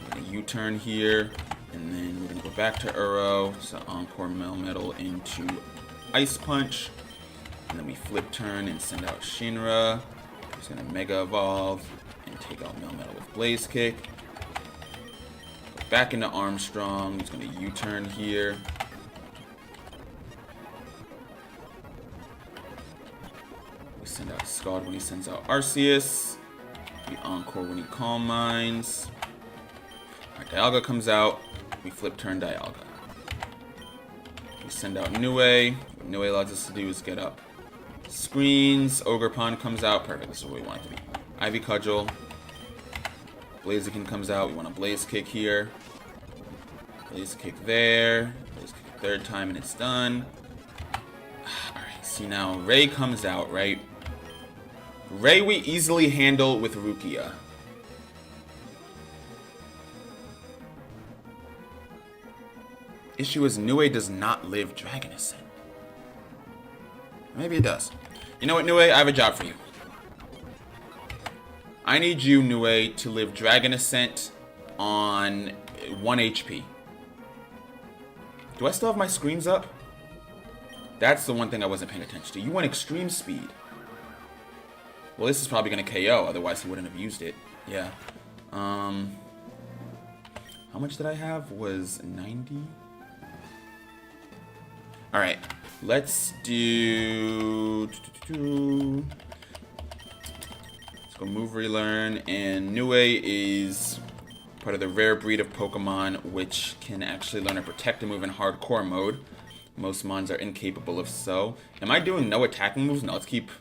S1: We're gonna U-turn here, and then we're gonna go back to Uro. So Encore Melmetal into Ice Punch. And then we flip turn and send out Shinra. He's gonna Mega Evolve and take out Melmetal with Blaze Kick. Go back into Armstrong. He's gonna U-turn here. We send out Scald when he sends out Arceus. We Encore when he Calm Minds. Alright, Dialga comes out. We flip turn Dialga. We send out Nue. What Nue allows us to do is get up screens. Ogre Pond comes out. Perfect. This is what we want it to be. Ivy Cudgel. Blaziken comes out. We want a Blaze Kick here. Blaze Kick there. Blaze Kick third time and it's done. Alright, see now Ray comes out, right? Ray we easily handle with Rukia. Issue is Nue does not live Dragon Ascent. Maybe it does. You know what, Nue? I have a job for you. I need you, Nue, to live Dragon Ascent on 1 HP. Do I still have my screens up? That's the one thing I wasn't paying attention to. You want extreme speed. Well, this is probably going to KO, otherwise he wouldn't have used it. Yeah. How much did I have? Was 90? Alright. Let's do... Let's go move, relearn, and Nue is part of the rare breed of Pokemon which can actually learn a protective move in hardcore mode. Most mons are incapable of so. Am I doing no attacking moves? No, let's keep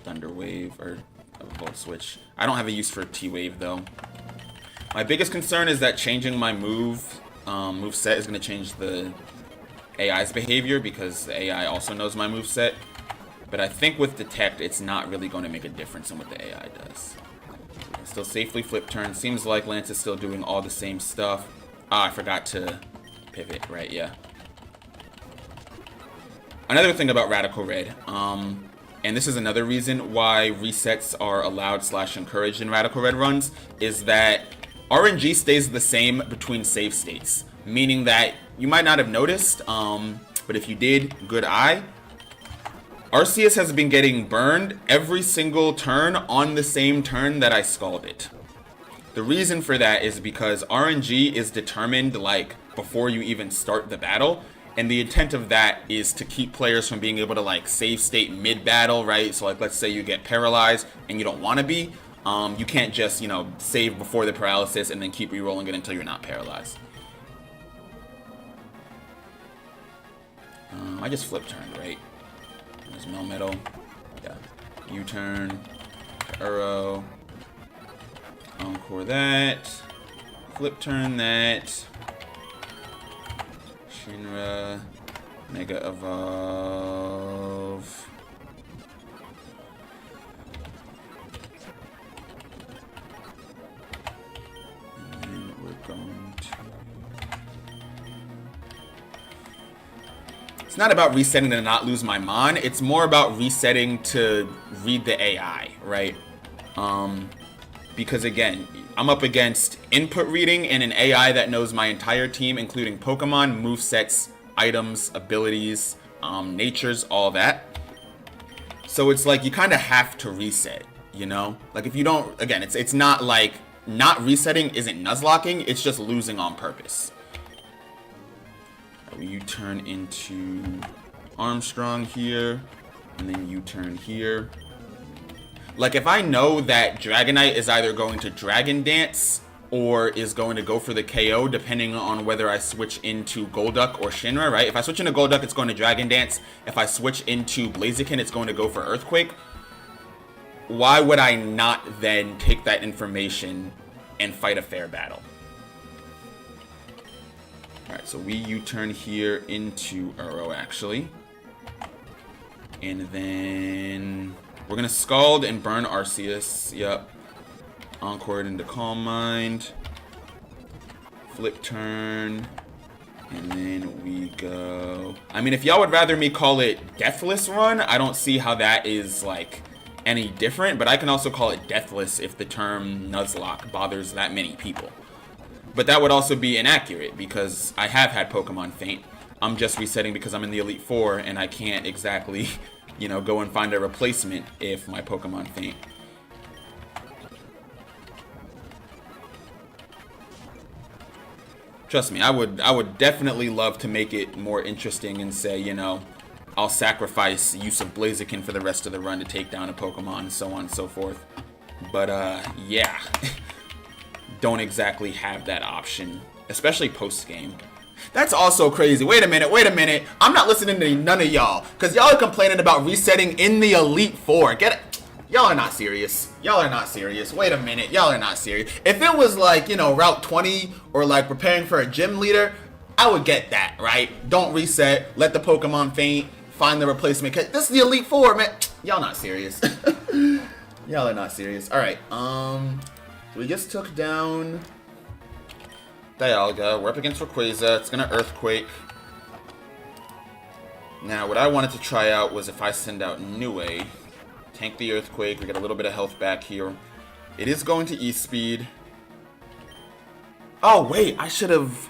S1: Thunder Wave or Volt Switch. I don't have a use for T-Wave though. My biggest concern is that changing my move set is going to change the AI's behavior because the AI also knows my move set. But I think with Detect, it's not really going to make a difference in what the AI does. So we can still safely flip turn. Seems like Lance is still doing all the same stuff. Ah, I forgot to pivot, right, yeah. Another thing about Radical Red, and this is another reason why resets are allowed / encouraged in Radical Red runs, is that RNG stays the same between save states. Meaning that you might not have noticed, but if you did, good eye. Arceus has been getting burned every single turn on the same turn that I scalded. The reason for that is because RNG is determined like before you even start the battle. And the intent of that is to keep players from being able to like save state mid-battle, right? So like let's say you get paralyzed and you don't want to be. You can't just, you know, save before the paralysis and then keep re-rolling it until you're not paralyzed. I just flip turned, right? There's Melmetal. Yeah. U-turn. Uro. Encore that. Flip turn that. Shinra. Mega Evolve. And then we're going to... It's not about resetting to not lose my Mon. It's more about resetting to read the AI, right? Because again, I'm up against input reading and an AI that knows my entire team, including Pokemon, movesets, items, abilities, natures, all that. So it's like you kind of have to reset, you know? Like if you don't, again, it's not like not resetting isn't Nuzlocking, it's just losing on purpose. You turn into Armstrong here, and then you turn here. Like if I know that Dragonite is either going to Dragon Dance or is going to go for the KO, depending on whether I switch into Golduck or Shinra, right? If I switch into Golduck, it's going to Dragon Dance. If I switch into Blaziken, it's going to go for Earthquake. Why would I not then take that information and fight a fair battle. Alright, so we U-turn here into Uro, actually. And then we're going to Scald and burn Arceus. Yep. Encore into Calm Mind. Flip turn. And then we go... I mean, if y'all would rather me call it Deathless Run, I don't see how that is, like, any different. But I can also call it Deathless if the term Nuzlocke bothers that many people. But that would also be inaccurate because I have had Pokemon faint. I'm just resetting because I'm in the Elite Four and I can't exactly, you know, go and find a replacement if my Pokemon faint. Trust me, I would definitely love to make it more interesting and say, you know, I'll sacrifice use of Blaziken for the rest of the run to take down a Pokemon and so on and so forth. But, yeah. Don't exactly have that option, especially post-game. That's also crazy. Wait a minute. I'm not listening to none of y'all, because y'all are complaining about resetting in the Elite Four. Get it? Y'all are not serious. Wait a minute. Y'all are not serious. If it was like, you know, Route 20 or like preparing for a gym leader, I would get that, right? Don't reset. Let the Pokemon faint. Find the replacement. This is the Elite Four, man. Y'all not serious. Y'all are not serious. All right. So we just took down Dialga. We're up against Rayquaza. It's going to Earthquake. Now, what I wanted to try out was if I send out Niue. Tank the Earthquake. We get a little bit of health back here. It is going to E-Speed. Oh, wait. I should have...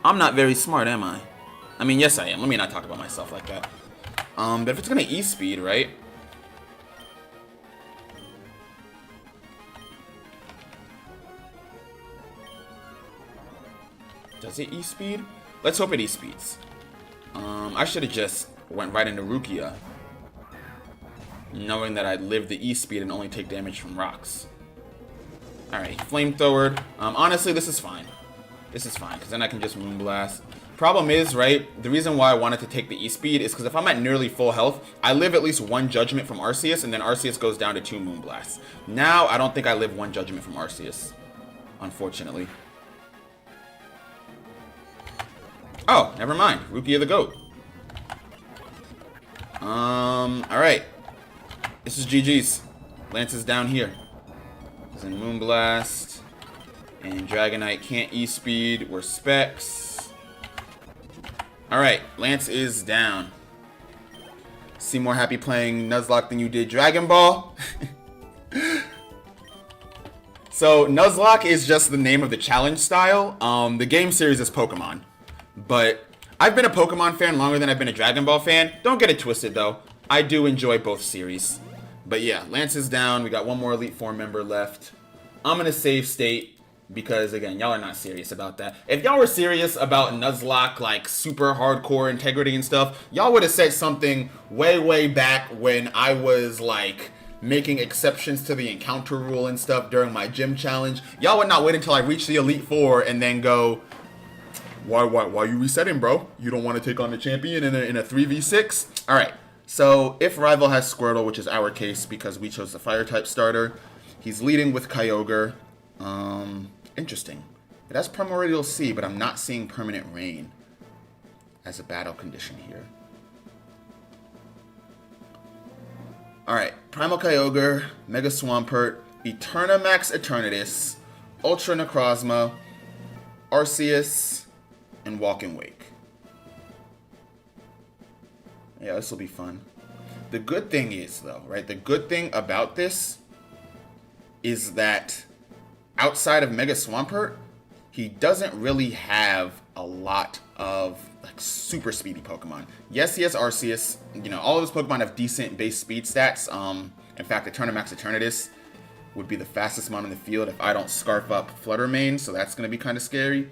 S1: I'm not very smart, am I? I mean, yes, I am. Let me not talk about myself like that. But if it's going to E-Speed, right? Does it E-Speed? Let's hope it E-Speeds. I should have just went right into Rukia, knowing that I'd live the E-Speed and only take damage from rocks. Alright, Flamethrower. Honestly, this is fine. This is fine, because then I can just Moonblast. Problem is, right, the reason why I wanted to take the E-Speed is because if I'm at nearly full health, I live at least one Judgment from Arceus, and then Arceus goes down to 2 Moonblasts. Now, I don't think I live one Judgment from Arceus, unfortunately. Oh, never mind. Rukia the GOAT. Alright. This is GG's. Lance is down here. He's in Moonblast. And Dragonite can't E-Speed. We're Specs. Alright, Lance is down. Seem more happy playing Nuzlocke than you did Dragon Ball. So, Nuzlocke is just the name of the challenge style. The game series is Pokemon. But I've been a Pokemon fan longer than I've been a Dragon Ball fan. Don't get it twisted, though. I do enjoy both series. But yeah, Lance is down. We got one more Elite Four member left. I'm going to save state because, again, y'all are not serious about that. If y'all were serious about Nuzlocke, like, super hardcore integrity and stuff, y'all would have said something way, way back when I was, like, making exceptions to the encounter rule and stuff during my gym challenge. Y'all would not wait until I reach the Elite Four and then go... Why you resetting, bro? You don't want to take on the champion in a 3v6? Alright, so if Rival has Squirtle, which is our case because we chose the Fire-type starter, he's leading with Kyogre. Interesting. It has Primordial Sea, but I'm not seeing Permanent Rain as a battle condition here. Alright, Primal Kyogre, Mega Swampert, Eternamax Eternatus, Ultra Necrozma, Arceus, and Walk and Wake. Yeah, this will be fun. The good thing is, though, right? The good thing about this is that outside of Mega Swampert, he doesn't really have a lot of like super speedy Pokemon. Yes, he has Arceus. You know, all of his Pokemon have decent base speed stats. In fact, Eternamax Eternatus would be the fastest mon in the field if I don't scarf up Fluttermane, so that's going to be kind of scary.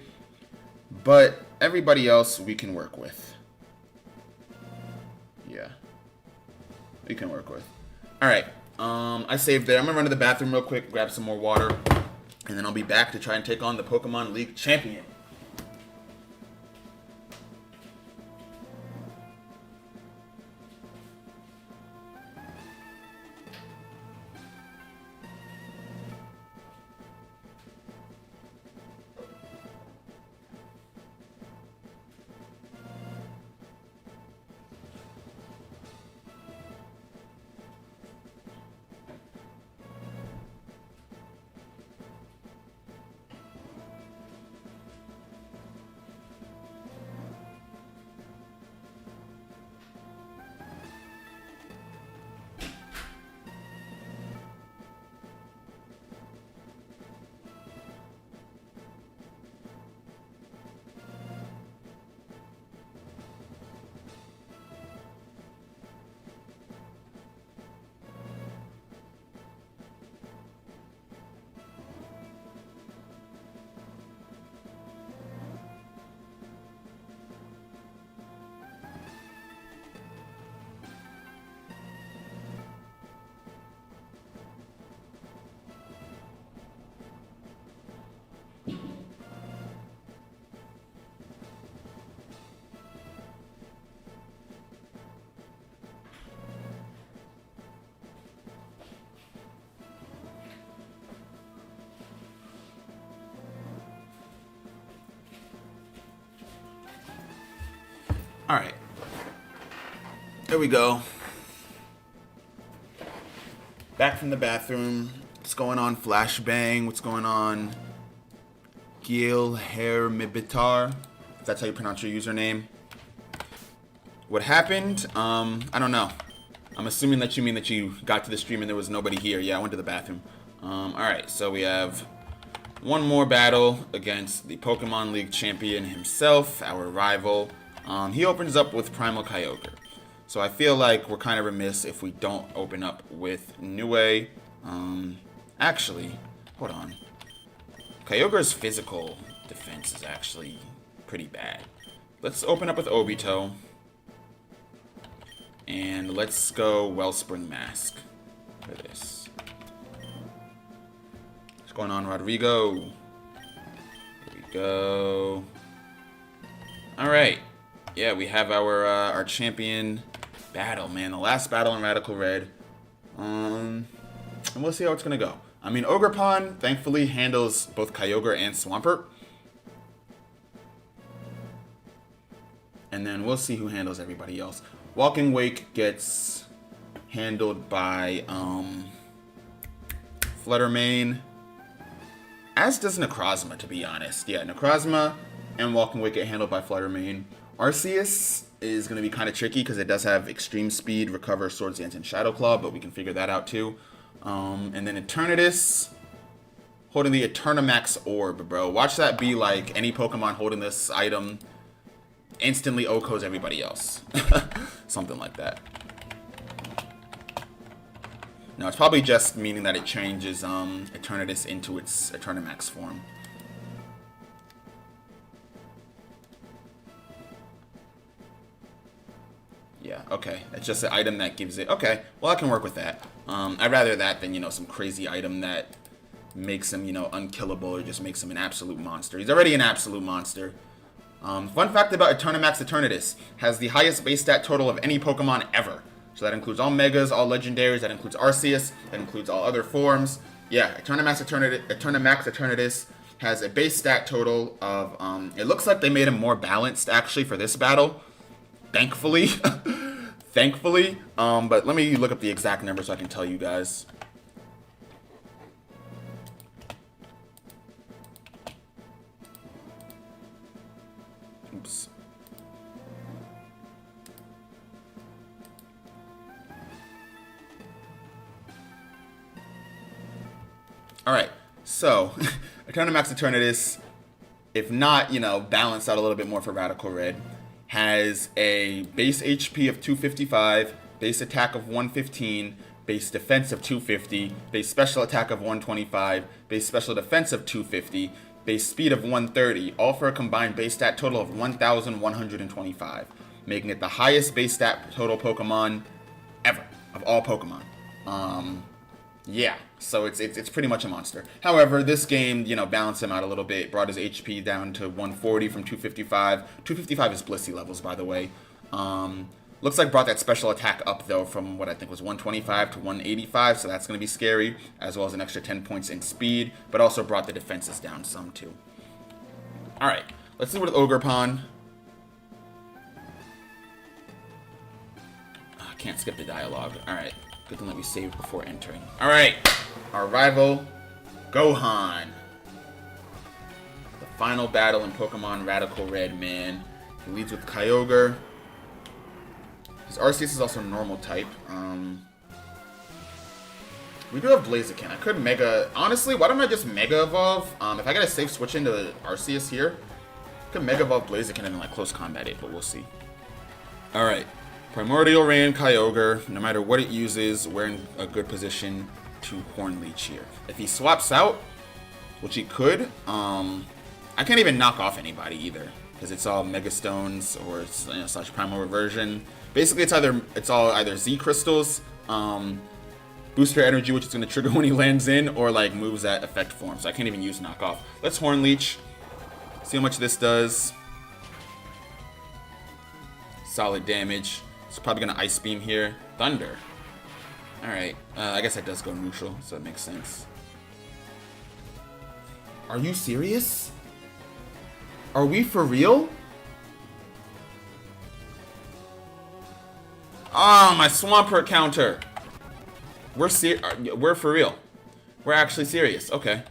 S1: But everybody else we can work with. Yeah. We can work with. Alright. I saved there. I'm going to run to the bathroom real quick, grab some more water. And then I'll be back to try and take on the Pokemon League champion. Alright. There we go. Back from the bathroom. What's going on, Flashbang? What's going on, Gil Hermibitar? If that's how you pronounce your username. What happened? I don't know. I'm assuming that you mean that you got to the stream and there was nobody here. Yeah, I went to the bathroom. Alright, so we have one more battle against the Pokemon League champion himself, our rival. He opens up with Primal Kyogre. So I feel like we're kind of remiss if we don't open up with Niue. Actually, hold on. Kyogre's physical defense is actually pretty bad. Let's open up with Obito. And let's go Wellspring Mask for this. What's going on, Rodrigo? Here we go. Alright. Yeah, we have our champion battle, man. The last battle in Radical Red. And we'll see how it's going to go. I mean, Ogerpon, thankfully, handles both Kyogre and Swampert. And then we'll see who handles everybody else. Walking Wake gets handled by Fluttermane. As does Necrozma, to be honest. Yeah, Necrozma and Walking Wake get handled by Fluttermane. Arceus is going to be kind of tricky because it does have extreme speed, recover, Swords Dance, and Shadow Claw, but we can figure that out too. And then Eternatus holding the Eternamax Orb, bro. Watch that be like any Pokemon holding this item instantly OHKOs everybody else. Something like that. No, it's probably just meaning that it changes Eternatus into its Eternamax form. Yeah, okay. It's just an item that gives it... Okay, well, I can work with that. I'd rather that than, you know, some crazy item that makes him, you know, unkillable or just makes him an absolute monster. He's already an absolute monster. Fun fact about Eternamax Eternatus. Has the highest base stat total of any Pokemon ever. So that includes all Megas, all Legendaries, that includes Arceus, that includes all other forms. Yeah, Eternamax Eternatus has a base stat total of... it looks like they made him more balanced, actually, for this battle. Thankfully. Thankfully. But let me look up the exact number so I can tell you guys. Oops. Alright, so Eternamax Eternatus, if not, you know, balanced out a little bit more for Radical Red, has a base HP of 255, base attack of 115, base defense of 250, base special attack of 125, base special defense of 250, base speed of 130, all for a combined base stat total of 1,125, making it the highest base stat total Pokemon ever, of all Pokemon. Yeah, so it's pretty much a monster. However, this game, you know, balanced him out a little bit, brought his HP down to 140 from 255. 255 is Blissey levels, by the way. Looks like brought that special attack up, though, from what I think was 125 to 185, so that's going to be scary, as well as an extra 10 points in speed, but also brought the defenses down some, too. Alright, let's see what Ogerpon. I can't skip the dialogue. Alright. Good thing that we saved before entering. Alright, our rival, Gohan. The final battle in Pokemon Radical Red, man. He leads with Kyogre. His Arceus is also normal type. We do have Blaziken. I could Mega... Honestly, why don't I just Mega Evolve? If I get a safe switch into Arceus here, I could Mega Evolve Blaziken and then, like, close combat it, but we'll see. Alright. Primordial Rain Kyogre, no matter what it uses, we're in a good position to Horn Leech here. If he swaps out, which he could, I can't even knock off anybody either, because it's all Mega Stones or it's, you know, slash Primal Reversion. Basically, it's all either Z Crystals, Booster Energy, which is going to trigger when he lands in, or like moves that affect form. So I can't even use knockoff. Let's Horn Leech. See how much this does. Solid damage. It's probably going to Ice Beam here. Thunder. Alright. I guess that does go neutral, so that makes sense. Are you serious? Are we for real? Oh, my Swampert counter. We're for real. We're actually serious. Okay.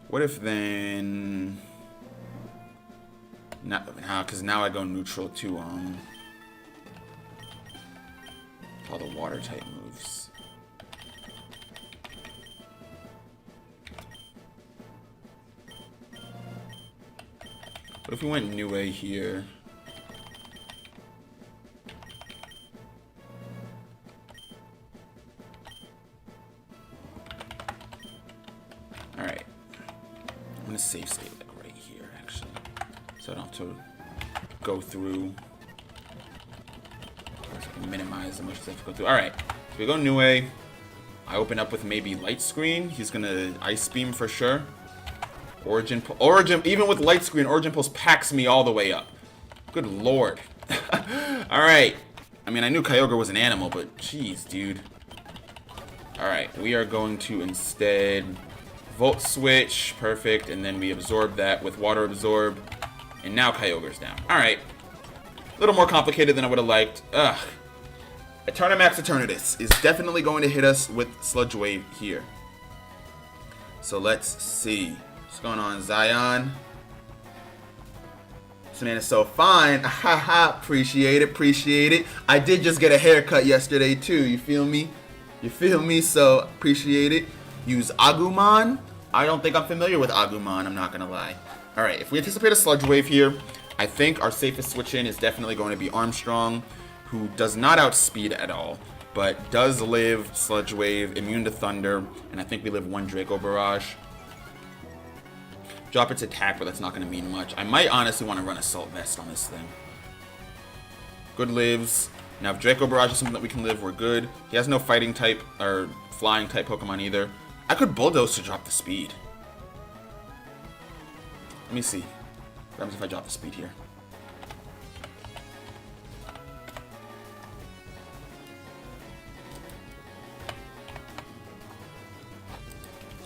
S1: What if then... because now I go neutral to all the water type moves. What if we went New Way here? Alright. I'm gonna save state like right here actually. So I don't have to go through. So I can minimize the motions I have to go through. Alright. So we go New Way. I open up with maybe Light Screen. He's gonna Ice Beam for sure. Origin, even with Light Screen, Origin Pulse packs me all the way up. Good lord. Alright. I mean, I knew Kyogre was an animal, but jeez, dude. Alright, we are going to instead Volt Switch. Perfect. And then we absorb that with Water Absorb. And now Kyogre's down. Alright. A little more complicated than I would have liked. Ugh. Eternamax Eternatus is definitely going to hit us with Sludge Wave here. So let's see. What's going on, Zion? This man is so fine. Haha, appreciate it, appreciate it. I did just get a haircut yesterday too, you feel me? You feel me? So, appreciate it. Use Agumon. I don't think I'm familiar with Agumon, I'm not gonna lie. Alright, if we anticipate a Sludge Wave here, I think our safest switch in is definitely going to be Armstrong, who does not outspeed at all, but does live Sludge Wave, immune to Thunder, and I think we live one Draco Barrage. Drop its attack, but that's not going to mean much. I might honestly want to run Assault Vest on this thing. Good lives. Now, if Draco Barrage is something that we can live, we're good. He has no fighting type or flying type Pokemon either. I could Bulldoze to drop the speed. Let me see. What happens if I drop the speed here?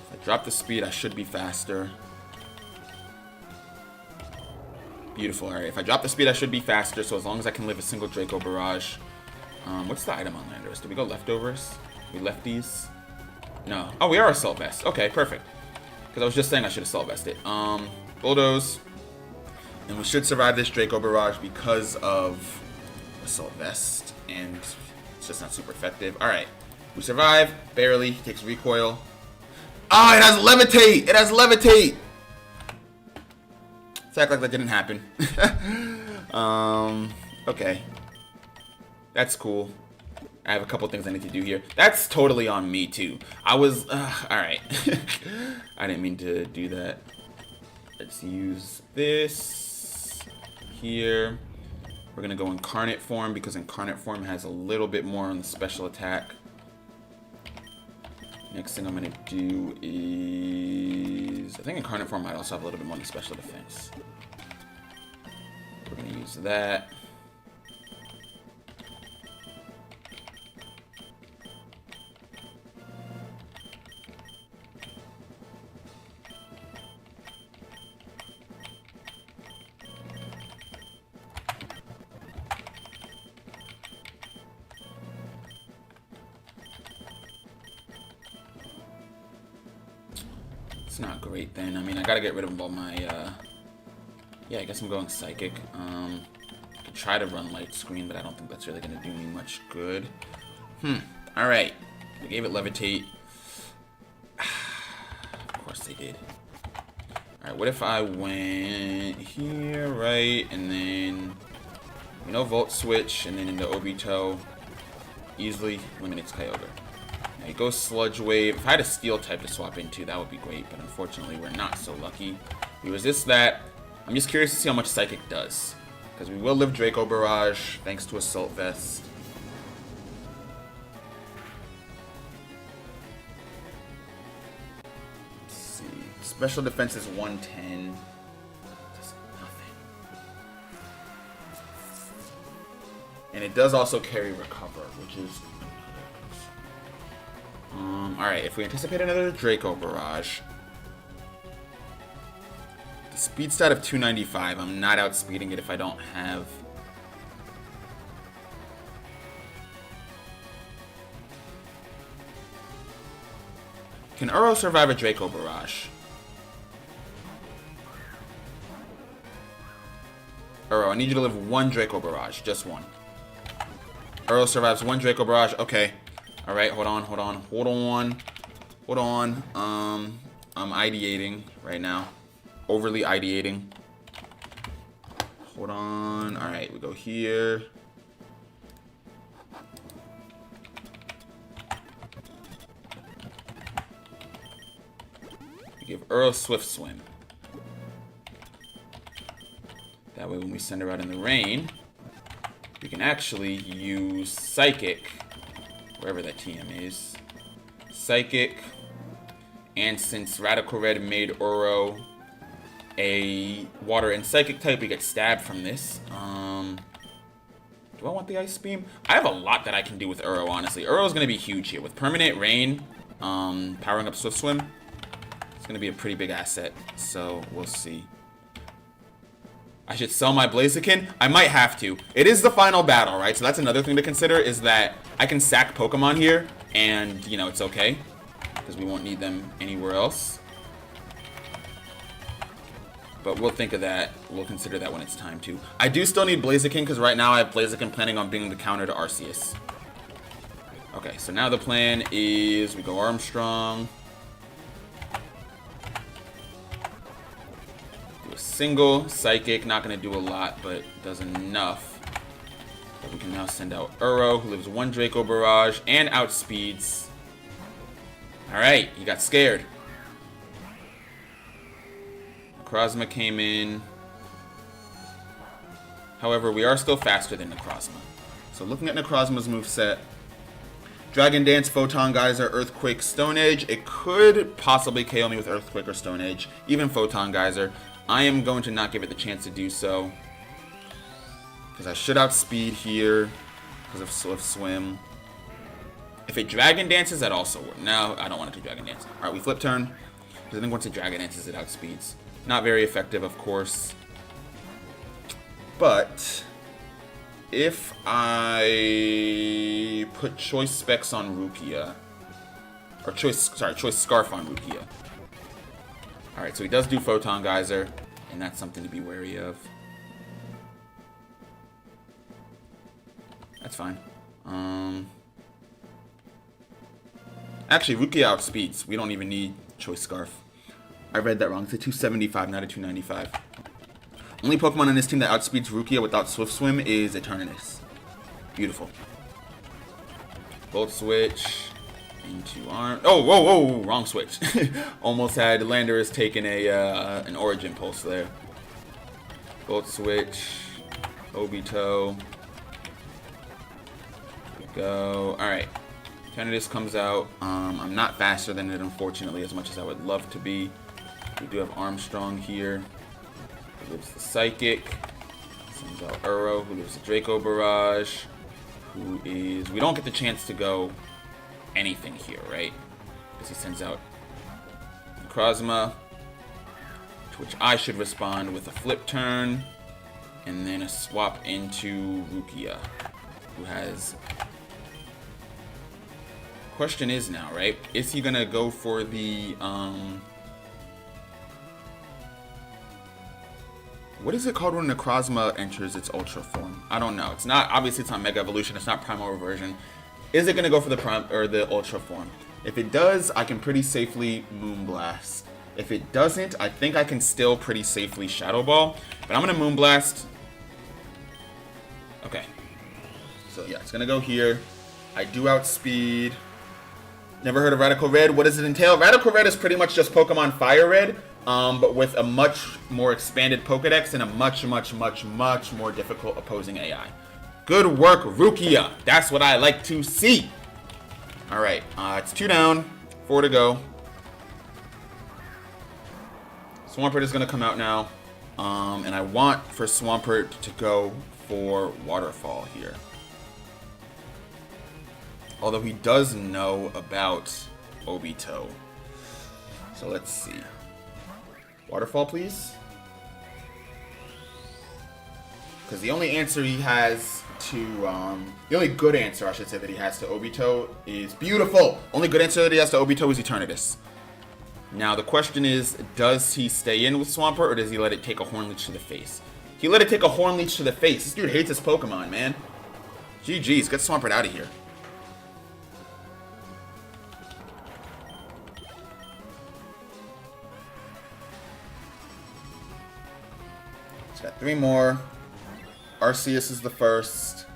S1: If I drop the speed, I should be faster. Beautiful. Alright, if I drop the speed, I should be faster, so as long as I can live a single Draco Barrage. What's the item on Landorus? Did we go Leftovers? We left these? No. Oh, we are Assault Vest. Okay, perfect. Because I was just saying I should Assault Vest it. Bulldoze. And we should survive this Draco Barrage because of Assault Vest. And it's just not super effective. Alright. We survive. Barely. He takes Recoil. Ah, it has Levitate! It has Levitate! Act like that didn't happen. Okay. That's cool. I have a couple things I need to do here. That's totally on me, too. I was... alright. I didn't mean to do that. Let's use this here. We're going to go Incarnate Form, because Incarnate Form has a little bit more on the special attack. Next thing I'm going to do is... I think Incarnate Form might also have a little bit more on the special defense. We're going to use that. It's not great then. I mean, I gotta get rid of all my, yeah, I guess I'm going Psychic. I could try to run Light Screen, but I don't think that's really gonna do me much good. Alright. We gave it Levitate. Of course they did. Alright, what if I went here, right, and then, you know, Volt Switch, and then into Obito. Easily eliminates Kyogre. Now he goes Sludge Wave. If I had a Steel type to swap into, that would be great, but unfortunately we're not so lucky. We resist that. I'm just curious to see how much Psychic does, because we will live Draco Barrage thanks to Assault Vest. Let's see. Special defense is 110. Just nothing. And it does also carry Recover, which is Alright, if we anticipate another Draco Barrage. The speed stat of 295. I'm not outspeeding it if I don't have... Can Uro survive a Draco Barrage? Uro, I need you to live one Draco Barrage. Just one. Uro survives one Draco Barrage. Okay. Alright, hold on. I'm ideating right now. Overly ideating. Hold on. Alright, we go here. We give Uro Swift Swim. That way when we send her out in the rain, we can actually use Psychic, wherever that TM is. Psychic, and since Radical Red made Uro a Water and Psychic type, we get stabbed from this. Do I want the Ice Beam? I have a lot that I can do with Uro, honestly. Uro's going to be huge here. With Permanent Rain, powering up Swift Swim, it's going to be a pretty big asset, so we'll see. I should sell my Blaziken? I might have to. It is the final battle, right? So that's another thing to consider, is that I can sack Pokemon here, and, you know, it's okay. Because we won't need them anywhere else. But we'll think of that. We'll consider that when it's time to. I do still need Blaziken, because right now I have Blaziken planning on being the counter to Arceus. Okay, so now the plan is we go Armstrong. Single Psychic, not going to do a lot, but does enough. But we can now send out Uro, who lives one Draco Barrage and outspeeds. Alright, he got scared. Necrozma came in. However, we are still faster than Necrozma. So looking at Necrozma's moveset, Dragon Dance, Photon Geyser, Earthquake, Stone Edge. It could possibly KO me with Earthquake or Stone Edge, even Photon Geyser. I am going to not give it the chance to do so, because I should outspeed here because of Swift Swim. If it Dragon Dances, that also works. No, I don't want it to Dragon Dance. Alright, we flip turn, because I think once it Dragon Dances, it outspeeds. Not very effective, of course. But if I put Choice Specs on Rukia, or Choice Scarf on Rukia. Alright, so he does do Photon Geyser, and that's something to be wary of. That's fine. Actually, Rukia outspeeds. We don't even need Choice Scarf. I read that wrong. It's a 275, not a 295. Only Pokemon on this team that outspeeds Rukia without Swift Swim is Eternatus. Beautiful. Volt Switch into Arm. Oh, whoa, wrong switch. Almost had Landorus taking an Origin Pulse there. Volt Switch. Obito. There we go. Alright. Eternatus comes out. I'm not faster than it, unfortunately, as much as I would love to be. We do have Armstrong here. Who lives the Psychic. Sends out Uro, who lives the Draco Barrage. Who is... We don't get the chance to go anything here, right? Because he sends out Necrozma, to which I should respond with a flip turn, and then a swap into Rukia, who has... Question is now, right? Is he gonna go for the, what is it called when Necrozma enters its Ultra form? I don't know. It's not, obviously it's not Mega Evolution, it's not Primal Reversion. Is it going to go for the Prime or the Ultra form? If it does, I can pretty safely Moonblast. If it doesn't, I think I can still pretty safely Shadow Ball. But I'm going to Moonblast. Okay. So yeah, it's going to go here. I do outspeed. Never heard of Radical Red. What does it entail? Radical Red is pretty much just Pokemon Fire Red, but with a much more expanded Pokedex and a much more difficult opposing AI. Good work, Rukia. That's what I like to see. All right, it's 2 down, 4 to go. Swampert is going to come out now, and I want for Swampert to go for Waterfall here. Although he does know about Obito. So let's see. Waterfall, please. Because the only answer he has to, the only good answer, I should say, that he has to Obito is beautiful. Only good answer that he has to Obito is Eternatus. Now, the question is, does he stay in with Swampert, or does he let it take a Horn Leech to the face? He let it take a Horn Leech to the face. This dude hates his Pokemon, man. GG's, get Swampert out of here. He's got 3 more. Arceus is the first.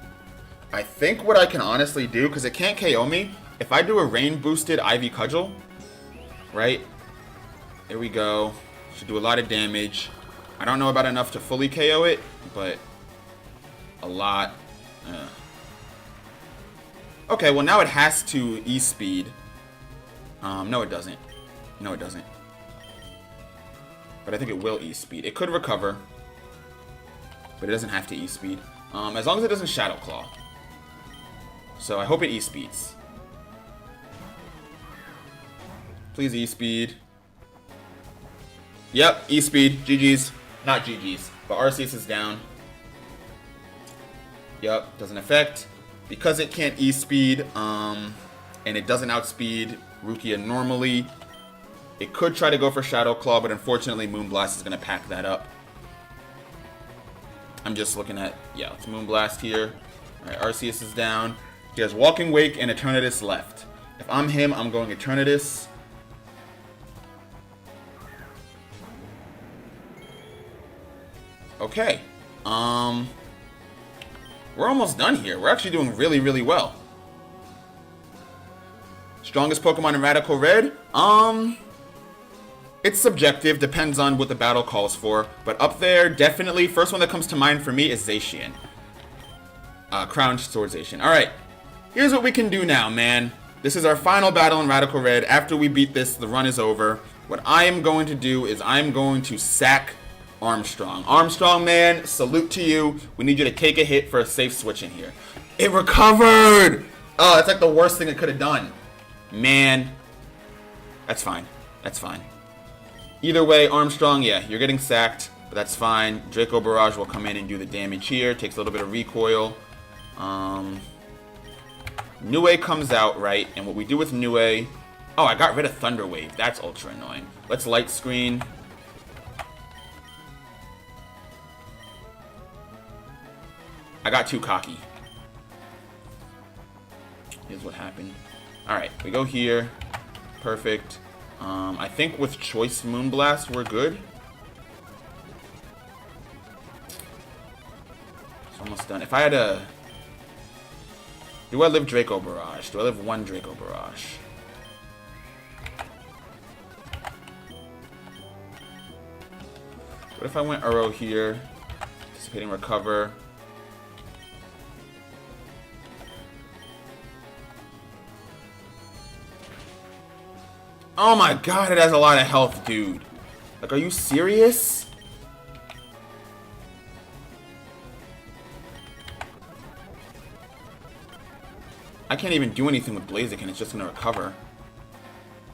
S1: I think what I can honestly do, because it can't KO me, if I do a rain-boosted Ivy Cudgel, right? There we go. Should do a lot of damage. I don't know about enough to fully KO it, but a lot. Okay, well now it has to E-Speed. No it doesn't. No it doesn't. But I think it will E-Speed. It could recover. But it doesn't have to E-Speed. As long as it doesn't Shadow Claw. So I hope it E-Speeds. Please E-Speed. Yep, E-Speed. GG's. Not GG's, but Arceus is down. Yep, doesn't affect. Because it can't E-Speed, and it doesn't outspeed Rukia normally, it could try to go for Shadow Claw, but unfortunately Moonblast is going to pack that up. I'm just looking at, yeah, it's Moonblast here. Alright, Arceus is down. He has Walking Wake and Eternatus left. If I'm him, I'm going Eternatus. Okay. We're almost done here. We're actually doing really, really well. Strongest Pokemon in Radical Red? It's subjective, depends on what the battle calls for. But up there, definitely, first one that comes to mind for me is Zacian. Crowned Sword Zacian. Alright, here's what we can do now, man. This is our final battle in Radical Red. After we beat this, the run is over. What I am going to do is I'm going to sack Armstrong. Armstrong, man, salute to you. We need you to take a hit for a safe switch in here. It recovered! Oh, that's like the worst thing it could have done. Man. That's fine. That's fine. Either way, Armstrong, yeah, you're getting sacked, but that's fine. Draco Barrage will come in and do the damage here. Takes a little bit of recoil. Nue comes out, right? And what we do with Nue... Oh, I got rid of Thunder Wave. That's ultra annoying. Let's Light Screen. I got too cocky. Here's what happened. Alright, we go here. Perfect. I think with Choice Moonblast, we're good. It's almost done. If I had a... Do I live Draco Barrage? Do I live 1 Draco Barrage? What if I went Uro here? Anticipating recover. Oh my god, it has a lot of health, dude. Like, are you serious? I can't even do anything with Blaziken, it's just gonna recover.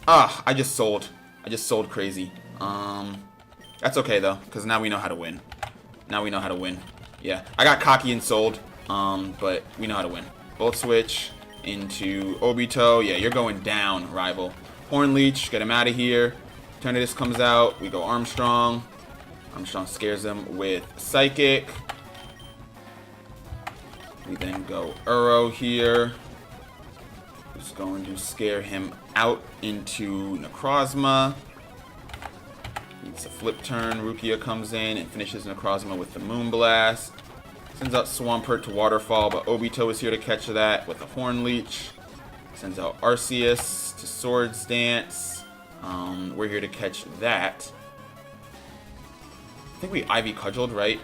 S1: Ah, I just sold. I just sold crazy. That's okay though, because now we know how to win. Now we know how to win. Yeah, I got cocky and sold, but we know how to win. Volt Switch into Obito. Yeah, you're going down, rival. Horn Leech, get him out of here. Eternatus comes out. We go Armstrong. Armstrong scares him with Psychic. We then go Uro here. Just going to scare him out into Necrozma. It's a flip turn. Rukia comes in and finishes Necrozma with the Moonblast. Sends out Swampert to Waterfall, but Obito is here to catch that with a Horn Leech. Sends out Arceus to Swords Dance. We're here to catch that. I think we Ivy Cudgeled, right?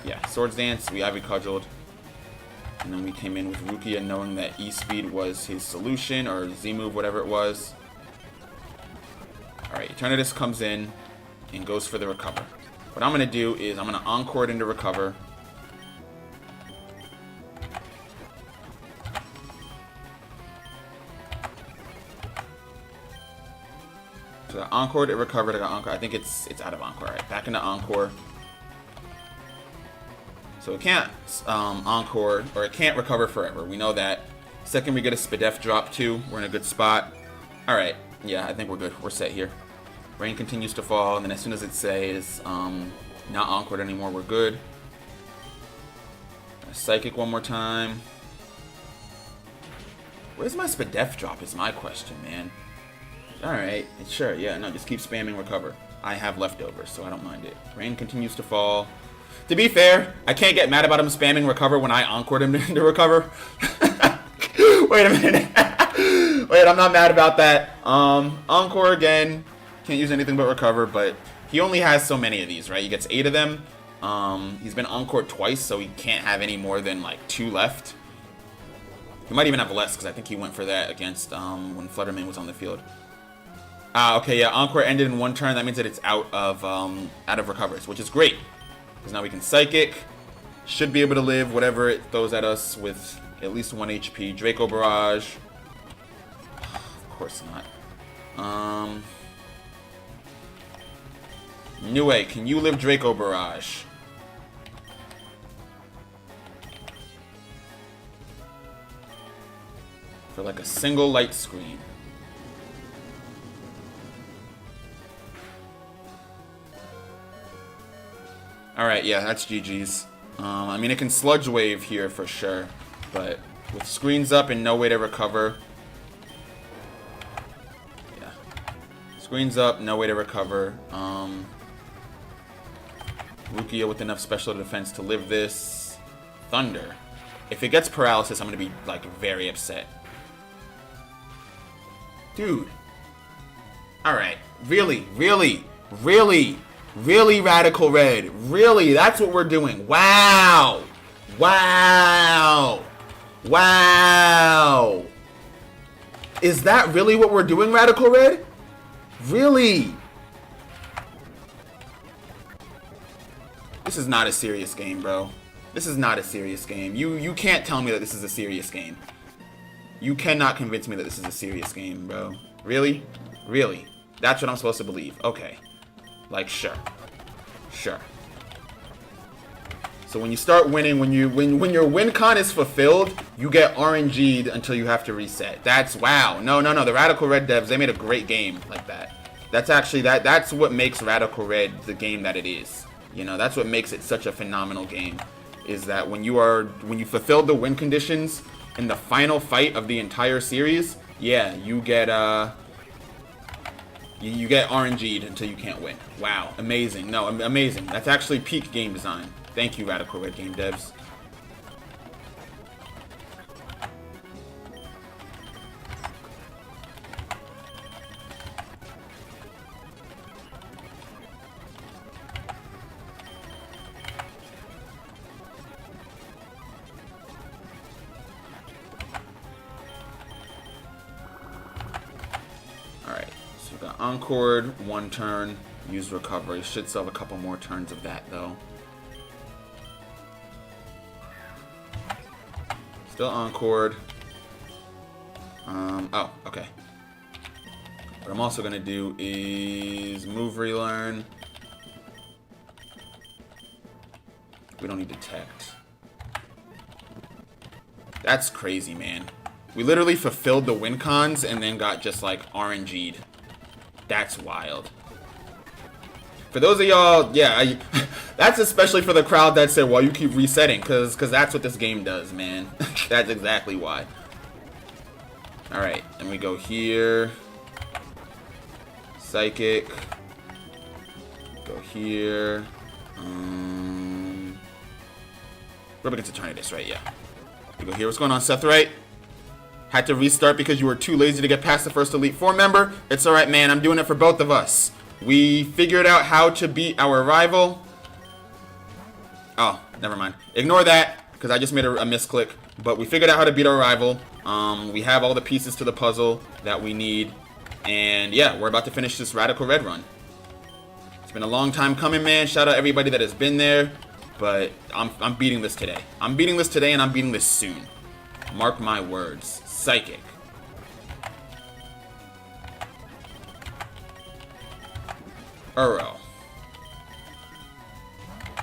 S1: Yeah, Swords Dance, we Ivy Cudgeled. And then we came in with Rukia knowing that E-Speed was his solution, or Z-Move, whatever it was. Alright, Eternatus comes in and goes for the recover. What I'm going to do is I'm going to Encore it into recover. So I got Encored, it recovered, I got Encore. I think it's out of Encore. Alright, back into Encore. So it can't Encore, or it can't recover forever. We know that. Second, we get a Spadef drop too. We're in a good spot. Alright, yeah, I think we're good. We're set here. Rain continues to fall, and then as soon as it says not Encored anymore, we're good. Psychic one more time. Where's my Spadef drop is my question, man. Alright, sure, yeah, no, just keep spamming recover. I have leftovers, so I don't mind it. Rain continues to fall. To be fair, I can't get mad about him spamming recover when I encored him to recover. Wait a minute. Wait, I'm not mad about that. Encore again. Can't use anything but recover, but he only has so many of these, right? He gets 8 of them. He's been encored twice, so he can't have any more than like 2 left. He might even have less, because I think he went for that against when Flutterman was on the field. Okay, yeah, Encore ended in 1 turn. That means that it's out of recovers, which is great. Because now we can Psychic. Should be able to live whatever it throws at us with at least 1 HP. Draco Barrage. Of course not. Nue, can you live Draco Barrage? For like a single light screen. Alright, yeah, that's GG's. I mean, it can Sludge Wave here for sure, but with screens up and no way to recover. Yeah. Screens up, no way to recover. Rukia with enough special defense to live this. Thunder. If it gets paralysis, I'm going to be, like, very upset. Dude. Alright. Really? Really? Really? Really, Radical Red? Really? That's what we're doing. Wow. Wow. Wow. Is that really what we're doing, Radical Red? Really? This is not a serious game, bro. This is not a serious game. You can't tell me that this is a serious game. You cannot convince me that this is a serious game, bro. Really? Really? That's what I'm supposed to believe. Okay. Like, sure. Sure. So when you start winning, when your win con is fulfilled, you get RNG'd until you have to reset. That's wow. No. The Radical Red devs, they made a great game like that. That's actually that's what makes Radical Red the game that it is. You know, that's what makes it such a phenomenal game. Is that when you fulfill the win conditions in the final fight of the entire series, yeah, you get you get RNG'd until you can't win. Wow, amazing. No, amazing. That's actually peak game design. Thank you, Radical Red game devs. Encored, 1 turn, use recovery. Should still have a couple more turns of that though. Still Encored. Oh, okay. What I'm also gonna do is move relearn. We don't need detect. That's crazy, man. We literally fulfilled the win cons and then got just like RNG'd. That's wild. For those of y'all, yeah, that's especially for the crowd that said, well, you keep resetting, because that's what this game does, man. That's exactly why. Alright, and we go here. Psychic. Go here. We're up against Eternatus, right? Yeah. We go here. What's going on, Seth, right? Had to restart because you were too lazy to get past the first Elite Four member. It's alright, man. I'm doing it for both of us. We figured out how to beat our rival. Oh, never mind. Ignore that, because I just made a misclick. But we figured out how to beat our rival. We have all the pieces to the puzzle that we need. And yeah, we're about to finish this Radical Red run. It's been a long time coming, man. Shout out everybody that has been there. But I'm beating this today. I'm beating this today, and I'm beating this soon. Mark my words. Psychic. Uro.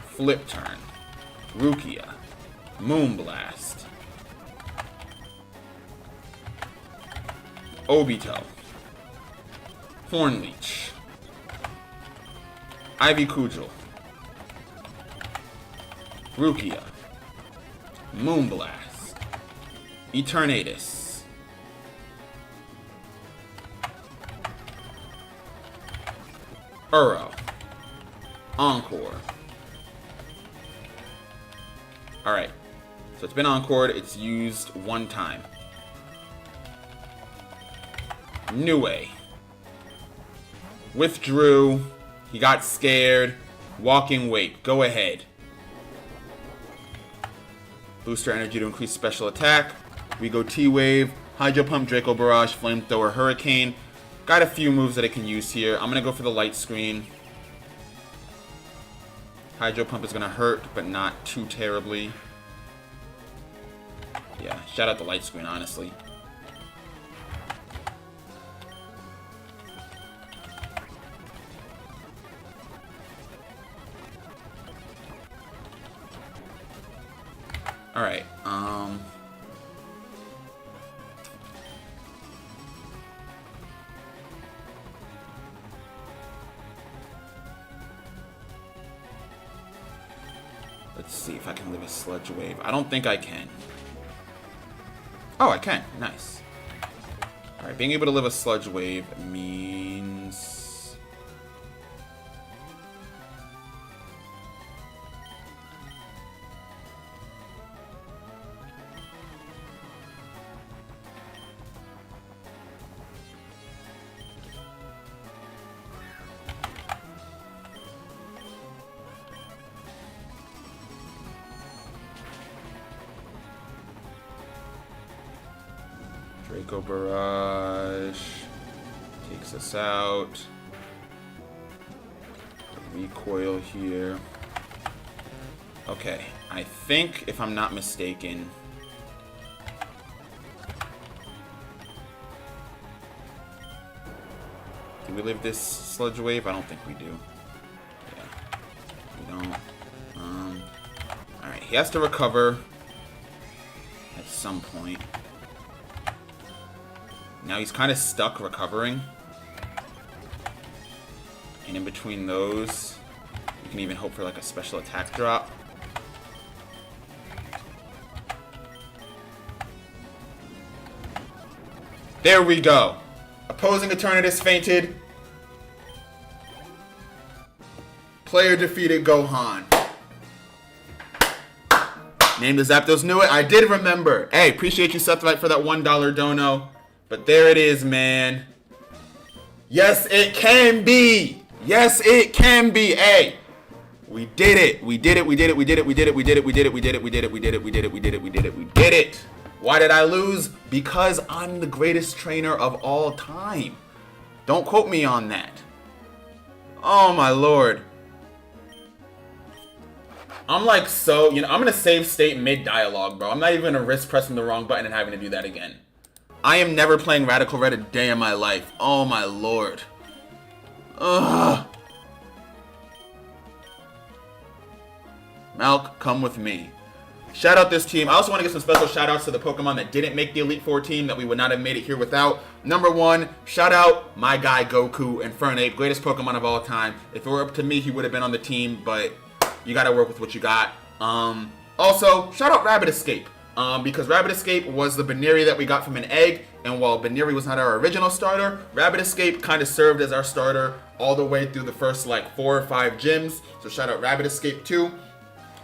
S1: Flip Turn. Rukia. Moonblast. Obito. Hornleech. Ivy Kujal. Rukia. Moonblast. Eternatus. Uro. Encore. Alright. So it's been encored. It's used one time. Nue. Withdrew. He got scared. Walking Wake. Go ahead. Booster energy to increase special attack. We go T-Wave. Hydro Pump, Draco Barrage, Flamethrower, Hurricane. Got a few moves that I can use here. I'm going to go for the Light Screen. Hydro Pump is going to hurt, but not too terribly. Yeah, shout out the Light Screen, honestly. Alright, let's see if I can live a Sludge Wave. I don't think I can. Oh, I can. Nice. Alright, being able to live a Sludge Wave means... Draco Barrage takes us out. Recoil here. Okay, I think if I'm not mistaken, do we live this Sludge Wave? I don't think we do. Yeah, we don't. Alright, he has to recover at some point. Now he's kind of stuck recovering. And in between those, you can even hope for like a special attack drop. There we go. Opposing Eternatus fainted. Player defeated Gohan. Named the Zapdos knew it. I did remember. Hey, appreciate you, Seth Wright, for that $1 dono. But there it is, man. Yes, it can be. Yes, it can be. Hey, we did it. We did it. We did it. We did it. We did it. We did it. We did it. We did it. We did it. We did it. We did it. We did it. We did it. We did it. Why did I lose? Because I'm the greatest trainer of all time. Don't quote me on that. Oh my lord. I'm like so, I'm gonna save state mid-dialogue, bro. I'm not even gonna risk pressing the wrong button and having to do that again. I am never playing Radical Red a day in my life. Oh my lord. Ugh. Malk, come with me. Shout out this team. I also want to give some special shout outs to the Pokemon that didn't make the Elite Four team that we would not have made it here without. Number one, shout out my guy Goku and Fernape, greatest Pokemon of all time. If it were up to me, he would have been on the team, but you gotta work with what you got. Also, shout out Rabbit Escape. Because Rabbit Escape was the Baneri that we got from an egg, and while Baneri was not our original starter, Rabbit Escape kind of served as our starter all the way through the first like 4 or 5 gyms. So shout out Rabbit Escape too.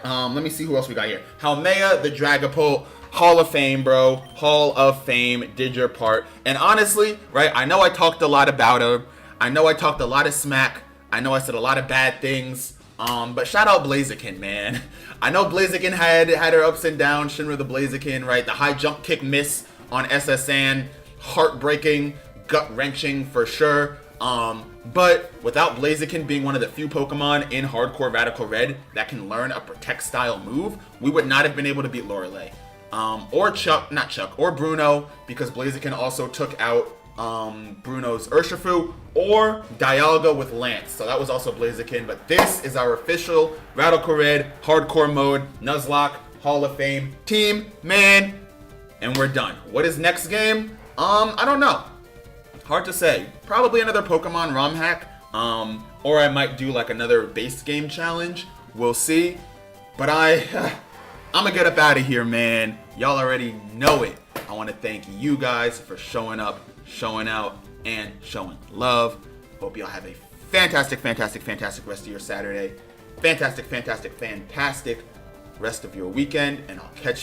S1: Let me see who else we got here. Halmea the Dragapult, Hall of Fame, bro. Hall of Fame, did your part. And honestly, right, I know I talked a lot about her. I know I talked a lot of smack. I know I said a lot of bad things. But shout out Blaziken, man. I know Blaziken had her ups and downs. Shinra the Blaziken, right? The high jump kick miss on SSN, heartbreaking, gut-wrenching for sure. But without Blaziken being one of the few Pokemon in Hardcore Radical Red that can learn a Protect style move, we would not have been able to beat Lorelei. Or Chuck, not Chuck, or Bruno, because Blaziken also took out Bruno's Urshifu, or Dialga with Lance. So that was also Blaziken, but this is our official Radical Red Hardcore Mode Nuzlocke Hall of Fame team, man, and we're done. What is next game? I don't know. Hard to say. Probably another Pokemon ROM hack, or I might do like another base game challenge. We'll see. But I'm gonna get up out of here, man. Y'all already know it. I want to thank you guys for showing up, showing out, and showing love. Hope y'all have a fantastic, fantastic, fantastic rest of your Saturday. Fantastic, fantastic, fantastic rest of your weekend, and I'll catch y'all